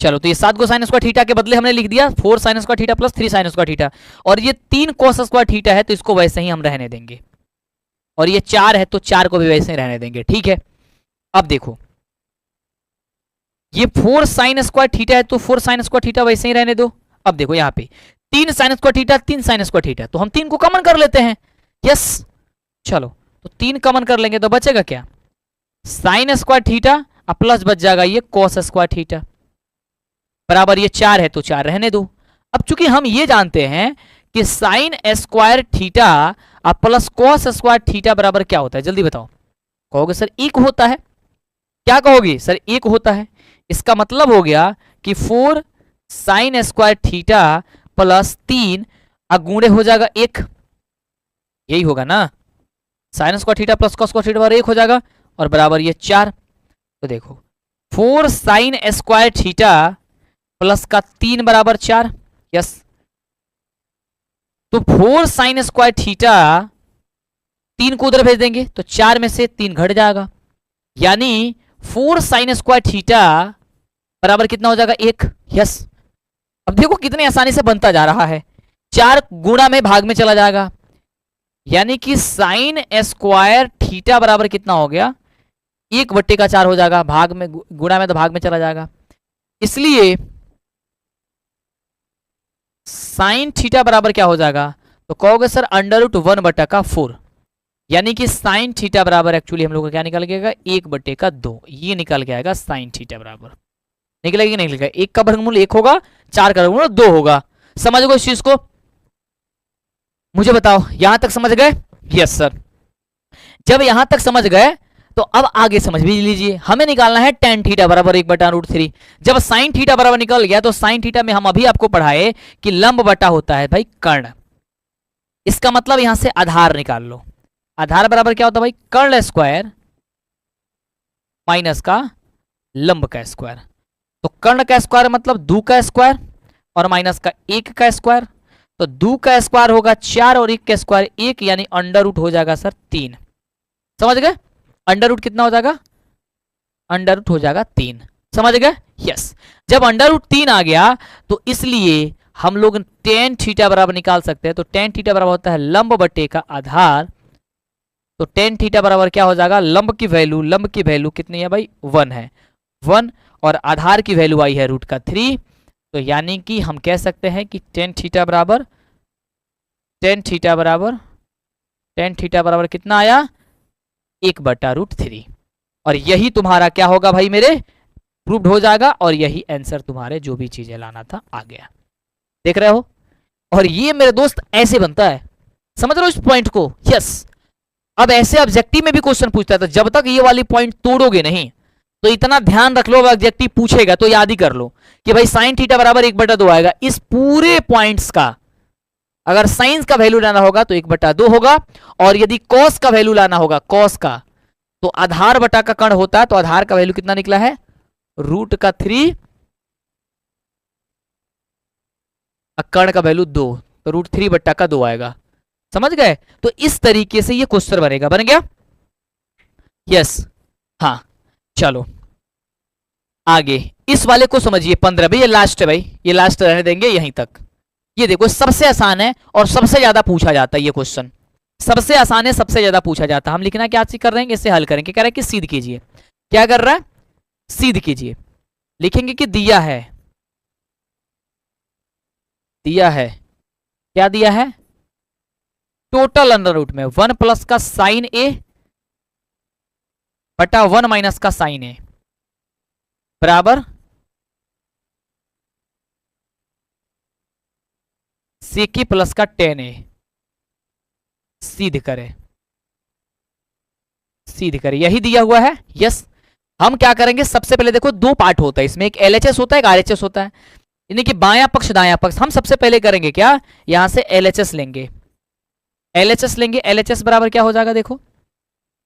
चलो तो ये 7 गो साइन स्क्वायर थीटा के बदले हमने लिख दिया 4 sign square theta plus 3 sign square theta, और ये 3 कोस स्क्वायर थीटा है तो इसको वैसे ही हम रहने देंगे, और ये 4 है तो 4 को भी वैसे ही रहने देंगे। ठीक है, अब देखो ये 4 साइन स्क्वायर थीटा है तो 4 साइन स्क्वायर थीटा वैसे ही रहने दो। अब देखो यहाँ पे 3 sign square theta 3 sign square theta, तो हम 3 को कॉमन कर लेते हैं। यस, चलो तो 3 कॉमन कर लेंगे तो बचेगा क्या, साइन स्क्वायर थीटा और प्लस बच जाएगा ये कॉस स्क्वायर थीटा बराबर ये 4 है तो 4 रहने दो। अब चूंकि हम ये जानते हैं कि साइन स्क्वायर थीटा और प्लस कॉस स्क्वायर थीटा बराबर क्या होता है, जल्दी बताओ। कहोगे सर 1 होता है। क्या कहोगे सर 1 होता है। इसका मतलब हो गया कि 4 साइन स्क्वायर थीटा प्लस 3 गुणे हो जाएगा 1, यही होगा ना, sign square theta plus cos square theta बराबर 1 हो जाएगा, और बराबर ये 4। तो देखो 4 साइन स्क्वायर थीटा प्लस का 3 बराबर 4। यस, तो 4 साइन स्क्वायर थीटा 3 को उधर भेज देंगे तो 4 में से 3 घट जाएगा, यानी 4 साइन स्क्वायर थीटा बराबर कितना हो जाएगा 1। यस, अब देखो कितने आसानी से बनता जा रहा है, 4 गुणा में भाग में चला जाएगा, यानी कि साइन स्क्वायर थीटा बराबर कितना हो गया 1/4 हो जाएगा, भाग में गुणा में तो भाग में चला जाएगा। इसलिए साइन थीटा बराबर क्या हो जाएगा, तो कहोगे सर √1/4, यानी कि साइन थीटा बराबर एक्चुअली हम लोग को क्या निकल गया 1/2, ये निकल के आएगा साइन थीटा बराबर। निकलेगा कि नहीं निकलेगा, 1 का वर्गमूल 1 होगा, 4 का वर्गमूल 2 होगा। समझ गए इस चीज को, मुझे बताओ यहां तक समझ गए? Yes sir. जब यहां तक समझ गए तो अब आगे समझ भी लीजिए, हमें निकालना है tan थीटा बराबर 1/√3। जब साइन थीटा बराबर निकल गया तो साइन थीटा में हम अभी आपको पढ़ाए कि लंब बटा होता है भाई कर्ण, इसका मतलब यहां से आधार निकाल लो। आधार बराबर क्या होता है भाई, कर्ण स्क्वायर माइनस का लंब का स्क्वायर। तो कर्ण का स्क्वायर मतलब 2 का स्क्वायर और माइनस का 1 का स्क्वायर, तो 2 का स्क्वायर होगा 4 और 1 का स्क्वायर 1, यानी अंडर रूट हो जाएगा सर 3। समझ गए, अंडर रूट कितना हो जाएगा, अंडर रूट हो जाएगा 3। समझ गए? यस, जब अंडर रूट 3 आ गया तो इसलिए हम लोग tan थीटा बराबर निकाल सकते हैं। तो tan थीटा बराबर होता है लंब बटे का आधार, तो tan थीटा बराबर क्या हो जाएगा, लंब की वैल्यू कितनी है भाई 1 है, 1, और आधार की वैल्यू आई है √3। तो यानी कि हम कह सकते हैं कि tan थीटा बराबर कितना आया 1/√3, और यही तुम्हारा क्या होगा भाई मेरे प्रूव्ड हो जाएगा, और यही आंसर तुम्हारे जो भी चीजें लाना था आ गया। देख रहे हो, और ये मेरे दोस्त ऐसे बनता है, समझ रहे हो इस पॉइंट को? यस, अब ऐसे ऑब्जेक्टिव में भी क्वेश्चन पूछता है, तो जब तक ये वाली पॉइंट तोड़ोगे नहीं तो इतना ध्यान रख लो, अब ऑब्जेक्टिव पूछेगा तो याद ही कर लो कि भाई साइन थीटा बराबर 1/2 आएगा। इस पूरे पॉइंट्स का अगर साइन का वैल्यू लाना होगा तो 1/2 होगा, और यदि कॉस का वैल्यू लाना होगा, कॉस का, तो आधार बटा का कर्ण होता है, तो आधार का वैल्यू कितना निकला है, √3, कर्ण का वैल्यू 2, तो √3/2 आएगा। समझ गए? तो इस तरीके से ये क्वेश्चन बनेगा। बन गया? यस। हाँ चलो आगे इस वाले को समझिए। 15 भाई, ये लास्ट है भाई, ये लास्ट रहने देंगे यहीं तक। ये देखो सबसे आसान है और सबसे ज्यादा पूछा जाता है ये क्वेश्चन, सबसे आसान है, सबसे ज्यादा पूछा जाता है। हम लिखना क्या कर रहे हैं, इसे हल करेंगे। कह रहा है कि सीध कीजिए। क्या कर रहा है? सीध कीजिए। लिखेंगे कि दिया है, दिया है, क्या दिया है, टोटल अंडर रूट में 1 प्लस का साइन ए बटा 1 माइनस का साइन ए बराबर सेक प्लस का tan ए। सीध करे, सीध करे, यही दिया हुआ है। यस। हम क्या करेंगे, सबसे पहले देखो दो पार्ट होता है इसमें, एक LHS होता है, एक RHS होता है, यानी कि बायां पक्ष दायां पक्ष। हम सबसे पहले करेंगे क्या, यहां से LHS लेंगे, LHS लेंगे। LHS बराबर क्या हो जाएगा, देखो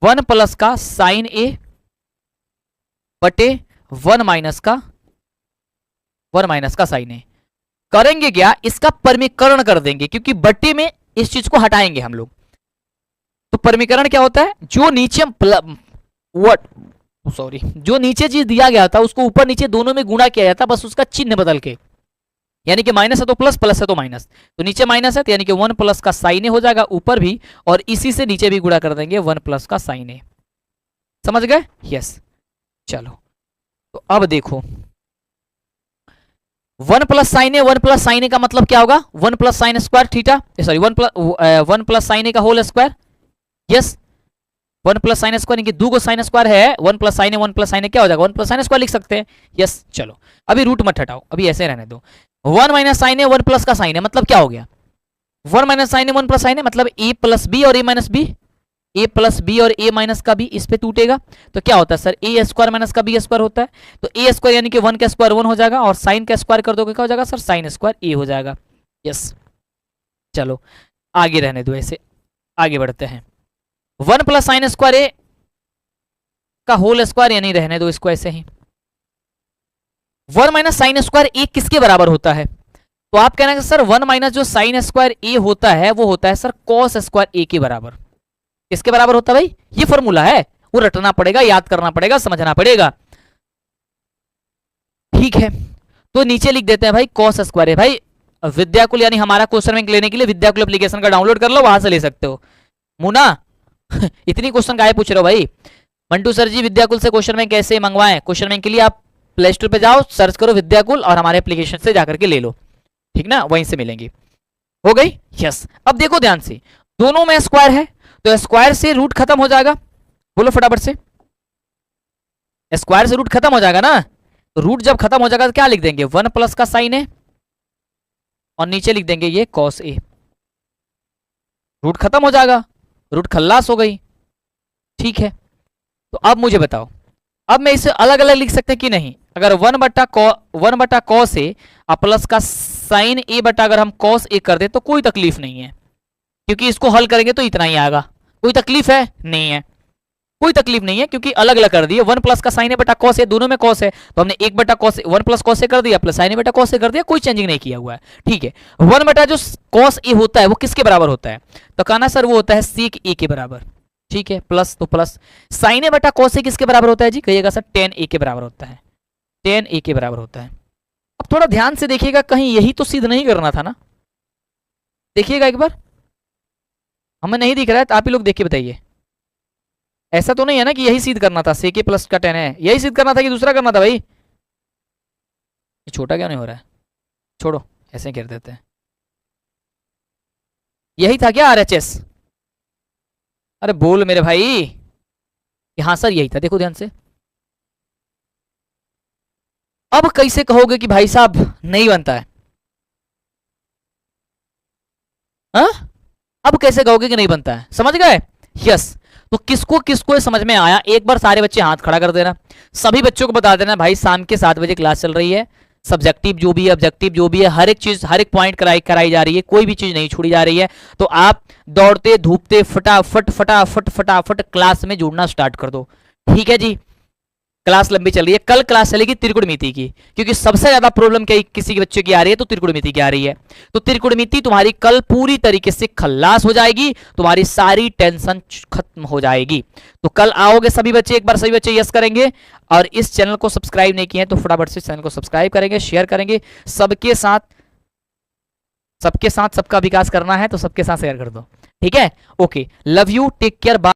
1 प्लस का साइन ए बटे 1 माइनस का, 1 माइनस का साइन ए। करेंगे क्या, इसका परमीकरण कर देंगे, क्योंकि बटे में इस चीज को हटाएंगे हम लोग। तो परमीकरण क्या होता है, जो नीचे जो नीचे चीज दिया गया था उसको ऊपर नीचे दोनों में गुणा किया जाता, बस उसका चिन्ह बदल के। यानी कि माइनस है तो प्लस, प्लस है तो माइनस, तो नीचे माइनस है तो यानी कि 1 प्लस का साइन ए हो जाएगा ऊपर भी, और इसी से नीचे भी गुणा कर देंगे 1 प्लस का साइन ए। समझ गए? यस। चलो तो अब देखो 1 plus sine A, 1 plus sine A का मतलब क्या होगा, 1 plus sine square theta, sorry 1 plus sine A का whole square. Yes, 1 plus sine square, यानी कि 2 साइन स्क्वायर है, 1 plus sine A, 1 plus sine A क्या हो जाएगा, 1 प्लस साइन स्क्वायर लिख सकते हैं। यस। चलो अभी रूट मत हटाओ, अभी ऐसे रहने दो। 1 माइनस साइन ए, 1 प्लस का साइन है, मतलब क्या हो गया, 1 minus sign A, 1 plus sign है, मतलब ए प्लस बी और ए माइनस बी, ए प्लस बी और ए माइनस का बी इस पे टूटेगा, तो क्या होता है सर, ए स्क्वायर माइनस का बी स्क्वायर होता है। तो ए स्क्वायर यानी कि 1 का स्क्वायर 1 हो जाएगा, और साइन का स्क्वायर कर दोगे क्या हो जाएगा सर, साइन स्क्वायर ए हो जाएगा। यस। चलो आगे रहने दो, ऐसे आगे बढ़ते हैं। 1 प्लस साइन स्क्वायर ए का होल स्क्वायर, यानी रहने दो इसको ऐसे ही। 1 माइनस साइन स्क्वायर ए किसके बराबर होता है, तो आप कहना है सर 1 माइनस जो साइन स्क्वायर ए होता है वो होता है सर कॉस स्क्वायर ए के बराबर। किसके बराबर होता है भाई, ये फॉर्मूला है, वो रटना पड़ेगा, याद करना पड़ेगा, समझना पड़ेगा। ठीक है, तो नीचे लिख देते हैं भाई कॉस स्क्वायर है। भाई विद्याकुल यानी हमारा क्वेश्चन बैंक लेने के लिए विद्याकुल एप्लीकेशन का डाउनलोड कर लो, वहां से ले सकते हो। मुना इतनी क्वेश्चन काहे पूछ रहे हो भाई, मंटू सर जी विद्याकुल से क्वेश्चन बैंक कैसे मंगवाएं, क्वेश्चन बैंक के लिए आप प्ले स्टोर पे जाओ, सर्च करो विद्याकुल और हमारे एप्लीकेशन से जाकर के ले लो, ठीक ना, वहीं से मिलेंगी। हो गई? यस। अब देखो ध्यान से, दोनों में स्क्वायर है, तो स्क्वायर से रूट खत्म हो जाएगा, बोलो फटाफट से, स्क्वायर से रूट खत्म हो जाएगा ना, तो रूट जब खत्म हो जाएगा तो क्या लिख देंगे, 1 प्लस का साइन है, और नीचे लिख देंगे ये कॉस ए। रूट खत्म हो जाएगा, रूट खल्लास हो गई। ठीक है, तो अब मुझे बताओ, अब मैं इसे अलग अलग लिख सकते हैं कि नहीं, अगर 1 बटा कॉस ए प्लस का साइन ए बटा अगर हम कॉस ए कर दे तो कोई तकलीफ नहीं है, क्योंकि इसको हल करेंगे तो इतना ही आएगा। कोई तकलीफ है? नहीं है, कोई तकलीफ नहीं है, क्योंकि अलग अलग कर दिए। 1 प्लस का साइन ए बटा कॉस ए, दोनों में कॉस है, तो हमने 1 बटा कॉस 1 प्लस कॉस ए कर दिया, प्लस साइन ए बटा कॉस ए कर दिया, कोई चेंजिंग नहीं किया हुआ है। ठीक है, 1 बटा जो कॉस ए होता है वो किसके बराबर होता है, तो कहना सर वो होता है सेक ए के बराबर। ठीक है, प्लस तो प्लस, साइन ए बटा कॉस ए किसके बराबर होता है जी, कहिएगा सर tan ए के बराबर होता है, tan ए के बराबर होता है। अब थोड़ा ध्यान से देखिएगा, कहीं यही तो सिद्ध नहीं करना था ना, देखिएगा एक बार, हमें नहीं दिख रहा है तो आप ही लोग देख के बताइए। ऐसा तो नहीं है ना कि यही सिद्ध करना था, सेक ए प्लस का tan है, यही सिद्ध करना था कि दूसरा करना था भाई, ये छोटा क्यों नहीं हो रहा है, छोड़ो ऐसे ही कर देते हैं। यही था क्या RHS? अरे बोल मेरे भाई, हाँ सर यही था, देखो ध्यान से। अब कैसे कहोगे कि भाई साहब नहीं बनता है, हा? अब कैसे कहोगे कि नहीं बनता है, समझ गए? यस। तो किसको किसको समझ में आया, एक बार सारे बच्चे हाथ खड़ा कर देना, सभी बच्चों को बता देना भाई शाम के 7 बजे क्लास चल रही है, सब्जेक्टिव जो भी है, ऑब्जेक्टिव जो भी है, हर एक चीज, हर एक पॉइंट कराई जा रही है, कोई भी चीज नहीं छोड़ी जा रही है। तो आप दौड़ते धूपते फटाफट फटाफट फटाफट क्लास में जुड़ना स्टार्ट कर दो। ठीक है जी, क्लास लंबी चल रही है, कल क्लास चलेगी त्रिकोणमिति की, क्योंकि सबसे ज्यादा प्रॉब्लम क्या किसी के बच्चे की आ रही है, तो त्रिकोणमिति की आ रही है। तो त्रिकोणमिति तुम्हारी कल पूरी तरीके से खल्लास हो जाएगी, तुम्हारी सारी टेंशन खत्म हो जाएगी। तो कल आओगे सभी बच्चे, एक बार सभी बच्चे यस करेंगे। और इस चैनल को सब्सक्राइब नहीं किए हैं तो फटाफट से चैनल को सब्सक्राइब करेंगे, शेयर करेंगे सबके साथ। सबका विकास करना है तो सबके साथ शेयर कर दो। ठीक है, okay, love you, take care, bye.